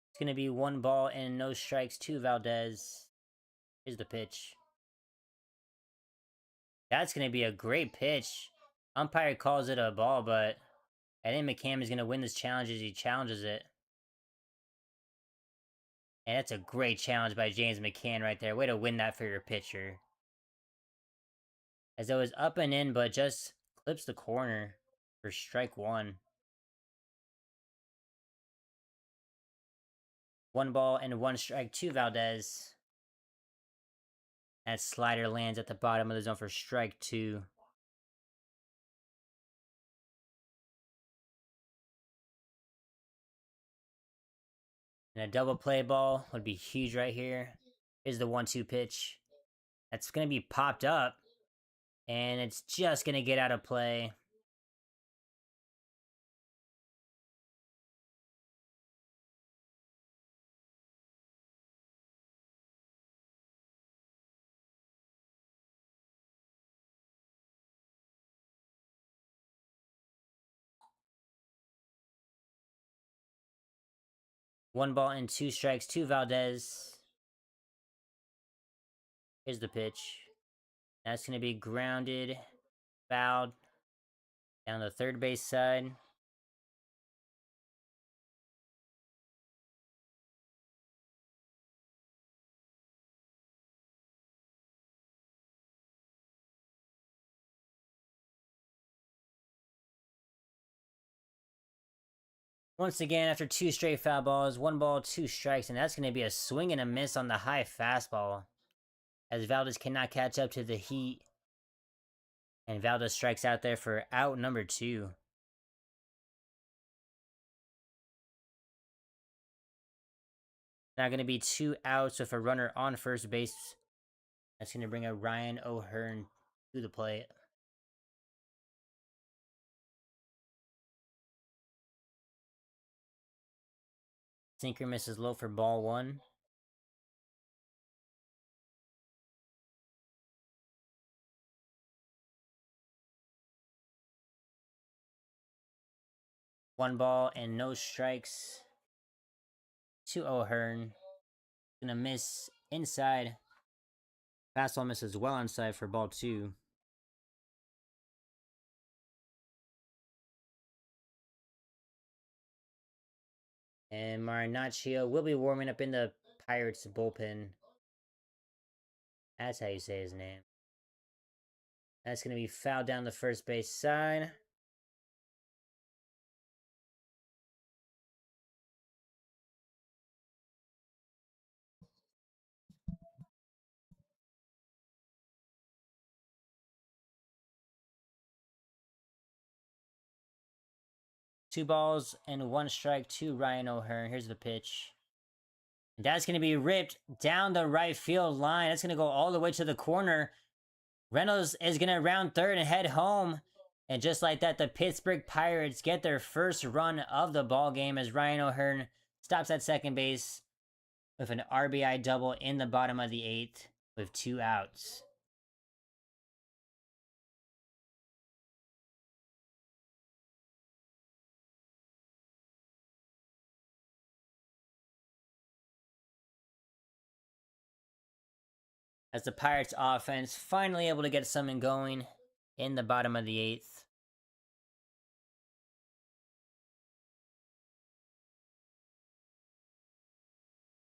It's going to be 1 ball and no strikes to Valdez. Here's the pitch. That's going to be a great pitch. Umpire calls it a ball, but I think McCann is going to win this challenge as he challenges it. And that's a great challenge by James McCann right there. Way to win that for your pitcher. As it was up and in, but just clips the corner for strike 1. 1 ball and 1 strike to Valdez. That slider lands at the bottom of the zone for strike 2. And a double play ball would be huge right here. Here's the 1-2 pitch. That's going to be popped up. And it's just going to get out of play. One ball and 2 strikes to Valdez. Here's the pitch. That's going to be grounded, fouled, down the third base side. Once again, after 2 straight foul balls, 1 ball, 2 strikes, and that's going to be a swing and a miss on the high fastball. As Valdez cannot catch up to the heat. And Valdez strikes out there for out number 2. Now going to be 2 outs with a runner on first base. That's going to bring a Ryan O'Hearn to the plate. Sinker misses low for ball 1. One ball and no strikes to O'Hearn. Gonna miss inside. Fastball misses well inside for ball 2. And Marinaccio will be warming up in the Pirates bullpen. That's how you say his name. That's going to be fouled down the first base side. Two balls and 1 strike to Ryan O'Hearn. Here's the pitch. That's going to be ripped down the right field line. That's going to go all the way to the corner. Reynolds is going to round third and head home. And just like that, the Pittsburgh Pirates get their first run of the ball game as Ryan O'Hearn stops at second base with an RBI double in the bottom of the 8th with 2 outs. as the Pirates offense finally able to get something going in the bottom of the 8th.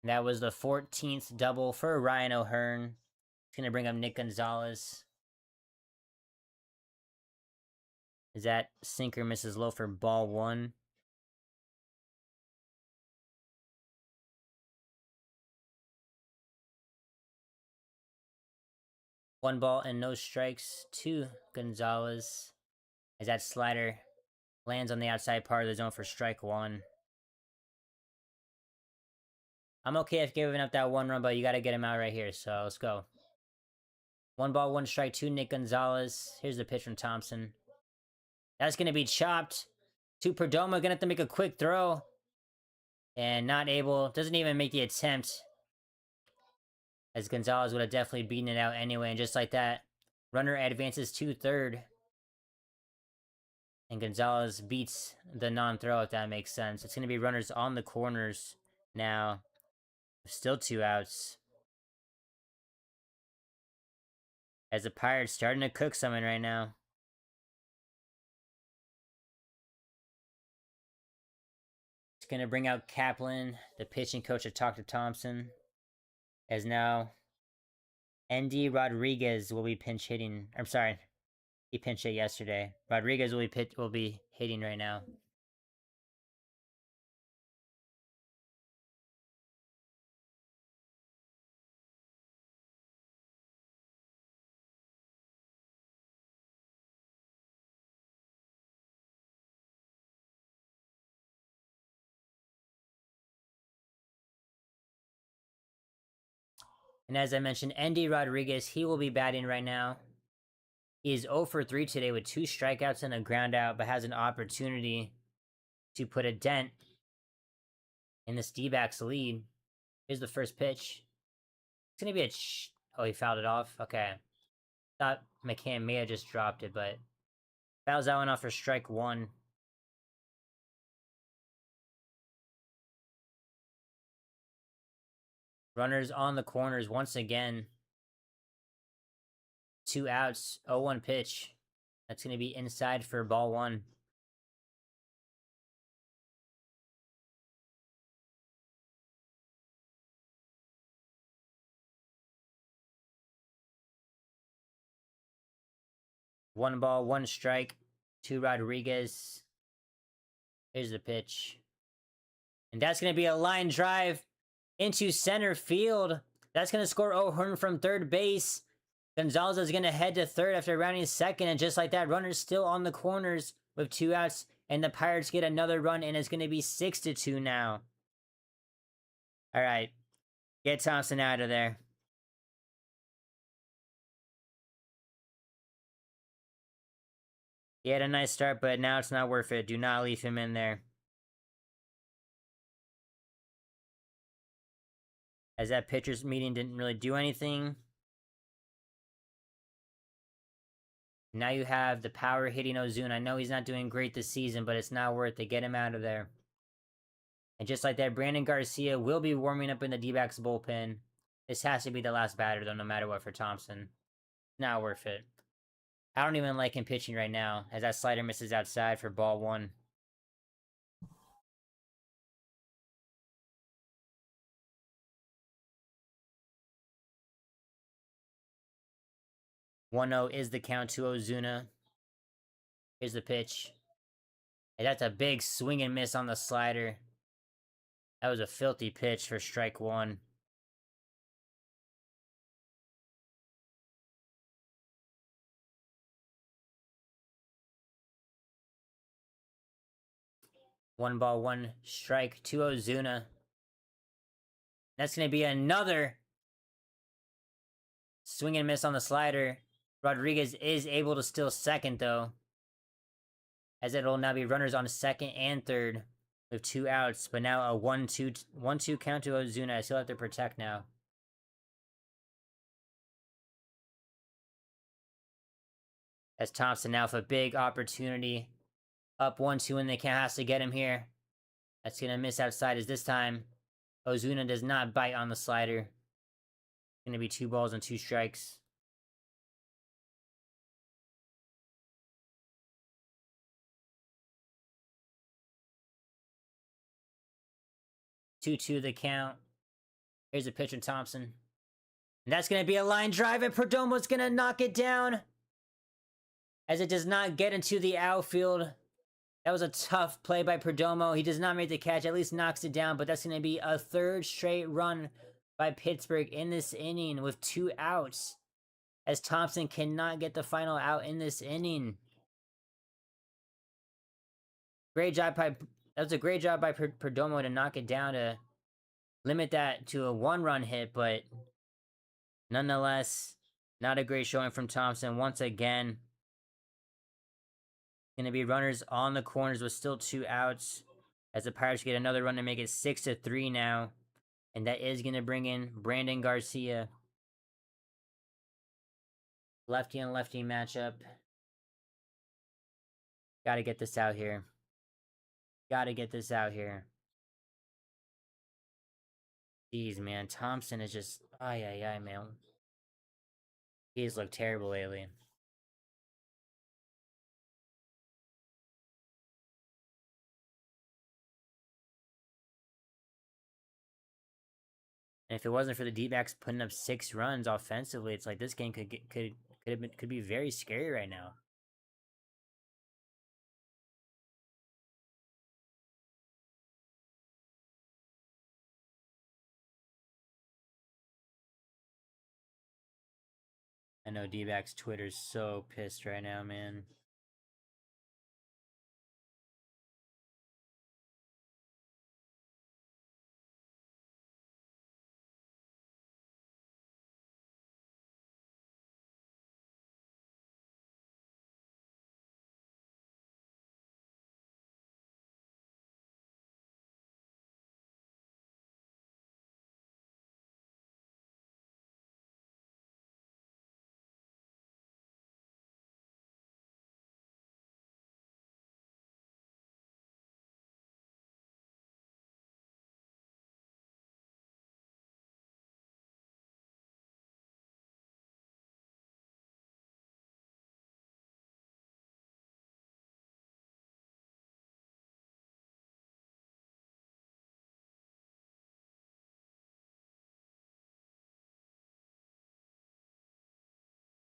That was the 14th double for Ryan O'Hearn. It's going to bring up Nick Gonzalez. Is that sinker misses low for ball 1? One ball and no strikes to Gonzalez. As that slider lands on the outside part of the zone for strike 1. I'm okay if giving up that 1 run, but you got to get him out right here. So let's go. 1 ball, 1 strike to Nick Gonzalez. Here's the pitch from Thompson. That's going to be chopped to Perdomo. Going to have to make a quick throw. And not able. Doesn't even make the attempt. As Gonzalez would have definitely beaten it out anyway. And just like that, runner advances to third. And Gonzalez beats the non-throw, if that makes sense. It's going to be runners on the corners now. Still 2 outs. As the Pirates starting to cook something right now. It's going to bring out Kaplan, the pitching coach, to talk to Thompson. As now, Andy Rodriguez will be pinch hitting. I'm sorry, he pinch hit yesterday. Rodriguez will be hitting right now. And as I mentioned, Andy Rodriguez, he will be batting right now. He is 0 for 3 today with 2 strikeouts and a ground out, but has an opportunity to put a dent in this D-backs lead. Here's the first pitch. It's going to be a... Oh, he fouled it off? Okay. Thought McCann may have just dropped it, but... Fouls that one off for strike 1. Runners on the corners once again. 2 outs, 0-1 pitch. That's going to be inside for ball 1. One ball, 1 strike to Rodriguez. Here's the pitch. And that's going to be a line drive into center field. That's going to score O'Hearn from third base. Gonzalez is going to head to third after rounding second. And just like that, runners still on the corners with 2 outs. And the Pirates get another run. And it's going to be 6-2 now. All right. Get Thompson out of there. He had a nice start, but now it's not worth it. Do not leave him in there. As that pitcher's meeting didn't really do anything. Now you have the power hitting Ozuna. I know he's not doing great this season, but it's not worth it. Get him out of there. And just like that, Brandon Garcia will be warming up in the D-backs bullpen. This has to be the last batter, though, no matter what, for Thompson. Not worth it. I don't even like him pitching right now, as that slider misses outside for ball 1. One 0 is the count to Ozuna. Here's the pitch. Hey, that's a big swing and miss on the slider. That was a filthy pitch for strike 1. One ball, 1 strike to Ozuna. That's going to be another swing and miss on the slider. Rodriguez is able to steal second, though. As it'll now be runners on second and third with 2 outs. But now a 1-2 count to Ozuna. I still have to protect now. As Thompson now with a big opportunity. Up 1-2 and the count has to get him here. That's going to miss outside as this time Ozuna does not bite on the slider. Gonna be 2 balls and 2 strikes. Two the count. Here's a pitch from Thompson. And that's gonna be a line drive, and Perdomo's gonna knock it down. As it does not get into the outfield. That was a tough play by Perdomo. He does not make the catch, at least knocks it down, but that's gonna be a 3rd straight run by Pittsburgh in this inning with 2 outs. As Thompson cannot get the final out in this inning. Great job by... That was a great job by Perdomo to knock it down to limit that to a 1-run hit, but nonetheless, not a great showing from Thompson once again. Gonna be runners on the corners with still 2 outs. As the Pirates get another run to make it 6-3 now. And that is gonna bring in Brandon Garcia. Lefty and lefty matchup. Gotta get this out here. Gotta get this out here. Jeez, man. Thompson is just... Ay, man. He's looked terrible lately. And if it wasn't for the D-backs putting up 6 runs offensively, it's like this game could be very scary right now. I know D-backs Twitter's so pissed right now, man.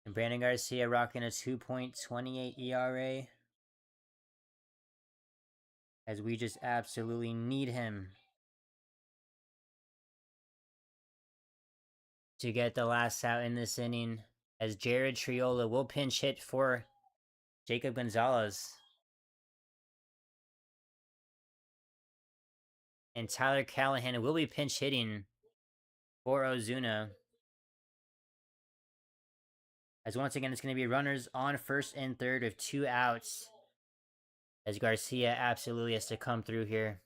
And Brandon Garcia rocking a 2.28 ERA. As we just absolutely need him to get the last out in this inning. As Jared Triola will pinch hit for Jacob Gonzalez. And Tyler Callahan will be pinch hitting for Ozuna. As once again, it's going to be runners on 1st and 3rd with 2 outs. As Garcia absolutely has to come through here.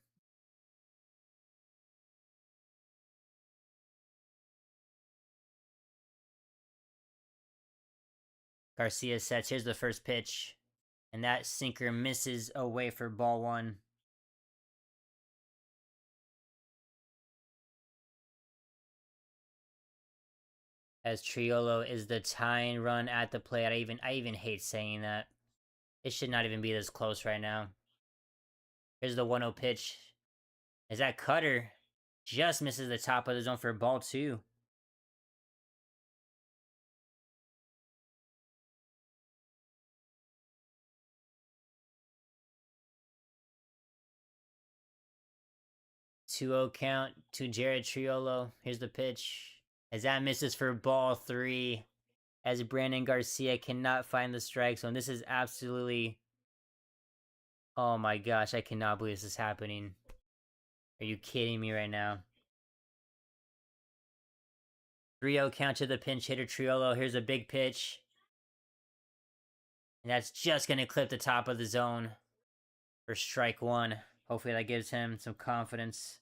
Garcia sets. Here's the first pitch. And that sinker misses away for ball 1. As Triolo is the tying run at the plate. I even hate saying that. It should not even be this close right now. Here's the 1-0 pitch. As that cutter just misses the top of the zone for ball 2. Two-0 count to Jared Triolo. Here's the pitch. As that misses for ball 3. As Brandon Garcia cannot find the strike zone. This is absolutely... Oh my gosh, I cannot believe this is happening. Are you kidding me right now? 3-0 count to the pinch hitter Triolo. Here's a big pitch. And that's just going to clip the top of the zone for strike 1. Hopefully that gives him some confidence.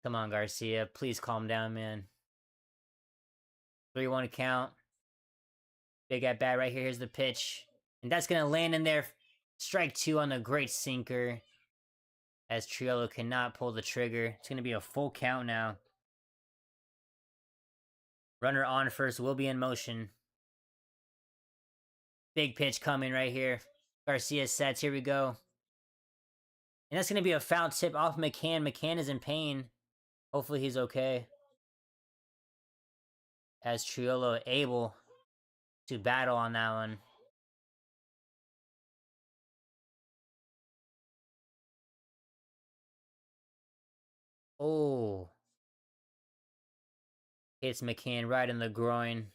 Come on, Garcia. Please calm down, man. 3-1 count. Big at bat right here. Here's the pitch. And that's going to land in there. Strike 2 on the great sinker. As Triolo cannot pull the trigger. It's going to be a full count now. Runner on first will be in motion. Big pitch coming right here. Garcia sets. Here we go. And that's going to be a foul tip off McCann. McCann is in pain. Hopefully he's okay. As Triolo able to battle on that one. Oh. Hits McCann right in the groin.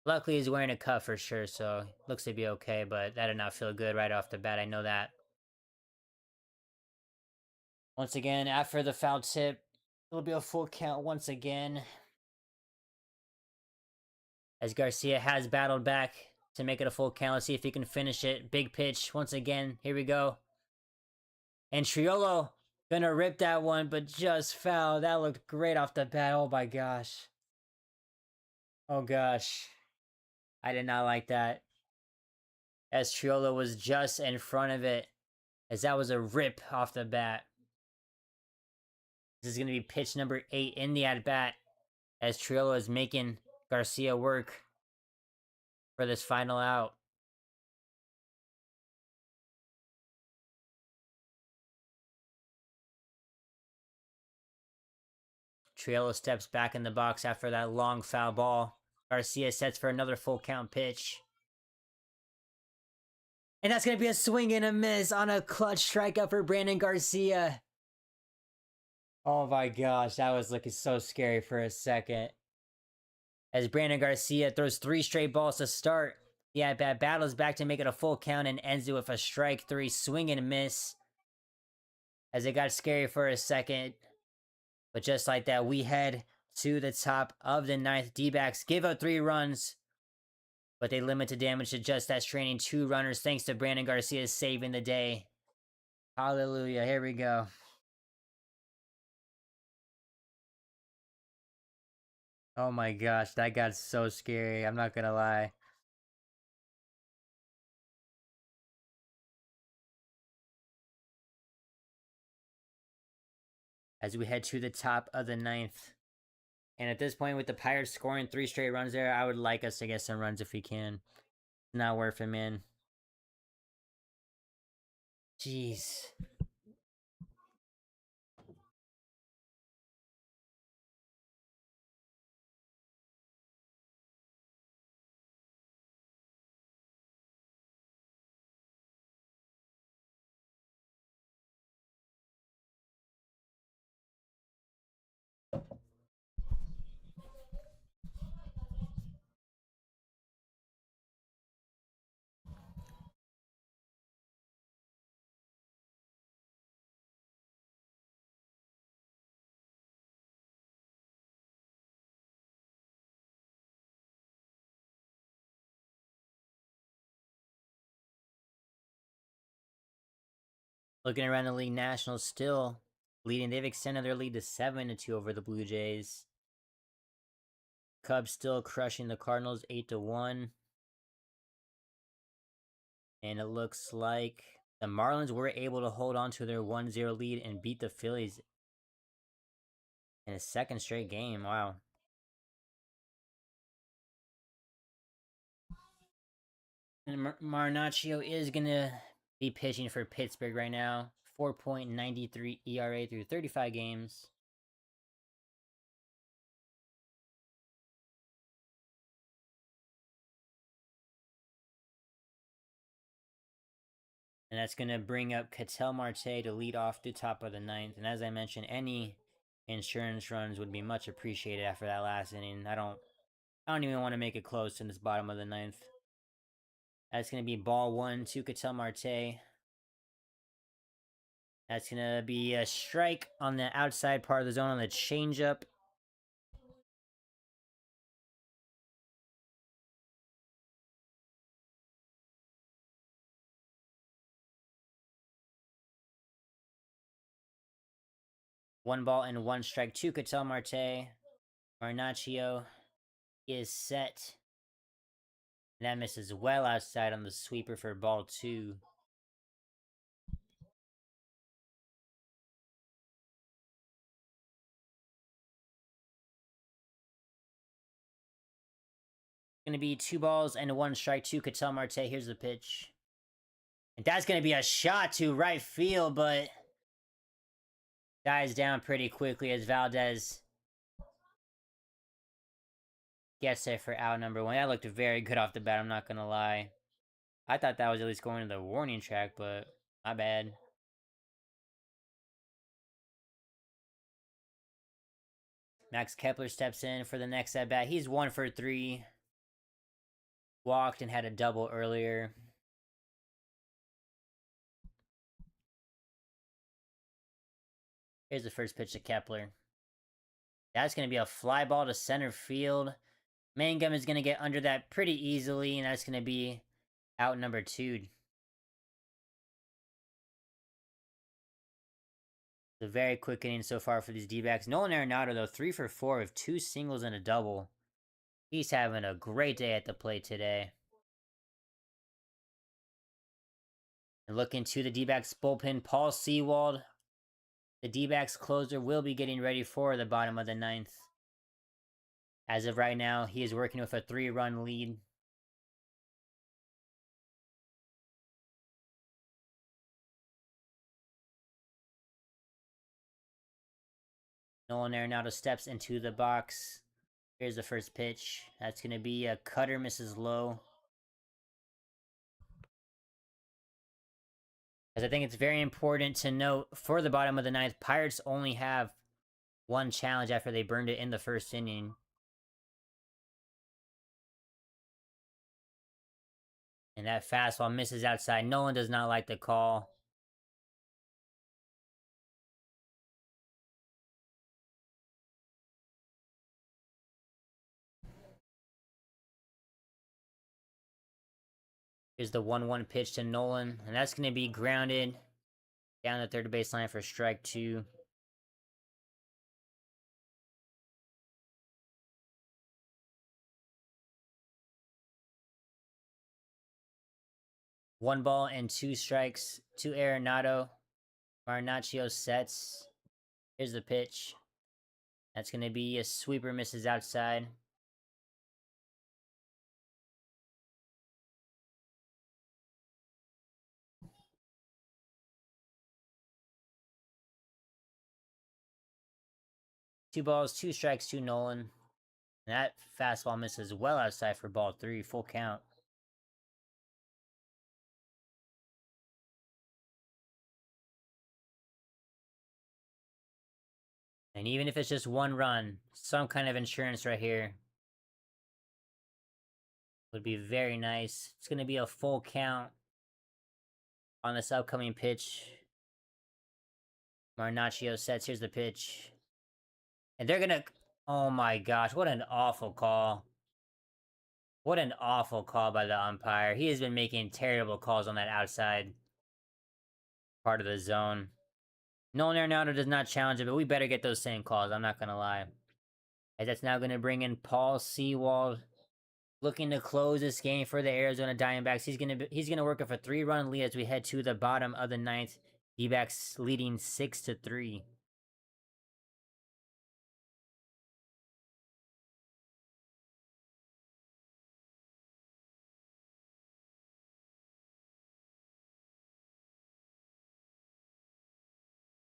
Luckily, he's wearing a cuff for sure, so looks to be okay, but that did not feel good right off the bat. I know that. Once again, after the foul tip, it'll be a full count once again. As Garcia has battled back to make it a full count. Let's see if he can finish it. Big pitch once again. Here we go. And Triolo gonna rip that one, but just foul. That looked great off the bat. Oh my gosh. Oh gosh. I did not like that. As Triolo was just in front of it. As that was a rip off the bat. This is going to be pitch number 8 in the at-bat. As Triolo is making Garcia work for this final out. Triolo steps back in the box after that long foul ball. Garcia sets for another full count pitch. And that's going to be a swing and a miss on a clutch strikeout for Brandon Garcia. Oh my gosh, that was looking so scary for a second. As Brandon Garcia throws 3 straight balls to start. The at-bat battles back to make it a full count and ends it with a strike 3 swing and a miss. As it got scary for a second. But just like that, we head to the top of the 9th. D-backs give up 3 runs. But they limit the damage to just that, straining 2 runners thanks to Brandon Garcia saving the day. Hallelujah. Here we go. Oh my gosh, that got so scary. I'm not gonna lie. As we head to the top of the 9th. And at this point, with the Pirates scoring 3 straight runs there, I would like us to get some runs if we can. Not worth it, man. Jeez. Looking around the league, Nationals still leading. They've extended their lead to 7-2 over the Blue Jays. Cubs still crushing the Cardinals 8-1. And it looks like the Marlins were able to hold on to their 1-0 lead and beat the Phillies in a 2nd straight game. Wow. And Marinaccio is going to be pitching for Pittsburgh right now. 4.93 ERA through 35 games. And that's going to bring up Ketel Marte to lead off the top of the 9th. And as I mentioned, any insurance runs would be much appreciated after that last inning. I don't even want to make it close in this bottom of the 9th. That's going to be ball 1 to Ketel Marte. That's going to be a strike on the outside part of the zone on the changeup. One ball and 1 strike to Ketel Marte. Marinaccio is set. That misses well outside on the sweeper for ball 2. Gonna be 2 balls and 1 strike to Ketel Marte. Here's the pitch. And that's gonna be a shot to right field, but dies down pretty quickly as Valdez gets it for out number 1. That looked very good off the bat, I'm not gonna lie. I thought that was at least going to the warning track, but my bad. Max Kepler steps in for the next at bat. He's 1 for 3. Walked and had a double earlier. Here's the first pitch to Kepler. That's going to be a fly ball to center field. Mangum is going to get under that pretty easily, and that's going to be out number 2. It's a very quick inning so far for these D-backs. Nolan Arenado, though, 3 for 4 with 2 singles and a double. He's having a great day at the plate today. And looking to the D-backs bullpen, Paul Sewald. The D-backs closer will be getting ready for the bottom of the 9th. As of right now, he is working with a 3-run lead. Nolan Arenado steps into the box. Here's the first pitch. That's going to be a cutter, misses low. Because I think it's very important to note, for the bottom of the 9th, Pirates only have 1 challenge after they burned it in the first inning. And that fastball misses outside. Nolan does not like the call. Here's the 1-1 pitch to Nolan. And that's going to be grounded down the third baseline for strike 2. One ball and 2 strikes to Arenado. Marinaccio sets. Here's the pitch. That's going to be a sweeper, misses outside. Two balls, 2 strikes to Nolan. And that fastball misses well outside for ball 3, full count. And even if it's just 1 run, some kind of insurance right here would be very nice. It's going to be a full count on this upcoming pitch. Marinaccio sets. Here's the pitch. And they're going to... Oh my gosh, what an awful call. What an awful call by the umpire. He has been making terrible calls on that outside part of the zone. Nolan Arenado does not challenge it, but we better get those same calls. I'm not going to lie. As that's now going to bring in Paul Sewald, looking to close this game for the Arizona Diamondbacks. He's gonna work up a 3-run lead as we head to the bottom of the 9th. D-backs leading 6-3.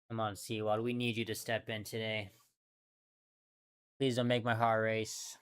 Come on, Sewald. We need you to step in today. Please don't make my heart race.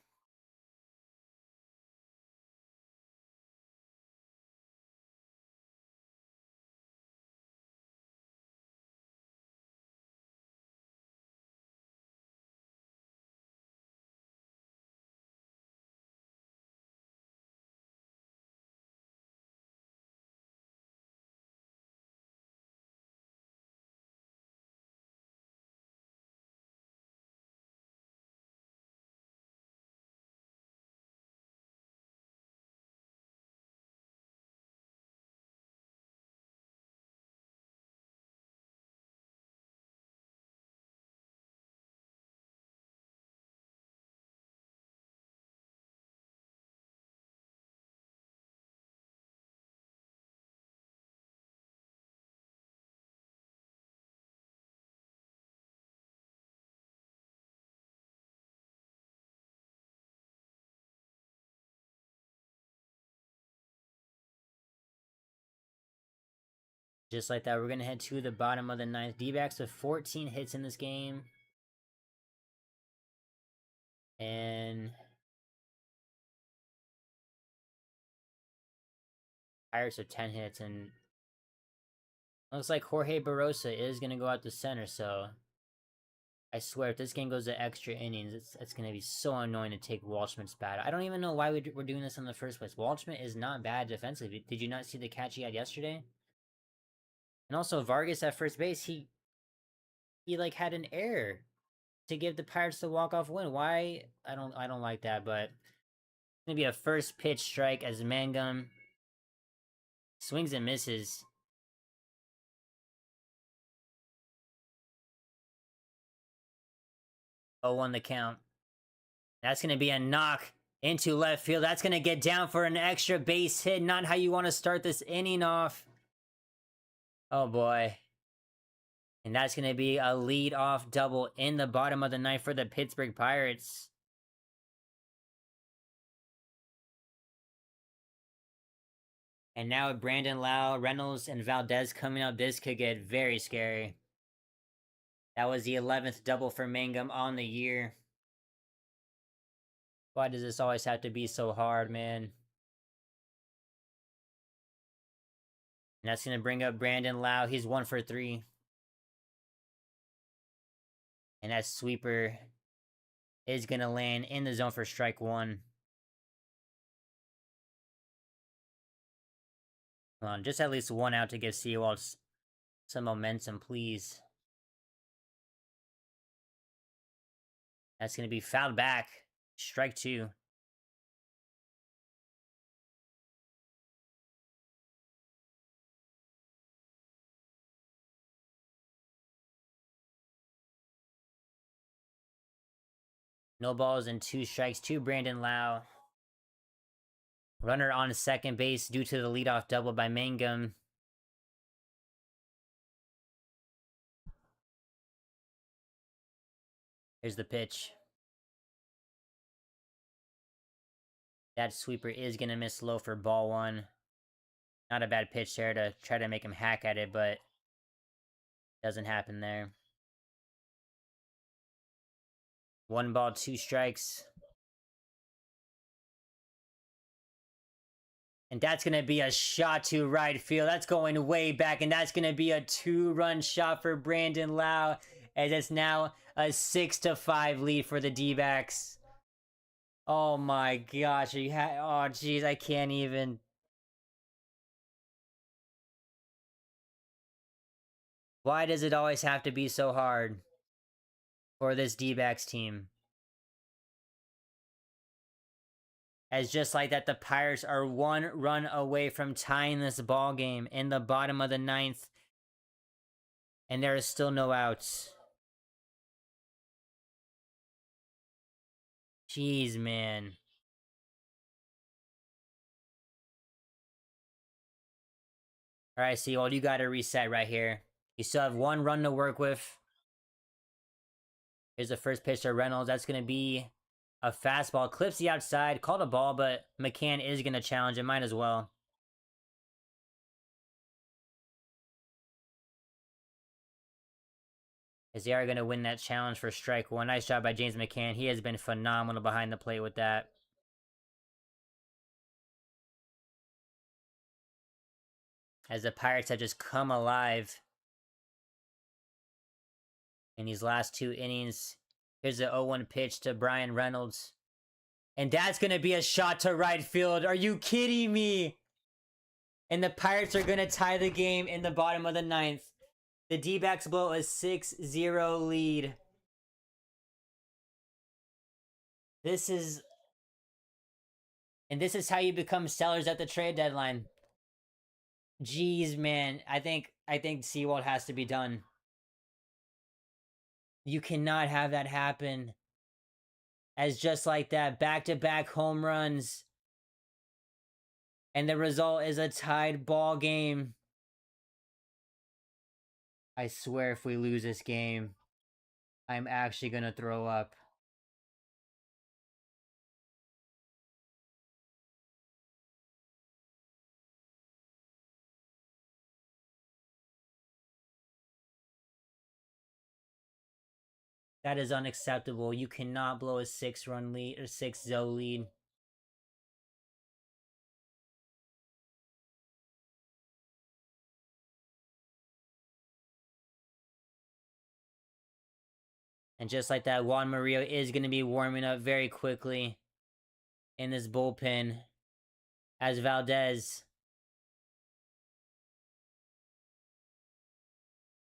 Just like that, we're going to head to the bottom of the ninth. D-backs with 14 hits in this game. And Pirates with 10 hits. And looks like Jorge Barrosa is going to go out to center. So I swear, if this game goes to extra innings, it's going to be so annoying to take Waldschmidt's bat. I don't even know why we're doing this in the first place. Waldschmidt is not bad defensively. Did you not see the catch he had yesterday? And also, Vargas at first base, he like had an error to give the Pirates the walk-off win. Why? I don't like that, but it's gonna be a first pitch strike as Mangum swings and misses. 0-1 the count. That's gonna be a knock into left field. That's gonna get down for an extra base hit. Not how you want to start this inning off. Oh boy. And that's going to be a lead-off double in the bottom of the ninth for the Pittsburgh Pirates. And now with Brandon Lau, Reynolds, and Valdez coming up, this could get very scary. That was the 11th double for Mangum on the year. Why does this always have to be so hard, man? And that's going to bring up Brandon Lau. He's 1 for 3. And that sweeper is going to land in the zone for strike 1. Come on, just at least 1 out to give Seawald some momentum, please. That's going to be fouled back. Strike 2. No balls and 2 strikes to Brandon Lau. Runner on second base due to the leadoff double by Mangum. Here's the pitch. That sweeper is going to miss low for ball 1. Not a bad pitch there to try to make him hack at it, but doesn't happen there. 1 ball, 2 strikes. And that's going to be a shot to right field. That's going way back, and that's going to be a 2-run shot for Brandon Lau, as it's now a 6-5 lead for the D-backs. Oh my gosh, oh jeez, I can't even. Why does it always have to be so hard for this D-backs team? As just like that, the Pirates are 1 run away from tying this ball game in the bottom of the 9th. And there is still no outs. Jeez, man. Alright, Seawold, you gotta reset right here. You still have 1 run to work with. Here's the first pitch to Reynolds. That's gonna be a fastball. Clips the outside. Called a ball, but McCann is gonna challenge it. Might as well. As they are going to win that challenge for strike 1. Nice job by James McCann. He has been phenomenal behind the plate with that. As the Pirates have just come alive in these last 2 innings. Here's the 0-1 pitch to Brian Reynolds. And that's going to be a shot to right field. Are you kidding me? And the Pirates are going to tie the game in the bottom of the 9th. The D-backs blow a 6-0 lead. This is how you become sellers at the trade deadline. Jeez, man. I think Seawold has to be done. You cannot have that happen. As just like that, back-to-back home runs. And the result is a tied ball game. I swear if we lose this game, I'm actually gonna throw up. That is unacceptable. You cannot blow a 6-run lead or 6-0 lead. And just like that, Juan Murillo is going to be warming up very quickly in this bullpen as Valdez,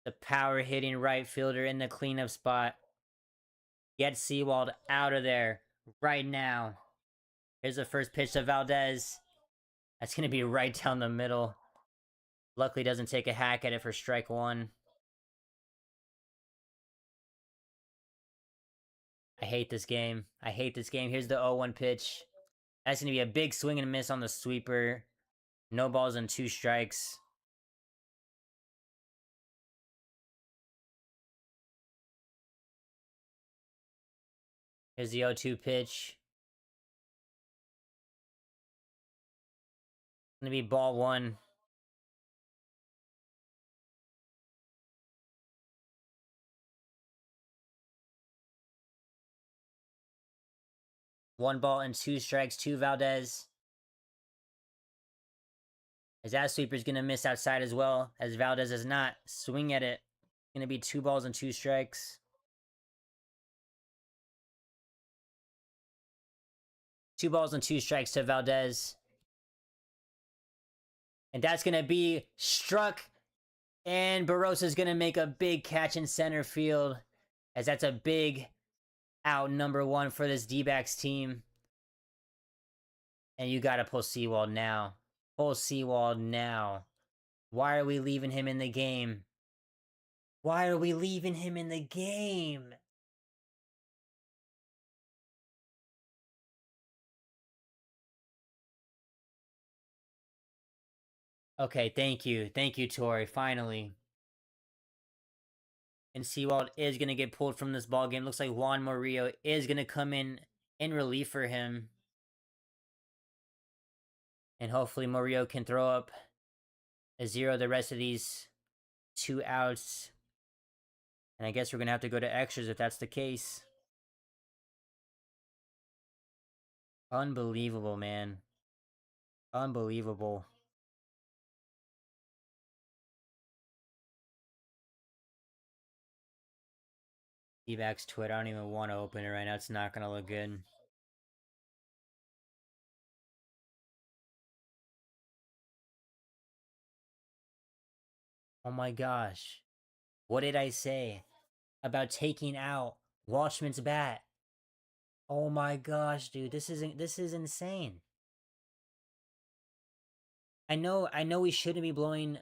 the power hitting right fielder in the cleanup spot, gets Sewald out of there right now. Here's the first pitch to Valdez. That's going to be right down the middle. Luckily doesn't take a hack at it for strike one. I hate this game. I hate this game. Here's the 0-1 pitch. That's going to be a big swing and miss on the sweeper. No balls and 2 strikes. Here's the 0-2 pitch. Gonna be ball 1. One ball and 2 strikes to Valdez. As that sweeper's gonna miss outside as well, as Valdez does not swing at it. Gonna be 2 balls and 2 strikes. 2 balls and 2 strikes to Valdez. And that's gonna be struck. And Barrosa's gonna make a big catch in center field, as that's a big out number 1 for this D-backs team. And you gotta pull Sewald now. Pull Sewald now. Why are we leaving him in the game? Why are we leaving him in the game? Okay, thank you. Thank you, Tori. Finally. And Sewald is going to get pulled from this ball game. Looks like Juan Murillo is going to come in relief for him. And hopefully Murillo can throw up a 0 the rest of these 2 outs. And I guess we're going to have to go to extras if that's the case. Unbelievable, man. Unbelievable. D-backs Twitter. I don't even want to open it right now. It's not going to look good. Oh my gosh. What did I say about taking out Walshman's bat? Oh my gosh, dude. This is insane. I know we shouldn't be blowing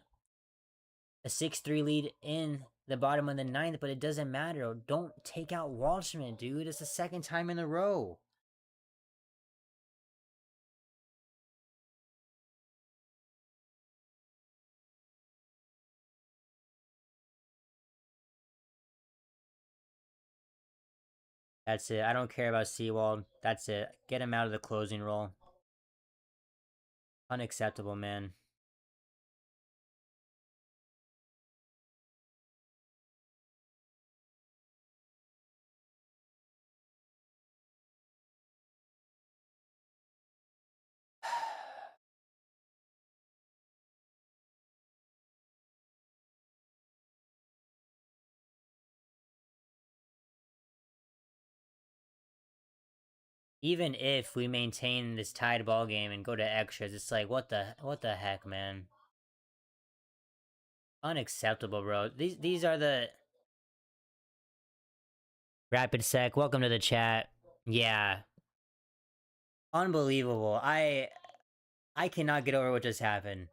a 6-3 lead in the bottom of the 9th, but it doesn't matter. Don't take out Walshman, dude. It's the 2nd time in a row. That's it. I don't care about Sewald. That's it. Get him out of the closing role. Unacceptable, man. Even if we maintain this tied ball game and go to extras, it's like what the heck, man? Unacceptable, bro. These are the Rapid Sec. Welcome to the chat. Yeah. Unbelievable. I cannot get over what just happened.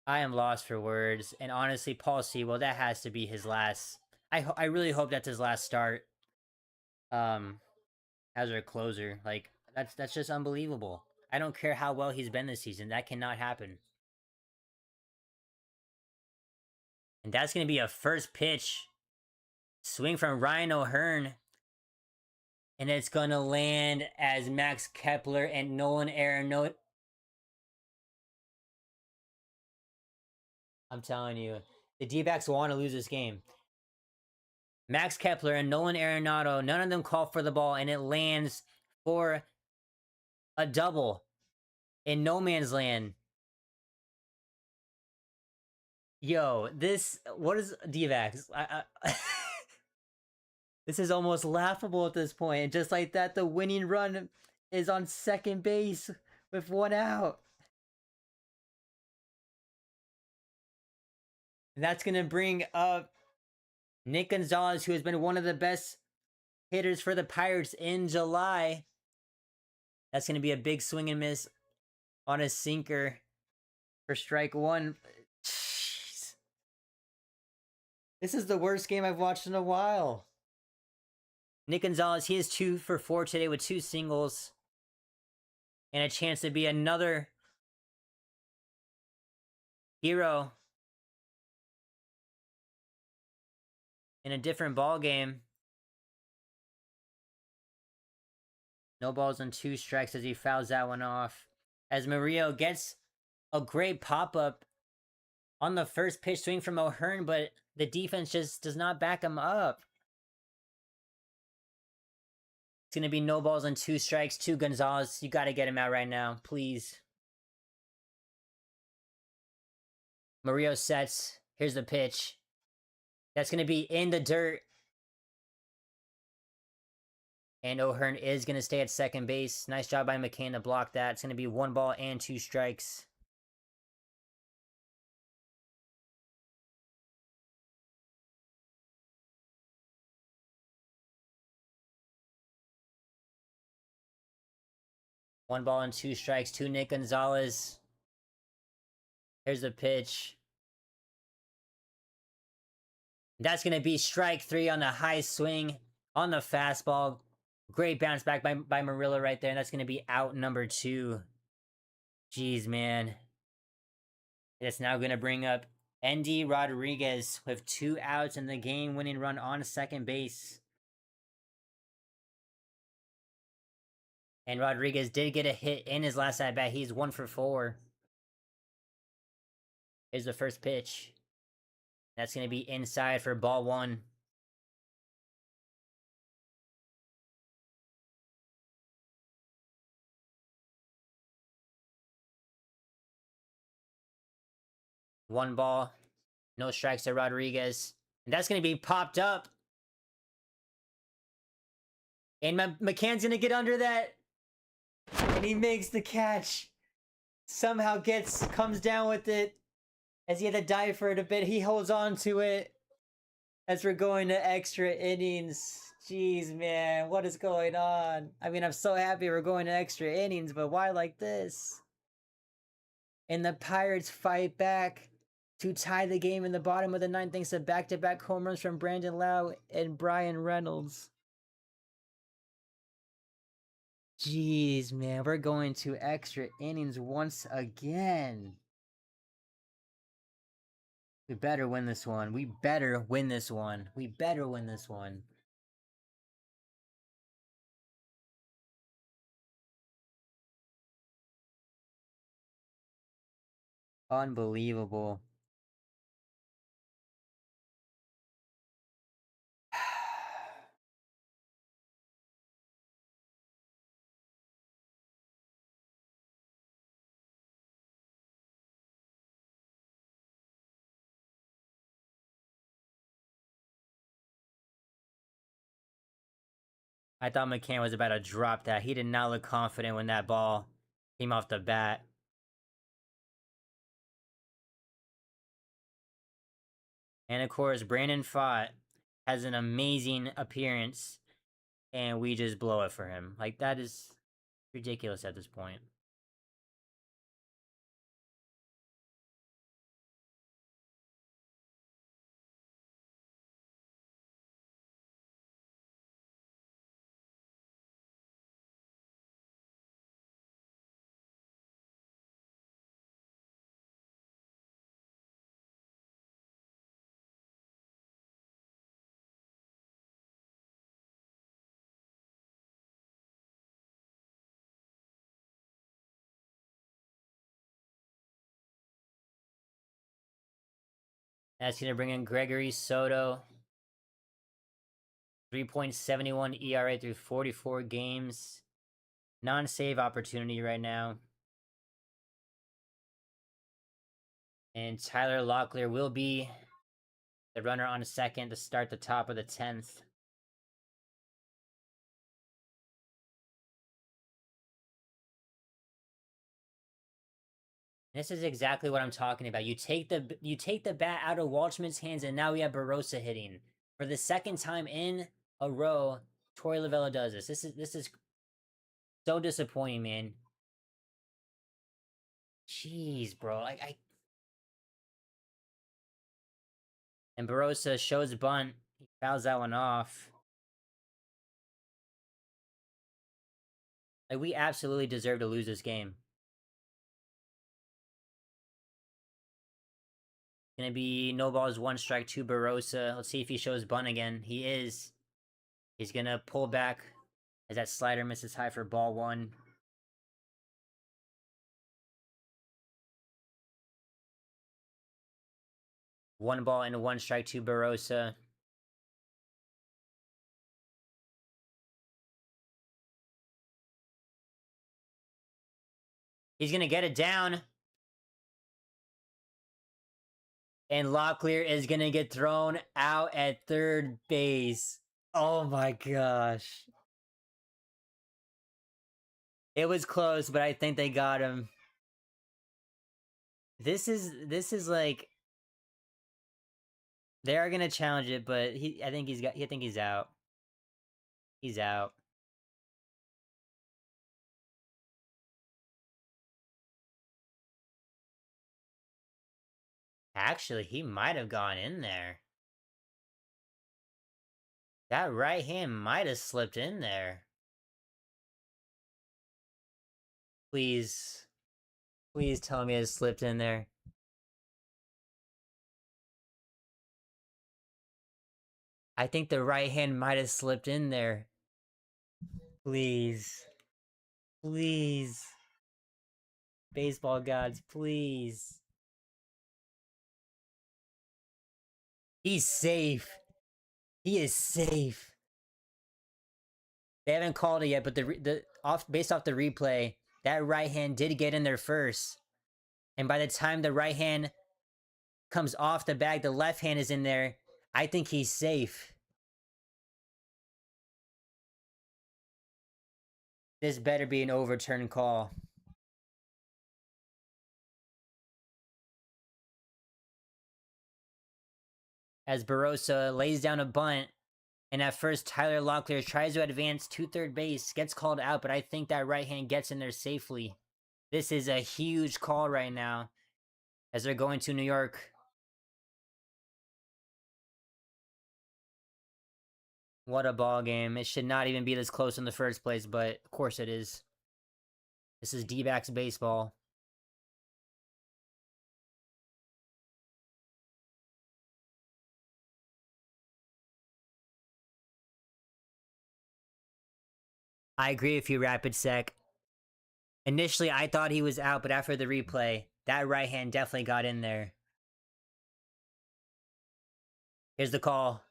I am lost for words, and honestly, Paul Sewell, that has to be his last. I really hope that's his last start. As our closer, like that's just unbelievable. I don't care how well he's been this season. That cannot happen. And that's gonna be a first pitch swing from Ryan O'Hearn, and it's gonna land as Max Kepler and Nolan Arenado. I'm telling you, the D-backs want to lose this game. Max Kepler and Nolan Arenado, none of them call for the ball, and it lands for a double in no man's land. Yo, this, what is D-backs? This is almost laughable at this point. And just like that, the winning run is on second base with 1 out. And that's going to bring up Nick Gonzalez, who has been one of the best hitters for the Pirates in July. That's going to be a big swing and miss on a sinker for strike one. Jeez. This is the worst game I've watched in a while. Nick Gonzalez, he is 2 for 4 today with 2 singles. And a chance to be another hero in a different ball game. No balls and 2 strikes as he fouls that one off. As Murillo gets a great pop-up on the first pitch swing from O'Hearn, but the defense just does not back him up. It's going to be no balls and 2 strikes to Gonzalez. You got to get him out right now, please. Murillo sets. Here's the pitch. That's going to be in the dirt. And O'Hearn is going to stay at second base. Nice job by McCann to block that. It's going to be 1 ball and 2 strikes. One ball and 2 strikes to Nick Gonzalez. Here's the pitch. That's going to be strike 3 on the high swing on the fastball. Great bounce back by Murillo right there. And that's going to be out number 2. Jeez, man. It's now going to bring up Endy Rodriguez with 2 outs and the game-winning run on second base. And Rodriguez did get a hit in his last at-bat. He's 1 for 4. Here's the first pitch. That's going to be inside for ball 1. One ball. No strikes to Rodriguez. And that's going to be popped up. And McCann's going to get under that. And he makes the catch. Somehow comes down with it. As he had to dive for it a bit, he holds on to it. As we're going to extra innings. Jeez, man, what is going on? I mean, I'm so happy we're going to extra innings, but why like this? And the Pirates fight back to tie the game in the bottom of the 9th thanks to back-to-back home runs from Brandon Lau and Brian Reynolds. Jeez, man, we're going to extra innings once again. We better win this one. We better win this one. We better win this one. Unbelievable. I thought McCann was about to drop that. He did not look confident when that ball came off the bat. And of course, Brandon Pfaadt has an amazing appearance, and we just blow it for him. Like, that is ridiculous at this point. That's going to bring in Gregory Soto. 3.71 ERA through 44 games. Non-save opportunity right now. And Tyler Locklear will be the runner on second to start the top of the 10th. This is exactly what I'm talking about. You take the bat out of Walchman's hands, and now we have Barossa hitting for the second time in a row. Torey Lovullo does this. This is so disappointing, man. Jeez, bro. And Barossa shows bunt. He fouls that one off. Like, we absolutely deserve to lose this game. Gonna be no balls, 1 strike to Barossa. Let's see if he shows bunt again. He is. He's gonna pull back as that slider misses high for ball 1. One ball and 1 strike to Barossa. He's gonna get it down. And Locklear is gonna get thrown out at third base. Oh my gosh. It was close, but I think they got him. This is like, they are gonna challenge it, but I think he's out. He's out. Actually, he might have gone in there. That right hand might have slipped in there. Please. Please tell me it slipped in there. I think the right hand might have slipped in there. Please. Please. Baseball gods, please. He's safe. He is safe. They haven't called it yet, but based off the replay, that right hand did get in there first. And by the time the right hand comes off the bag, the left hand is in there. I think he's safe. This better be an overturned call. As Barossa lays down a bunt, and at first Tyler Locklear tries to advance to third base, gets called out, but I think that right hand gets in there safely. This is a huge call right now, as they're going to New York. What a ball game. It should not even be this close in the first place, but of course it is. This is D-backs baseball. I agree with you, Rapid Sec. Initially, I thought he was out, but after the replay, that right hand definitely got in there. Here's the call.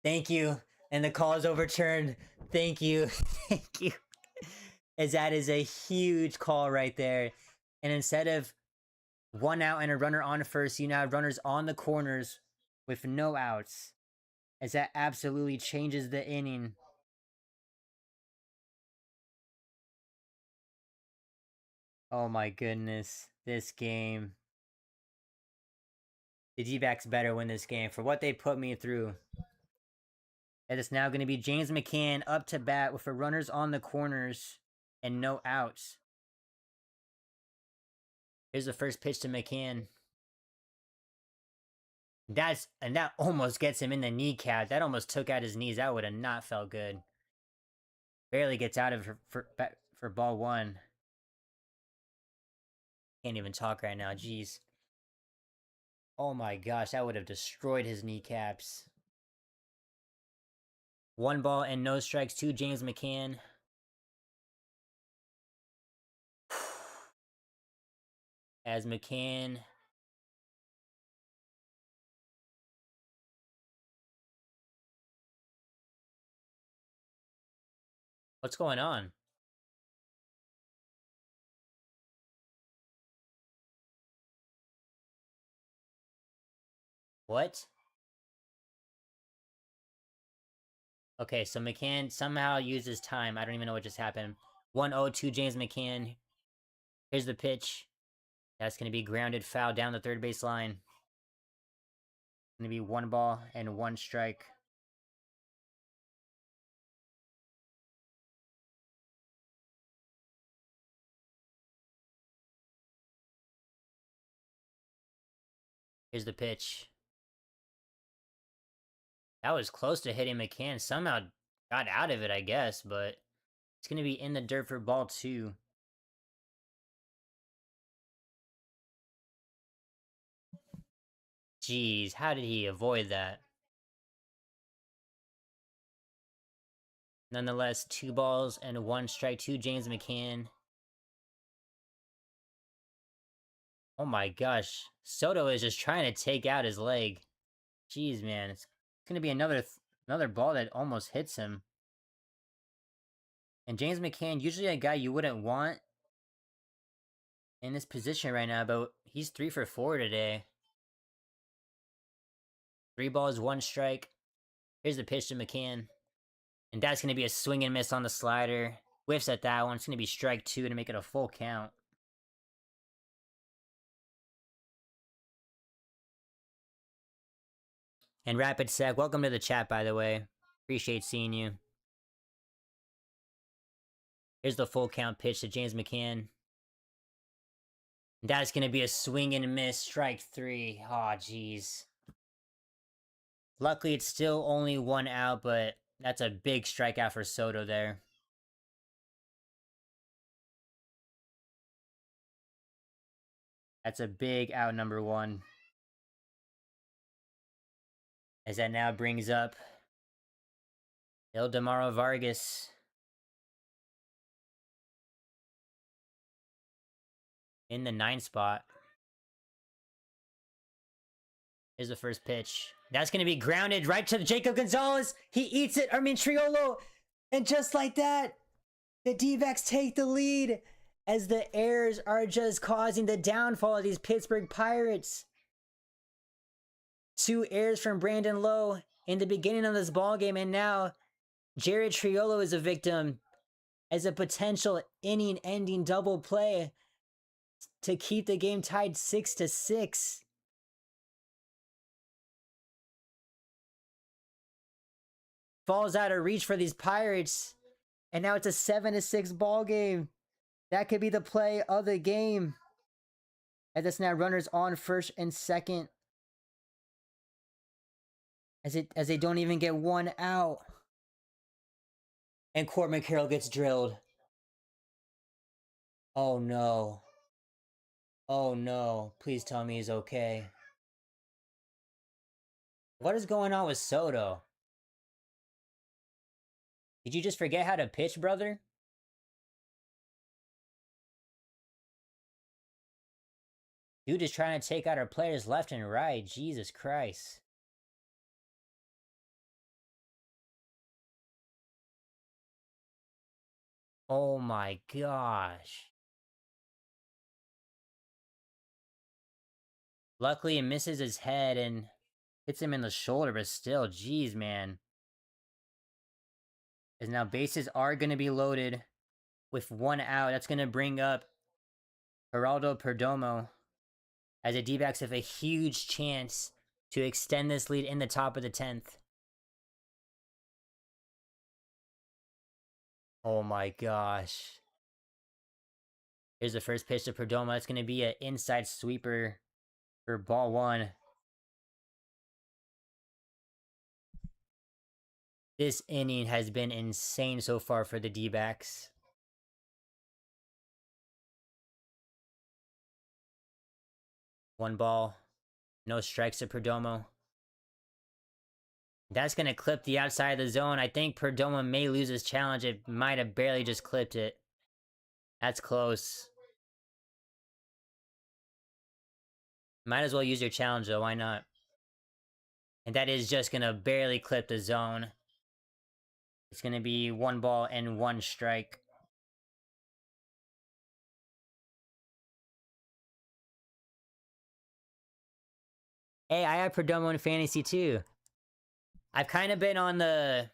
Thank you. And the call is overturned. Thank you. Thank you. As that is a huge call right there. And instead of 1 out and a runner on first, you now have runners on the corners with no outs. As that absolutely changes the inning. Oh my goodness. This game. The D-backs better win this game for what they put me through. It is now going to be James McCann up to bat with the runners on the corners and no outs. Here's the first pitch to McCann. And that almost gets him in the kneecap. That almost took out his knees. That would have not felt good. Barely gets out of for ball 1. Can't even talk right now. Jeez. Oh my gosh, that would have destroyed his kneecaps. 1 ball and no strikes to James McCann. As McCann What's going on? What? Okay, so McCann somehow uses time. I don't even know what just happened. 1-0 to James McCann. Here's the pitch. That's going to be grounded foul down the third base line. Going to be 1 ball and 1 strike. Here's the pitch. That was close to hitting McCann. Somehow got out of it, I guess, but it's going to be in the dirt for ball 2. Jeez, how did he avoid that? Nonetheless, 2 balls and 1 strike to James McCann. Oh my gosh. Soto is just trying to take out his leg. Jeez, man. It's gonna be another ball that almost hits him. And James McCann, usually a guy you wouldn't want in this position right now, but he's 3 for 4 today. 3 balls, 1 strike. Here's the pitch to McCann. And that's gonna be a swing and miss on the slider. Whiffs at that one. It's gonna be strike 2 to make it a full count. And Rapid Sec, welcome to the chat, by the way. Appreciate seeing you. Here's the full count pitch to James McCann. That's going to be a swing and miss, strike 3. Aw, jeez. Luckily, it's still only 1 out, but that's a big strikeout for Soto there. That's a big out, number 1. As that now brings up Ildemaro Vargas in the 9 spot. Here's the first pitch. That's going to be grounded right to Jacob Gonzalez. He eats it. Triolo. And just like that, the D-backs take the lead as the errors are just causing the downfall of these Pittsburgh Pirates. 2 errors from Brandon Lowe in the beginning of this ballgame, and now Jared Triolo is a victim as a potential inning-ending double play to keep the game tied 6-6. Falls out of reach for these Pirates, and now it's a 7-6 ball game. That could be the play of the game. As it's now runners on first and second. As they don't even get 1 out. And Corbin Carroll gets drilled. Oh no. Oh no. Please tell me he's okay. What is going on with Soto? Did you just forget how to pitch, brother? Dude is trying to take out our players left and right. Jesus Christ. Oh my gosh. Luckily, it misses his head and hits him in the shoulder, but still, geez, man. As now bases are going to be loaded with 1 out. That's going to bring up Geraldo Perdomo. As the D-backs have a huge chance to extend this lead in the top of the 10th. Oh my gosh. Here's the first pitch to Perdomo. That's going to be an inside sweeper for ball 1. This inning has been insane so far for the D-backs. 1 ball. No strikes to Perdomo. That's going to clip the outside of the zone. I think Perdomo may lose his challenge. It might have barely just clipped it. That's close. Might as well use your challenge, though. Why not? And that is just going to barely clip the zone. It's going to be 1 ball and 1 strike. Hey, I have Perdomo in fantasy too. I've kind of been on the...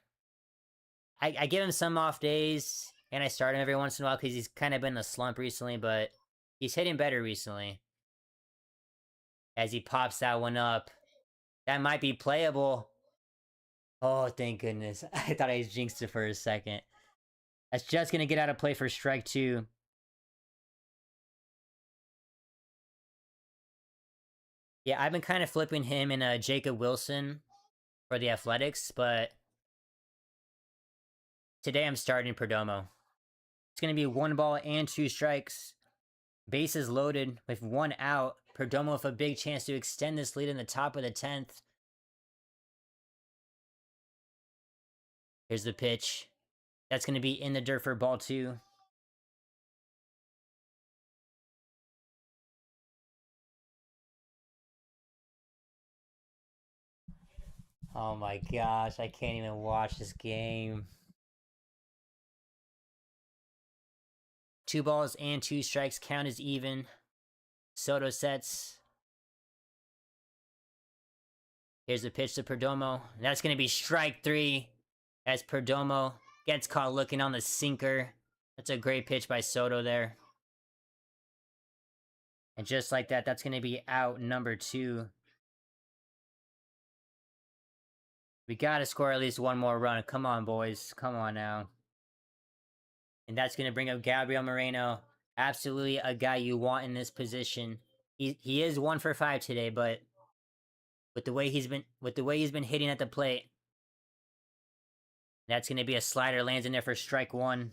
I give him some off days, and I start him every once in a while because he's kind of been in a slump recently, but he's hitting better recently. As he pops that one up. That might be playable. Oh, thank goodness. I thought I jinxed it for a second. That's just going to get out of play for strike 2. Yeah, I've been kind of flipping him and Jacob Wilson for the Athletics, but today I'm starting Perdomo. It's going to be 1 ball and 2 strikes. Bases loaded with 1 out. Perdomo with a big chance to extend this lead in the top of the 10th. Here's the pitch. That's going to be in the dirt for ball 2. Oh my gosh, I can't even watch this game. 2 balls and 2 strikes count as even. Soto sets. Here's the pitch to Perdomo. That's going to be strike 3 as Perdomo gets caught looking on the sinker. That's a great pitch by Soto there. And just like that, that's going to be out number 2. We got to score at least 1 more run. Come on, boys. Come on now. And that's going to bring up Gabriel Moreno. Absolutely a guy you want in this position. He is 1 for 5 today, but with the way he's been hitting at the plate, that's going to be a slider, lands in there for strike 1.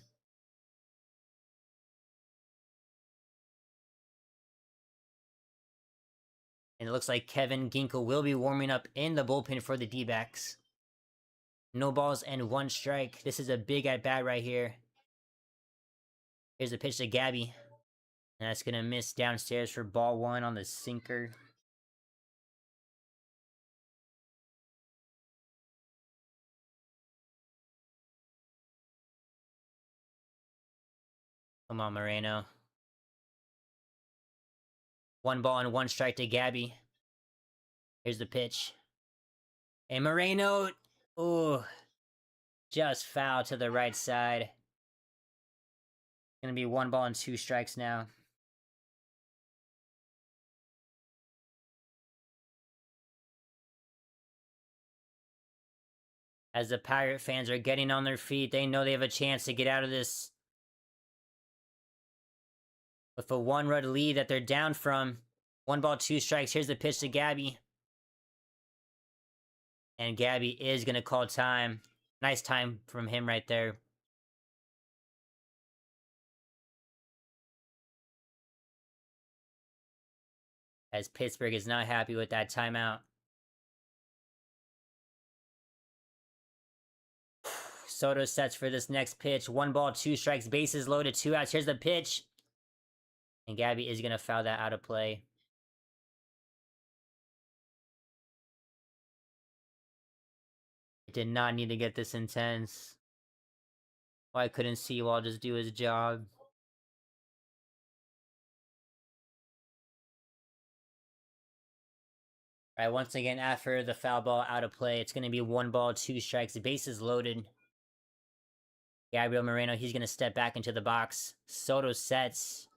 And it looks like Kevin Ginkel will be warming up in the bullpen for the D-backs. No balls and 1 strike. This is a big at-bat right here. Here's a pitch to Gabby. And that's going to miss downstairs for ball 1 on the sinker. Come on, Moreno. 1 ball and 1 strike to Gabby. Here's the pitch. And Moreno, ooh, just foul to the right side. Gonna be 1 ball and 2 strikes now. As the Pirate fans are getting on their feet, they know they have a chance to get out of this with a 1-run lead that they're down from. 1 ball, 2 strikes. Here's the pitch to Gabby. And Gabby is going to call time. Nice time from him right there. As Pittsburgh is not happy with that timeout. Soto sets for this next pitch. 1 ball, 2 strikes. Bases loaded, 2 outs. Here's the pitch. And Gabby is going to foul that out of play. It did not need to get this intense. Why couldn't Seawall just do his job? All right, once again, after the foul ball out of play, it's going to be 1 ball, 2 strikes. The bases loaded. Gabriel Moreno, he's going to step back into the box. Soto sets.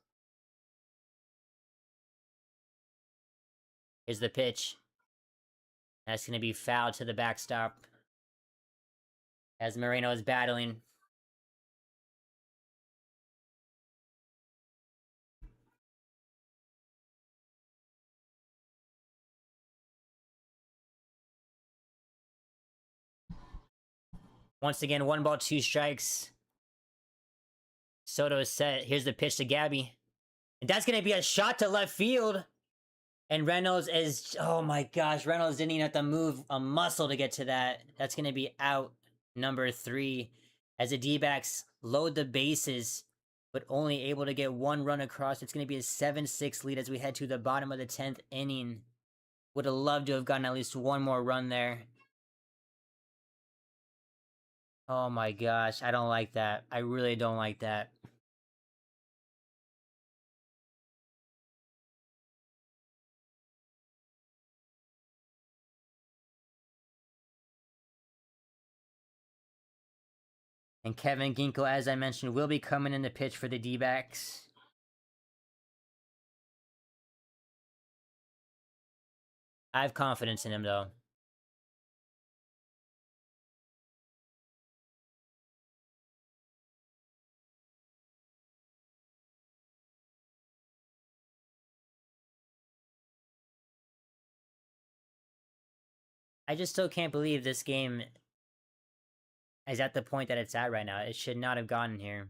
Here's the pitch. That's going to be fouled to the backstop. As Moreno is battling. Once again, 1 ball, 2 strikes. Soto is set. Here's the pitch to Gabby. And that's going to be a shot to left field. And Reynolds is... Oh my gosh. Reynolds didn't even have to move a muscle to get to that. That's going to be out number 3. As the D-backs load the bases, but only able to get 1 run across. It's going to be a 7-6 lead as we head to the bottom of the 10th inning. Would have loved to have gotten at least 1 more run there. Oh my gosh, I don't like that. I really don't like that. And Kevin Ginkle, as I mentioned, will be coming in to pitch for the D-backs. I have confidence in him, though. I just still can't believe this game is at the point that it's at right now. It should not have gotten here.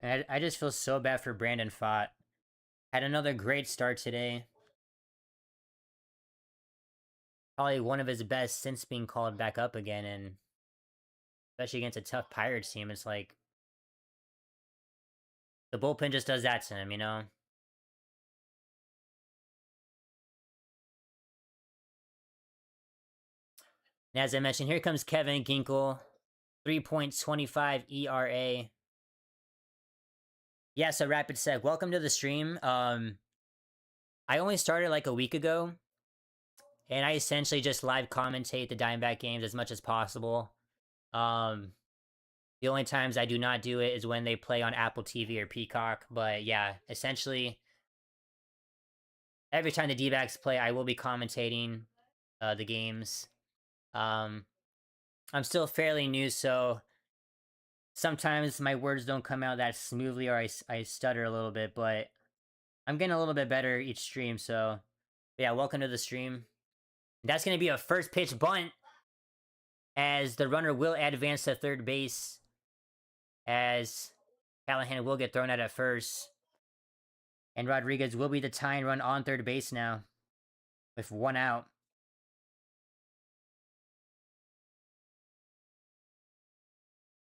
And I just feel so bad for Brandon Pfaadt. Had another great start today. Probably one of his best since being called back up again, and especially against a tough Pirates team, it's like the bullpen just does that to him, you know? And as I mentioned, here comes Kevin Ginkle, 3.25 ERA. Yeah, so Rapid Sec, welcome to the stream. I only started like a week ago, and I essentially just live commentate the Diamondback games as much as possible. The only times I do not do it is when they play on Apple TV or Peacock. But yeah, essentially, every time the D-backs play, I will be commentating the games. I'm still fairly new, so sometimes my words don't come out that smoothly, or I stutter a little bit, but I'm getting a little bit better each stream, so yeah, welcome to the stream. That's going to be a first pitch bunt, as the runner will advance to third base, as Callahan will get thrown out at first, and Rodriguez will be the tying run on third base now, with one out.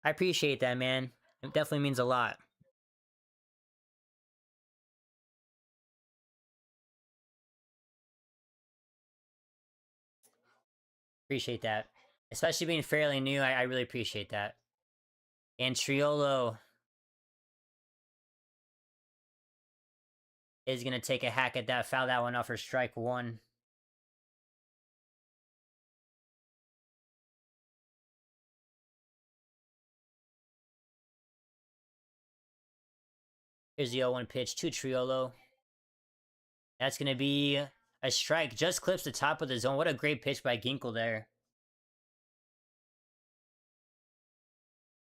I appreciate that, man. It definitely means a lot. Appreciate that. Especially being fairly new, I really appreciate that. And Triolo is going to take a hack at that, foul that one off for strike one. Here's the 0-1 pitch to Triolo. That's going to be a strike. Just clips the top of the zone. What a great pitch by Ginkle there.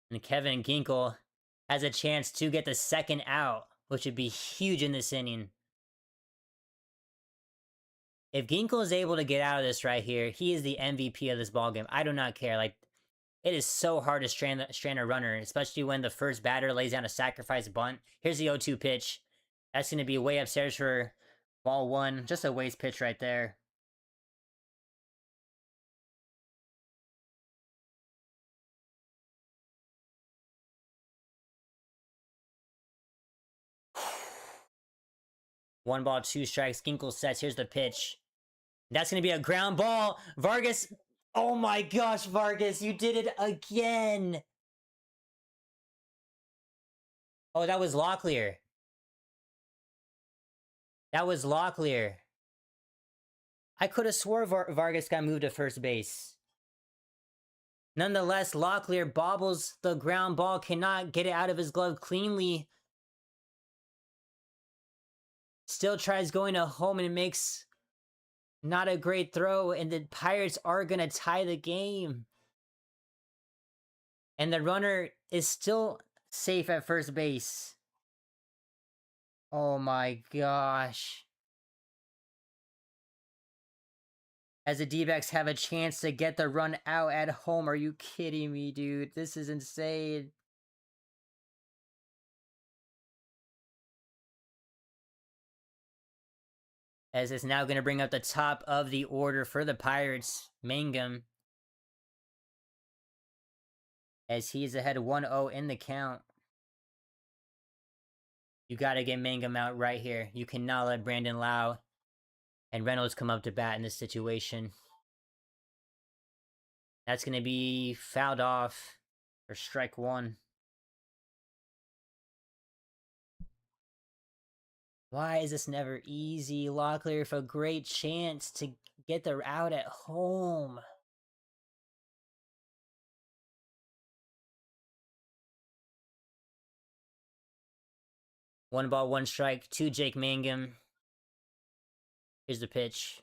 And Kevin Ginkle has a chance to get the second out, which would be huge in this inning. If Ginkle is able to get out of this right here, he is the MVP of this ballgame. I do not care. Like, it is so hard to strand a runner, especially when the first batter lays down a sacrifice bunt. Here's the 0-2 pitch. That's going to be way upstairs for ball one. Just a waste pitch right there. One ball, two strikes. Ginkle sets. Here's the pitch. That's going to be a ground ball. Vargas. Oh my gosh, Vargas, you did it again. Oh, that was Locklear. That was Locklear. I could have swore Vargas got moved to first base. Nonetheless, Locklear bobbles the ground ball, cannot get it out of his glove cleanly. Still tries going to home and makes not a great throw, and the Pirates are going to tie the game. And the runner is still safe at first base. Oh my gosh. As the D-backs have a chance to get the run out at home. Are you kidding me, dude? This is insane. As it's now going to bring up the top of the order for the Pirates, Mangum. As he's ahead 1-0 in the count. You got to get Mangum out right here. You cannot let Brandon Lau and Reynolds come up to bat in this situation. That's going to be fouled off for strike one. Why is this never easy? Locklear with a great chance to get the out at home. One ball, one strike to Jake Mangum. Here's the pitch.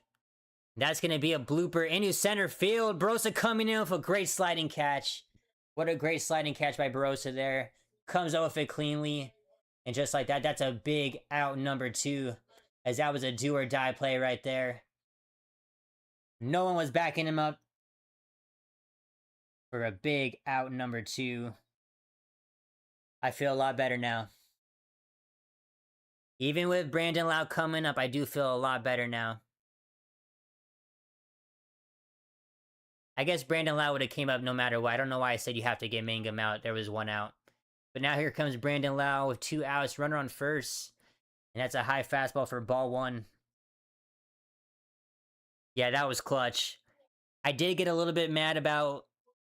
That's going to be a blooper into center field. Barossa coming in with a great sliding catch. What a great sliding catch by Barossa there. Comes out with it cleanly. And just like that, that's a big out number two. As that was a do or die play right there. No one was backing him up for a big out number two. I feel a lot better now. Even with Brandon Lau coming up, I do feel a lot better now. I guess Brandon Lau would have came up no matter what. I don't know why I said you have to get Mangum out. There was one out. But now here comes Brandon Lau with 2 outs, runner on first. And that's a high fastball for ball one. Yeah, that was clutch. I did get a little bit mad about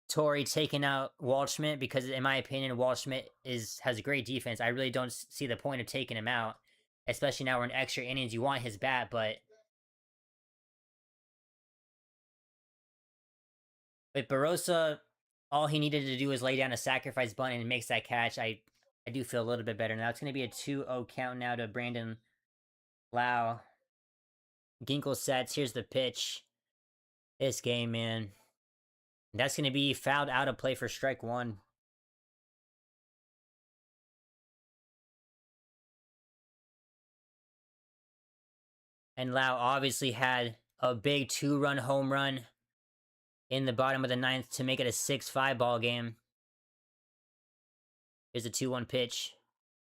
Torrey taking out Waldschmidt because, in my opinion, Waldschmidt has a great defense. I really don't see the point of taking him out, especially now we're in extra innings. You want his bat, but with Barossa, all he needed to do was lay down a sacrifice bunt and makes that catch. I do feel a little bit better now. It's going to be a 2-0 count now to Brandon Lau. Ginkle sets. Here's the pitch. This game, man. That's going to be fouled out of play for strike one. And Lau obviously had a big 2-run home run in the bottom of the ninth to make it a 6-5 ball game. Here's a 2-1 pitch.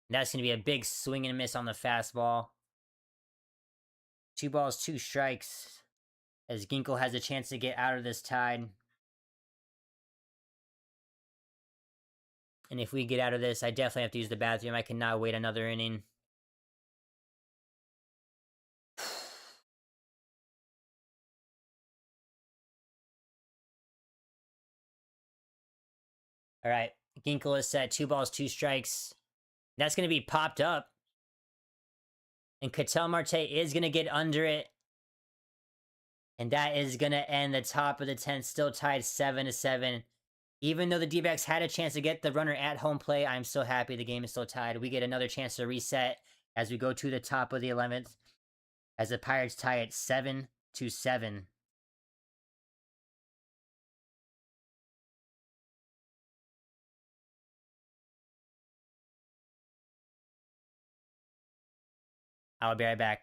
That's going to be a big swing and miss on the fastball. 2 balls, 2 strikes. As Ginkle has a chance to get out of this tide. And if we get out of this, I definitely have to use the bathroom. I cannot wait another inning. All right. Ginkle is set. 2 balls, 2 strikes. That's going to be popped up. And Ketel Marte is going to get under it. And that is going to end the top of the 10th. Still tied 7-7. Even though the D-backs had a chance to get the runner at home play, I'm so happy the game is still tied. We get another chance to reset as we go to the top of the 11th. As the Pirates tie at 7-7. I'll be right back.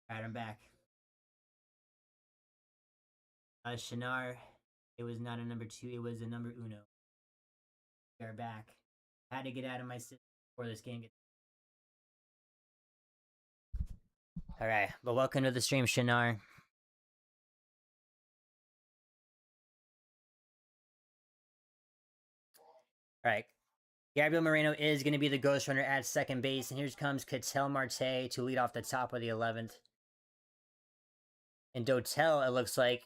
All right, I'm back. Shinar, it was not a number 2, it was a number uno. We are back. I had to get out of my system before this game gets. Alright, but welcome to the stream, Shinar. Alright. Gabriel Moreno is going to be the ghost runner at second base, and here comes Ketel Marte to lead off the top of the 11th. And Dotel, it looks like,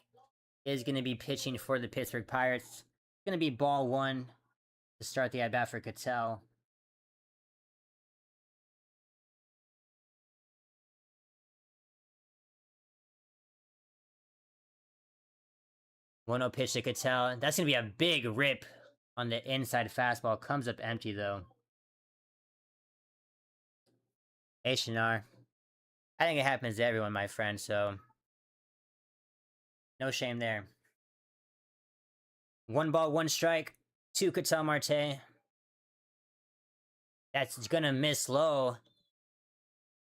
is going to be pitching for the Pittsburgh Pirates. It's going to be ball 1 to start the at-bat for Ketel. 1-0 pitch to Ketel. That's going to be a big rip on the inside fastball. Comes up empty, though. Hey, Shinar. I think it happens to everyone, my friend, so no shame there. 1 ball, 1 strike to Ketel Marte. That's going to miss low.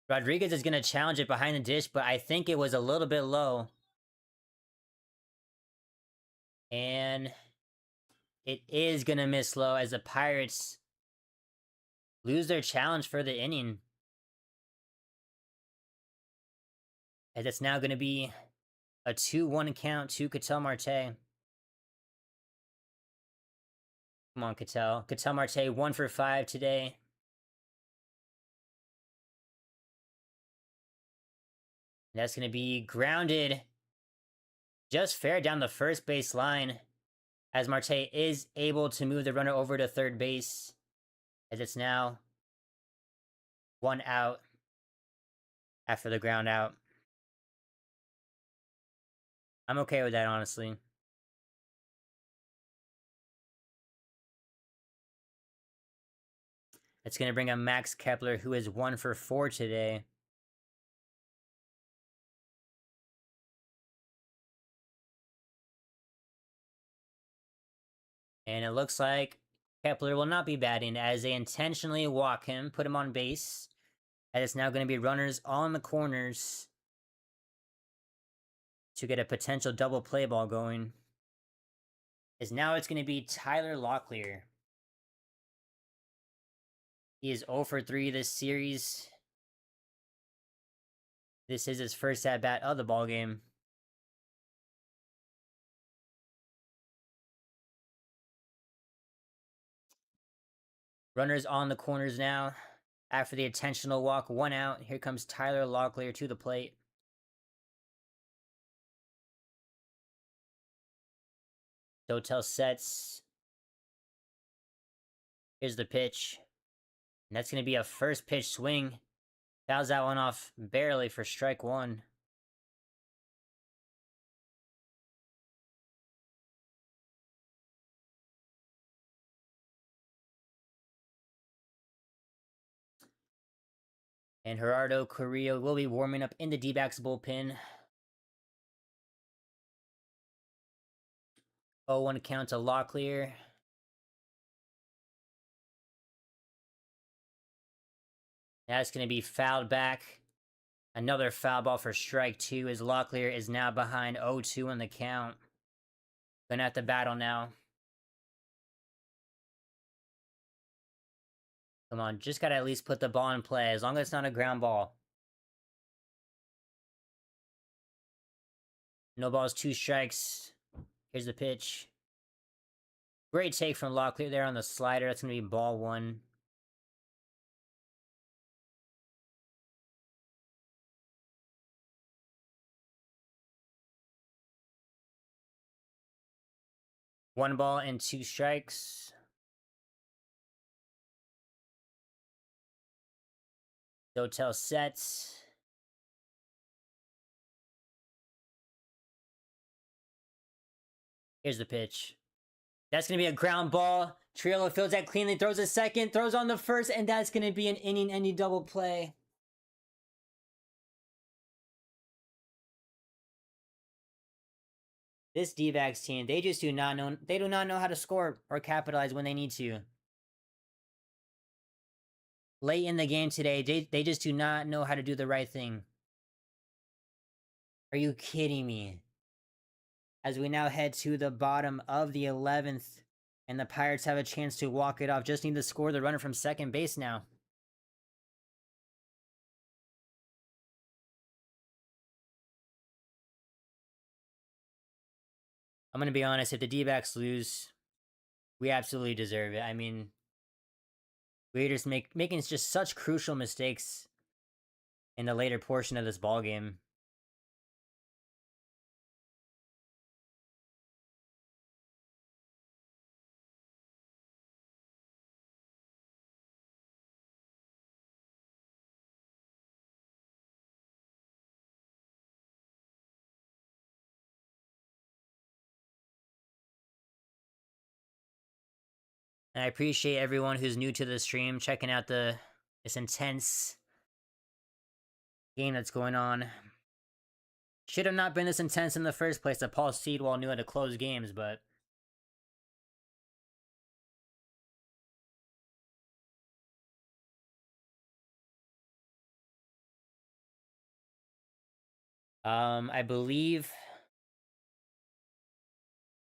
Rodriguez is going to challenge it behind the dish, but I think it was a little bit low. And it is going to miss low as the Pirates lose their challenge for the inning. As it's now going to be a 2-1 count to Ketel Marte. Come on, Ketel. Ketel Marte 1 for 5 today. That's going to be grounded just fair down the first base line, as Marte is able to move the runner over to third base, as it's now 1 out after the ground out. I'm okay with that, honestly. It's going to bring up Max Kepler, who is 1 for 4 today. And it looks like Kepler will not be batting as they intentionally walk him, put him on base. And it's now going to be runners on the corners to get a potential double play ball going. As now it's going to be Tyler Locklear. He is 0 for 3 this series. This is his first at-bat of the ballgame. Runners on the corners now. After the intentional walk, 1 out. Here comes Tyler Locklear to the plate. Dotel sets. Here's the pitch. And that's going to be a first pitch swing. Fouls that one off barely for strike 1. And Gerardo Carrillo will be warming up in the D-backs bullpen. 0-1 count to Locklear. That's going to be fouled back. Another foul ball for strike 2 as Locklear is now behind 0-2 on the count. Gonna have to battle now. Come on, just gotta at least put the ball in play, as long as it's not a ground ball. No balls, 2 strikes. Here's the pitch. Great take from Locklear there on the slider. That's gonna be ball 1. One ball and 2 strikes. Dotel sets. Here's the pitch. That's going to be a ground ball. Triolo fields that cleanly, throws a second, throws on the first, and that's going to be an inning-ending double play. This D-backs team, they just do not know how to score or capitalize when they need to. Late in the game today, they just do not know how to do the right thing. Are you kidding me? as we now head to the bottom of the 11th, and the Pirates have a chance to walk it off. Just need to score the runner from second base now. I'm going to be honest, if the D-backs lose, we absolutely deserve it. I mean, we're just making just such crucial mistakes in the later portion of this ball game. And I appreciate everyone who's new to the stream checking out this intense game that's going on. Should have not been this intense in the first place that Paul Seedwall knew how to close games, but I believe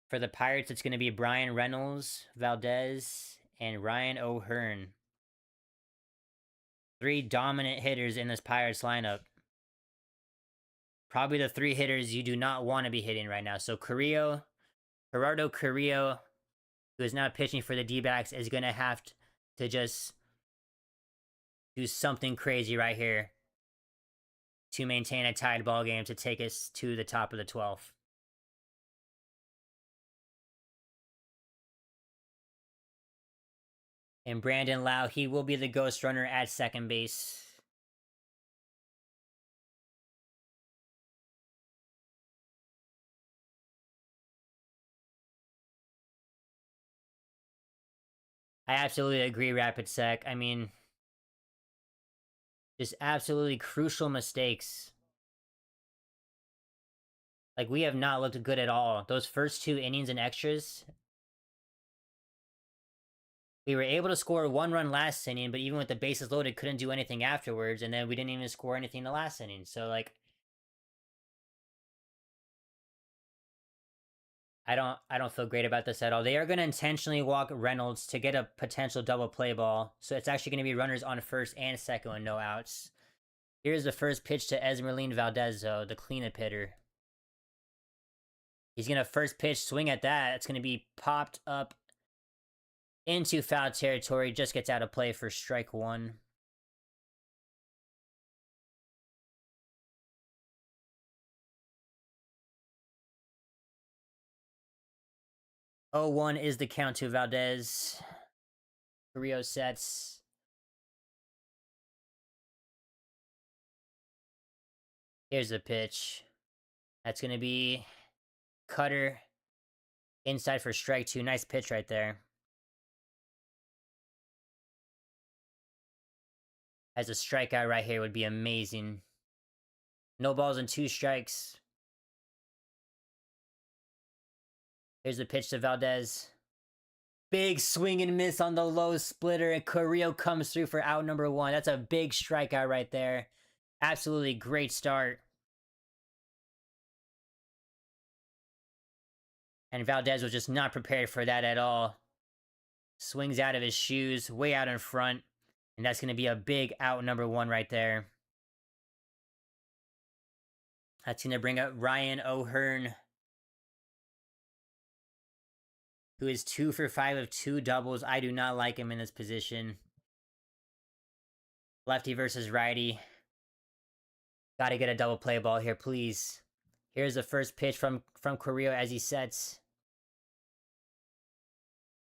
for the Pirates it's going to be Brian Reynolds, Valdez, and Ryan O'Hearn. 3 dominant hitters in this Pirates lineup. Probably the 3 hitters you do not want to be hitting right now. So Gerardo Carrillo, who is now pitching for the D-backs, is going to have to just do something crazy right here to maintain a tied ball game to take us to the top of the 12th. And Brandon Lau, he will be the ghost runner at second base. I absolutely agree, Rapid Sec. I mean, just absolutely crucial mistakes. Like, we have not looked good at all. Those first 2 innings and extras, we were able to score 1 run last inning, but even with the bases loaded, couldn't do anything afterwards, and then we didn't even score anything the last inning. So, like, I don't feel great about this at all. They are going to intentionally walk Reynolds to get a potential double play ball. So it's actually going to be runners on first and second with no outs. Here's the first pitch to Esmeralin Valdez, though, the cleanup hitter. He's going to first pitch, swing at that. It's going to be popped up into foul territory. Just gets out of play for strike 1. Oh, 1 is the count to Valdez. Carrillo sets. Here's the pitch. That's going to be cutter inside for strike 2. Nice pitch right there. As a strikeout right here would be amazing. No balls and 2 strikes. Here's the pitch to Valdez. Big swing and miss on the low splitter, and Carrillo comes through for out number 1. That's a big strikeout right there. Absolutely great start. And Valdez was just not prepared for that at all. Swings out of his shoes, way out in front. And that's going to be a big out number 1 right there. That's going to bring up Ryan O'Hearn, who is 2 for 5 of 2 doubles. I do not like him in this position. Lefty versus righty. Got to get a double play ball here, please. Here's the first pitch from Carrillo as he sets.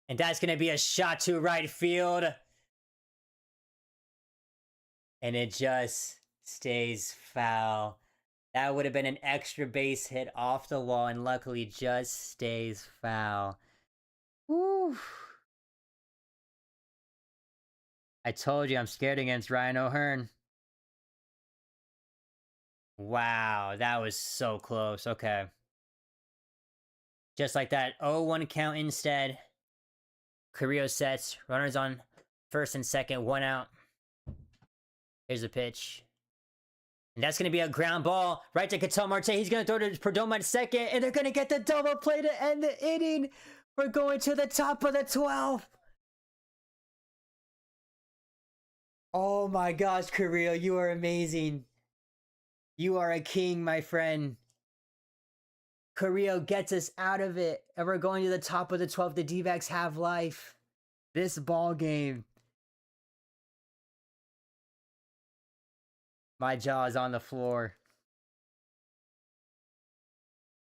And that's going to be a shot to right field. And it just stays foul. That would have been an extra base hit off the wall, and luckily just stays foul. Woo. I told you I'm scared against Ryan O'Hearn. Wow, that was so close. Okay. Just like that. 0-1 count instead. Carrillo sets. Runners on first and second. 1 out. Here's the pitch. And that's going to be a ground ball right to Ketel Marte. He's going to throw to Perdomo at second, and they're going to get the double play to end the inning. We're going to the top of the 12th. Oh my gosh, Carrillo, you are amazing. You are a king, my friend. Carrillo gets us out of it, and we're going to the top of the 12th. The D-backs have life. This ball game. My jaw is on the floor.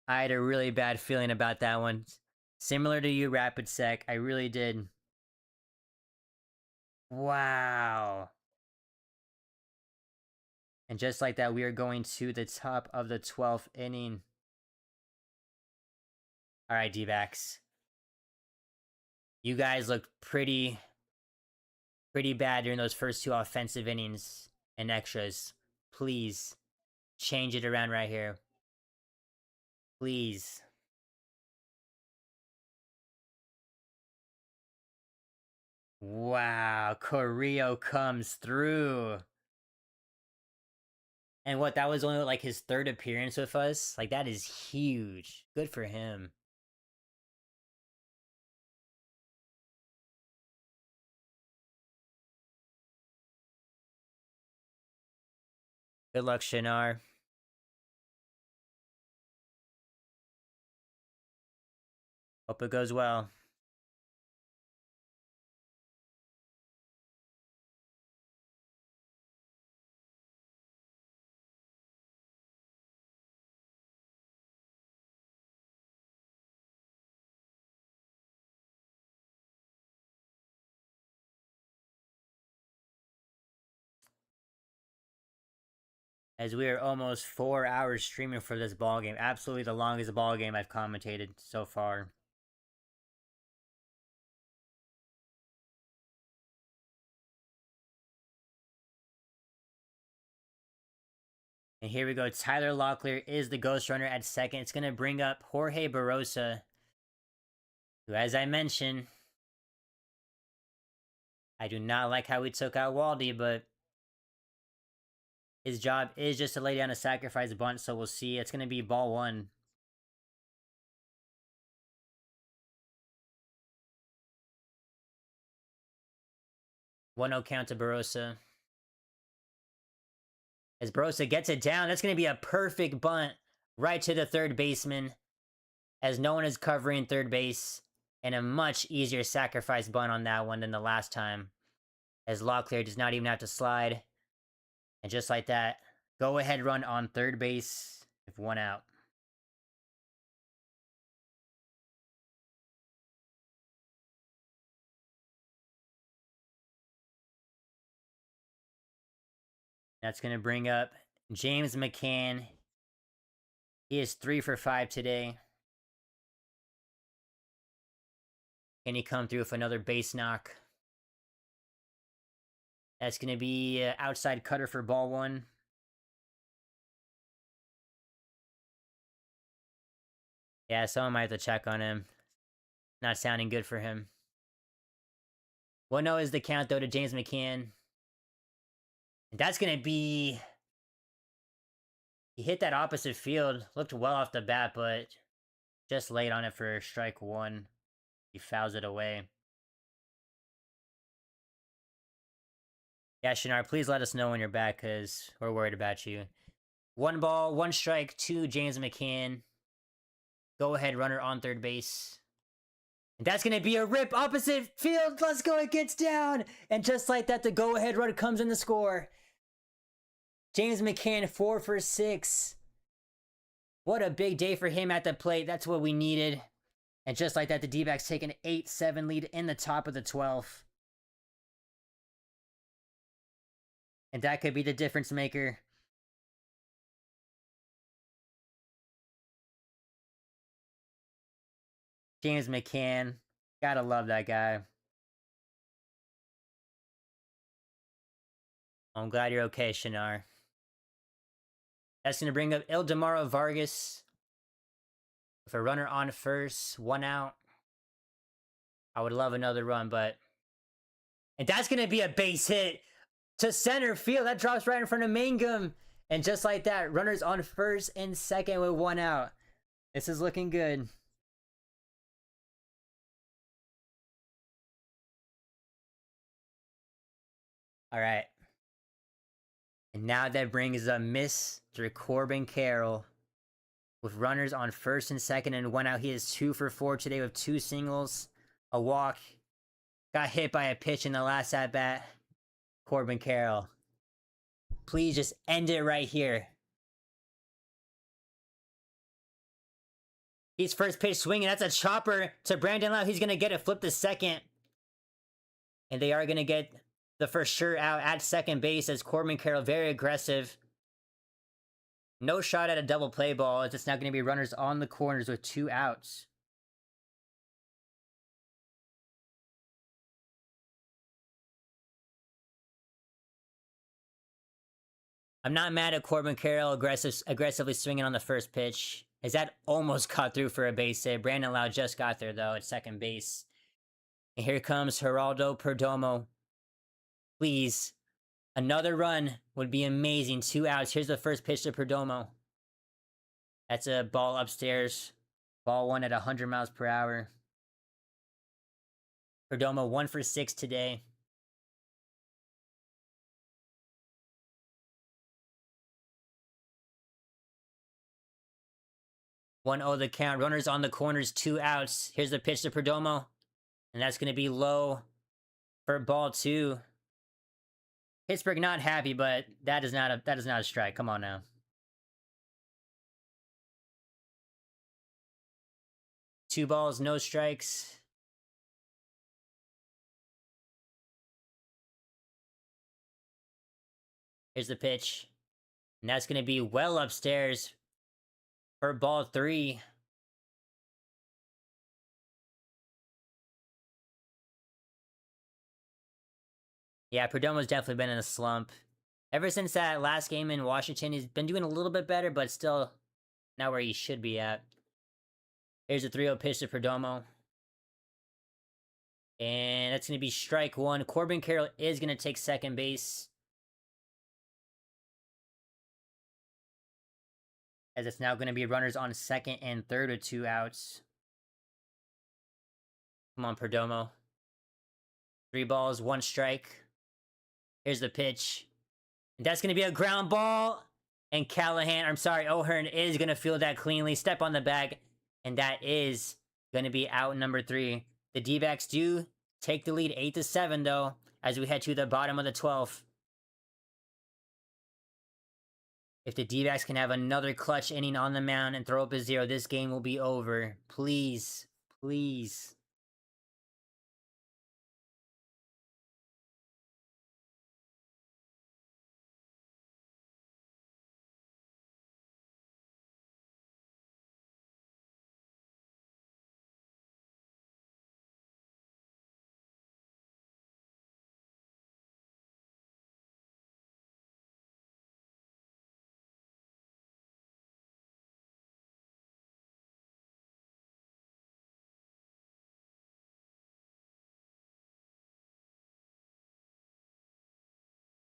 I had a really bad feeling about that one. Similar to you, Rapid Sec. I really did. Wow. And just like that, we are going to the top of the 12th inning. All right, D-backs. You guys looked pretty bad during those first two offensive innings and extras. Please change it around right here. Please. Wow, Carrillo comes through. And what, that was only like his third appearance with us? Like, that is huge. Good for him. Good luck, Shinar. Hope it goes well. As we are almost 4 hours streaming for this ball game. Absolutely the longest ball game I've commentated so far. And here we go. Tyler Locklear is the ghost runner at second. It's going to bring up Jorge Barosa, who, as I mentioned, I do not like how we took out Waldy, but his job is just to lay down a sacrifice bunt, so we'll see. It's going to be ball one. One 0 count to Barosa. As Barosa gets it down, that's going to be a perfect bunt right to the third baseman, as no one is covering third base, and a much easier sacrifice bunt on that one than the last time, as Locklear does not even have to slide. And just like that, go ahead run on third base with one out. That's going to bring up James McCann. He is 3 for 5 today. Can he come through with another base knock? That's going to be outside cutter for ball one. Yeah, someone might have to check on him. Not sounding good for him. 1-0 is the count, though, to James McCann. And that's going to be... He hit that opposite field. Looked well off the bat, but just late on it for strike one. He fouls it away. Yeah, Shinar, please let us know when you're back, because we're worried about you. 1 ball, 1 strike to James McCann. Go ahead, runner on third base. And that's going to be a rip opposite field. Let's go, it gets down. And just like that, the go-ahead run comes in the score. James McCann, 4 for 6. What a big day for him at the plate. That's what we needed. And just like that, the D-backs take an 8-7 lead in the top of the 12th. And that could be the difference maker. James McCann. Gotta love that guy. I'm glad you're okay, Shinar. That's going to bring up Ildemaro Vargas with a runner on first, 1 out. I would love another run, but... And that's going to be a base hit to center field. That drops right in front of Mangum. And just like that, runners on first and second with 1 out. This is looking good. All right. And now that brings a Mr. Corbin Carroll. With runners on first and second and 1 out. He is 2 for 4 today with 2 singles, a walk. Got hit by a pitch in the last at-bat. Corbin Carroll. Please just end it right here. He's first pitch swinging. That's a chopper to Brandon Lau. He's going to get it flipped to second. And they are going to get the for sure out at second base as Corbin Carroll, very aggressive. No shot at a double play ball. It's just now going to be runners on the corners with 2 outs. I'm not mad at Corbin Carroll aggressively swinging on the first pitch, as that almost got through for a base hit. Brandon Lau just got there, though, at second base. And here comes Geraldo Perdomo. Please. Another run would be amazing. 2 outs. Here's the first pitch to Perdomo. That's a ball upstairs. Ball 1 at 100 miles per hour. Perdomo 1 for 6 today. One 0 the count. Runners on the corners, 2 outs. Here's the pitch to Perdomo. And that's going to be low for ball 2. Pittsburgh not happy, but that is not a strike. Come on now. 2 balls, no strikes. Here's the pitch. And that's going to be well upstairs for ball 3. Yeah, Perdomo's definitely been in a slump. Ever since that last game in Washington, he's been doing a little bit better, but still not where he should be at. Here's a 3-0 pitch to Perdomo. And that's going to be strike 1. Corbin Carroll is going to take second base, as it's now going to be runners on second and third with 2 outs. Come on, Perdomo. 3 balls, 1 strike. Here's the pitch. And that's going to be a ground ball. And O'Hearn is going to field that cleanly. Step on the bag. And that is going to be out number 3. The D-backs do take the lead 8-7, though, as we head to the bottom of the 12th. If the D-backs can have another clutch inning on the mound and throw up a 0, this game will be over. Please, please.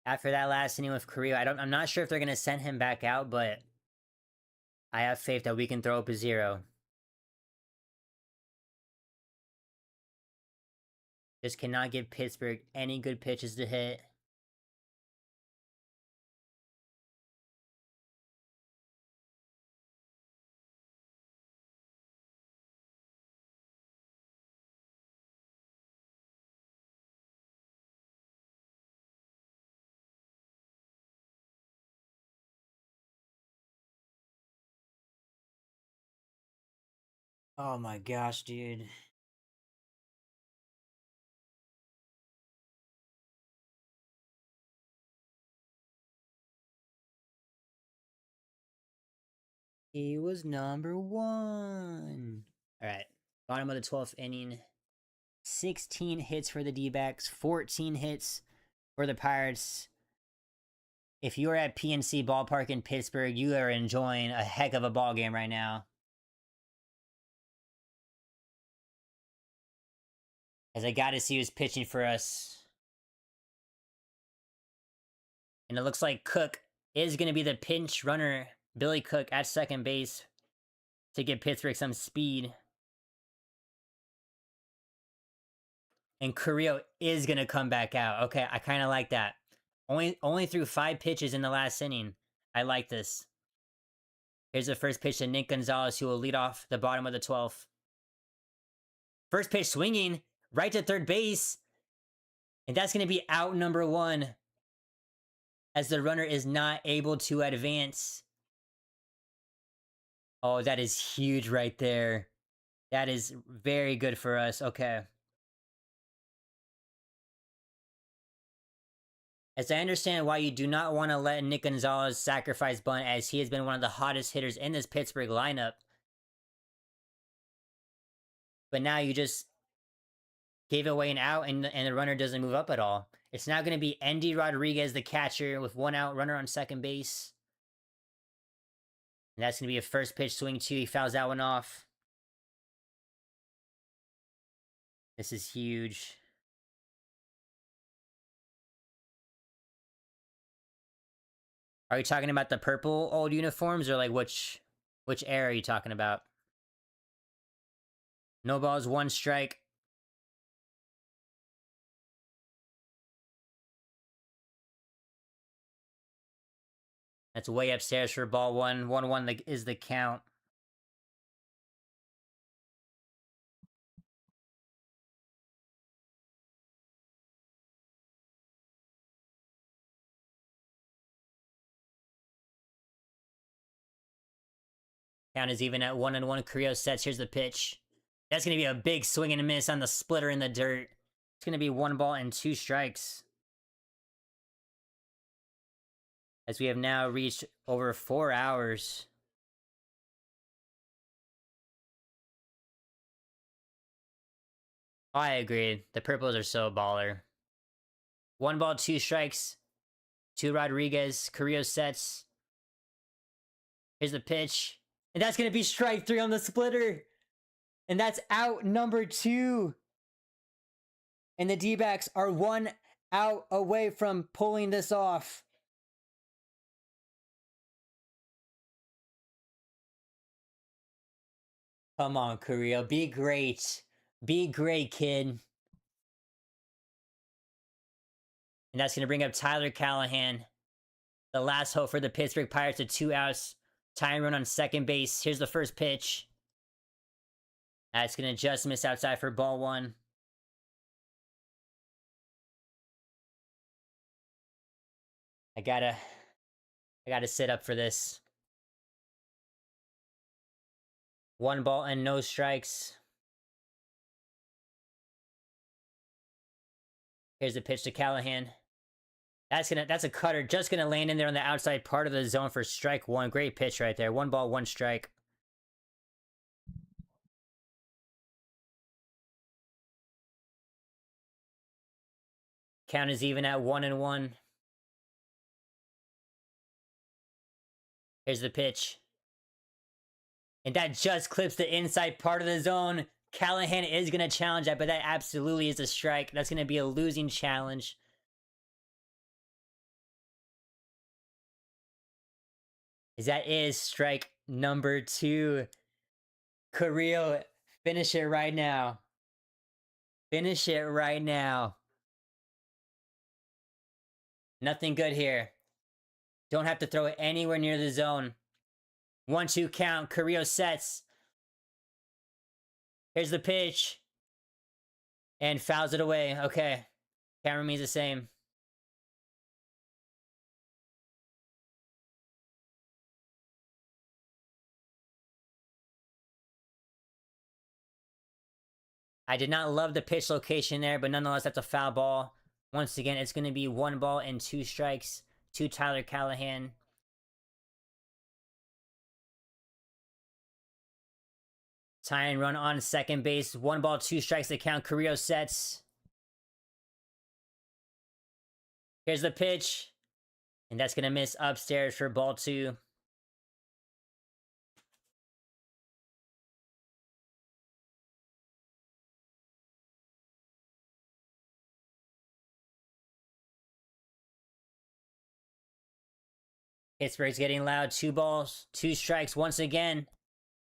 After that last inning with Carrillo, I'm not sure if they're gonna send him back out, but I have faith that we can throw up a 0. Just cannot give Pittsburgh any good pitches to hit. Oh my gosh, dude. He was number 1. All right. Bottom of the 12th inning. 16 hits for the D-backs, 14 hits for the Pirates. If you're at PNC Ballpark in Pittsburgh, you are enjoying a heck of a ball game right now. As I got to see who's pitching for us. And it looks like Cook is going to be the pinch runner, Billy Cook, at second base to give Pittsburgh some speed. And Carrillo is going to come back out. Okay, I kind of like that. Only threw 5 pitches in the last inning. I like this. Here's the first pitch to Nick Gonzalez, who will lead off the bottom of the 12th. First pitch swinging right to third base. And that's going to be out number 1, as the runner is not able to advance. Oh, that is huge right there. That is very good for us. Okay. As I understand why you do not want to let Nick Gonzalez sacrifice bunt, as he has been one of the hottest hitters in this Pittsburgh lineup. But now you just gave away an out, and the runner doesn't move up at all. It's now going to be Endy Rodriguez, the catcher, with 1 out, runner on second base. And that's going to be a first pitch swing, too. He fouls that one off. This is huge. Are you talking about the purple old uniforms, or like which era are you talking about? No balls, 1 strike. That's way upstairs for ball 1. 1-1 is the count. Count is even at 1-1. Carrillo sets. Here's the pitch. That's going to be a big swing and a miss on the splitter in the dirt. It's going to be 1 ball and 2 strikes. As we have now reached over 4 hours. I agree. The purples are so baller. 1 ball, 2 strikes. To Rodriguez. Carrillo sets. Here's the pitch. And that's going to be strike 3 on the splitter. And that's out number 2. And the D-backs are 1 out away from pulling this off. Come on, Carrillo. Be great. Be great, kid. And that's going to bring up Tyler Callahan. The last hope for the Pittsburgh Pirates at 2 outs. Tying run on second base. Here's the first pitch. That's going to just miss outside for ball 1. I gotta sit up for this. 1 ball and no strikes. Here's the pitch to Callahan. That's a cutter, just gonna land in there on the outside part of the zone for strike 1. Great pitch right there. 1 ball, 1 strike. Count is even at 1-1. Here's the pitch. And that just clips the inside part of the zone. Callahan is going to challenge that, but that absolutely is a strike. That's going to be a losing challenge. That is strike number 2. Carrillo, finish it right now. Finish it right now. Nothing good here. Don't have to throw it anywhere near the zone. 1-2 count. Carrillo sets. Here's the pitch. And fouls it away. Okay. Count remains the same. I did not love the pitch location there, but nonetheless, that's a foul ball. Once again, it's going to be 1 ball and 2 strikes to Tyler Callahan. Tie and run on second base. 1 ball, 2 strikes to count. Carrillo sets. Here's the pitch. And that's going to miss upstairs for ball 2. Pittsburgh's getting loud. 2 balls, 2 strikes once again.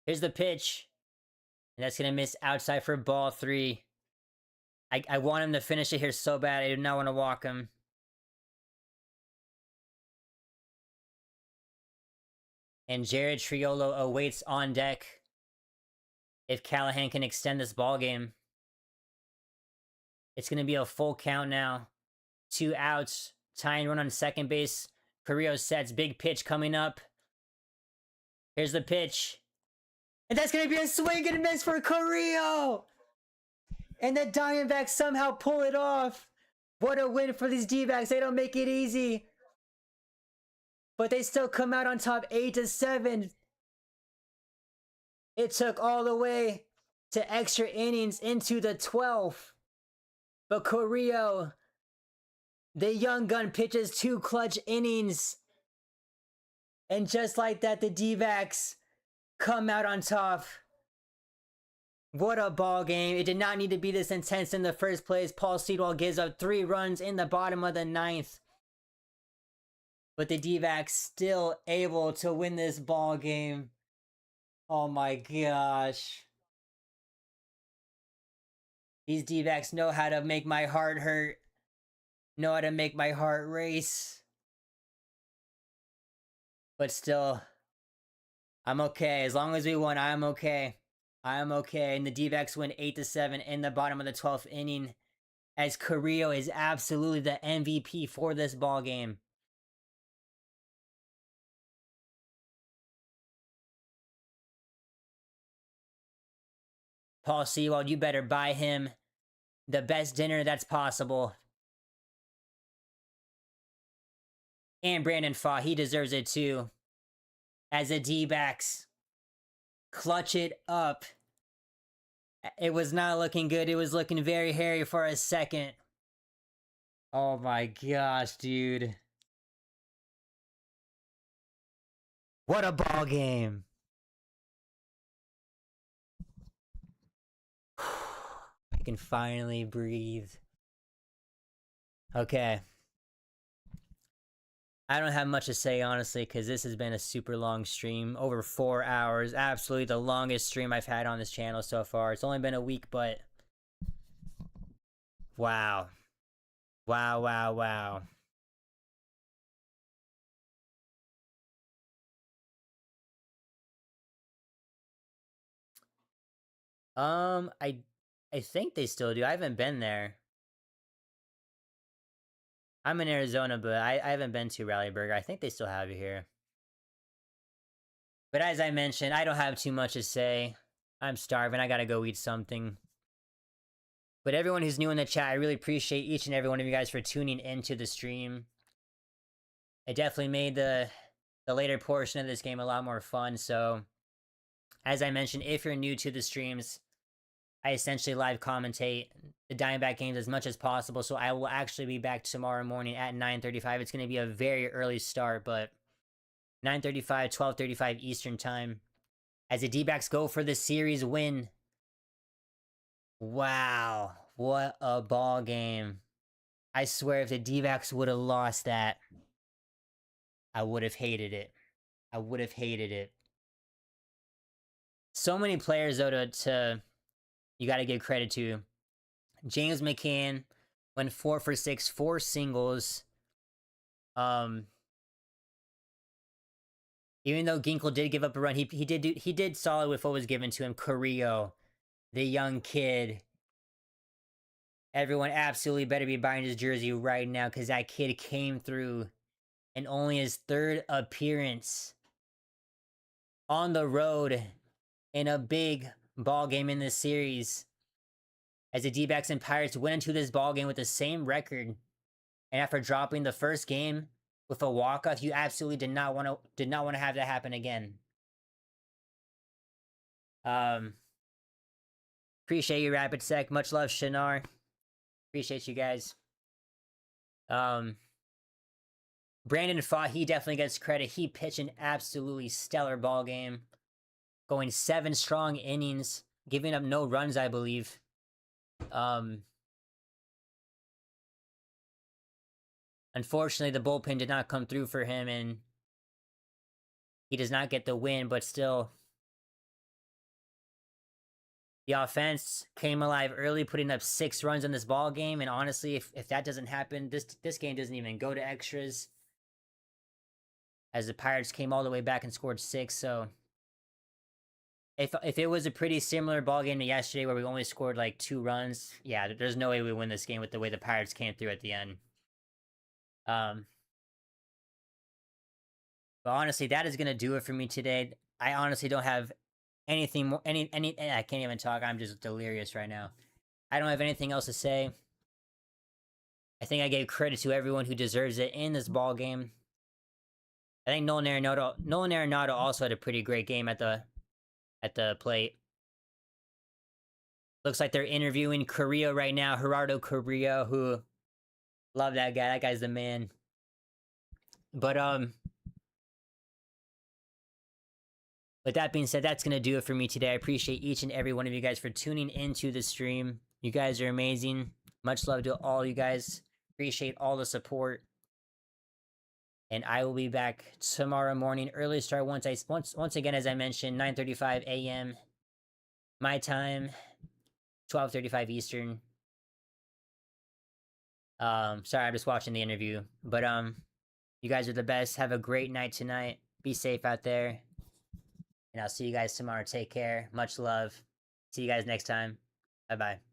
Here's the pitch. And that's going to miss outside for ball 3. I want him to finish it here so bad. I do not want to walk him. And Jared Triolo awaits on deck. If Callahan can extend this ball game. It's going to be a full count now. 2 outs. Tying run on second base. Carrillo sets. Big pitch coming up. Here's the pitch. And that's going to be a swing and a miss for Carrillo! And the Diamondbacks somehow pull it off. What a win for these D-backs. They don't make it easy. But they still come out on top 8-7. It took all the way to extra innings into the 12th. But Carrillo, the young gun, pitches 2 clutch innings. And just like that, the D-backs come out on top. What a ball game. It did not need to be this intense in the first place. Paul Seedwall gives up 3 runs in the bottom of the 9th. But the D-backs still able to win this ball game. Oh my gosh. These D-backs know how to make my heart hurt. Know how to make my heart race. But still, I'm okay. As long as we won, I'm okay. I'm okay. And the D-backs win 8-7 in the bottom of the 12th inning. As Carrillo is absolutely the MVP for this ball game. Paul Sewald, you better buy him the best dinner that's possible. And Brandon Pfaadt, he deserves it too. As the D-backs clutch it up. It was not looking good. It was looking very hairy for a second. Oh my gosh, dude. What a ball game. I can finally breathe. Okay. I don't have much to say, honestly, because this has been a super long stream. Over 4 hours. Absolutely the longest stream I've had on this channel so far. It's only been a week, but... Wow. Wow, wow, wow. I think they still do. I haven't been there. I'm in Arizona, but I haven't been to Rally Burger. I think they still have it here. But as I mentioned, I don't have too much to say. I'm starving. I gotta go eat something. But everyone who's new in the chat, I really appreciate each and every one of you guys for tuning into the stream. It definitely made the later portion of this game a lot more fun. So, as I mentioned, if you're new to the streams, I essentially live commentate the Diamondback games as much as possible. So I will actually be back tomorrow morning at 9:35. It's going to be a very early start, but 9:35, 12:35 Eastern time. As the D-backs go for the series win. Wow, what a ball game. I swear if the D-backs would have lost that, I would have hated it. I would have hated it. So many players, though, to you got to give credit to. James McCann went 4 for 6, 4 singles. Even though Ginkel did give up a run, he did solid with what was given to him. Carrillo, the young kid. Everyone absolutely better be buying his jersey right now because that kid came through in only his 3rd appearance on the road in a big ball game in this series. As the D-backs and Pirates went into this ball game with the same record, and after dropping the first game with a walk-off, you absolutely did not want to have that happen again. Appreciate you, Rapid Sec. Much love, Shinar. Appreciate you guys. Brandon Pfaadt, he definitely gets credit. He pitched an absolutely stellar ball game, going 7 strong innings, giving up no runs, I believe. Unfortunately, the bullpen did not come through for him, and he does not get the win, but still, the offense came alive early, putting up 6 runs in this ball game. And honestly, if that doesn't happen, this game doesn't even go to extras, as the Pirates came all the way back and scored 6. So if it was a pretty similar ball game to yesterday, where we only scored like 2 runs, yeah, there's no way we win this game with the way the Pirates came through at the end. But honestly, that is gonna do it for me today. I honestly don't have anything more. I can't even talk. I'm just delirious right now. I don't have anything else to say. I think I gave credit to everyone who deserves it in this ball game. I think Nolan Arenado also had a pretty great game at the plate. Looks like they're interviewing Correa right now, Gerardo Correa, who, love that guy. That guy's the man. But with that being said, that's gonna do it for me today. I appreciate each and every one of you guys for tuning into the stream. You guys are amazing. Much love to all you guys. Appreciate all the support. And I will be back tomorrow morning, early start once again, as I mentioned, 9:35 a.m. my time, 12:35 Eastern. Sorry, I'm just watching the interview. But you guys are the best. Have a great night tonight. Be safe out there. And I'll see you guys tomorrow. Take care. Much love. See you guys next time. Bye-bye.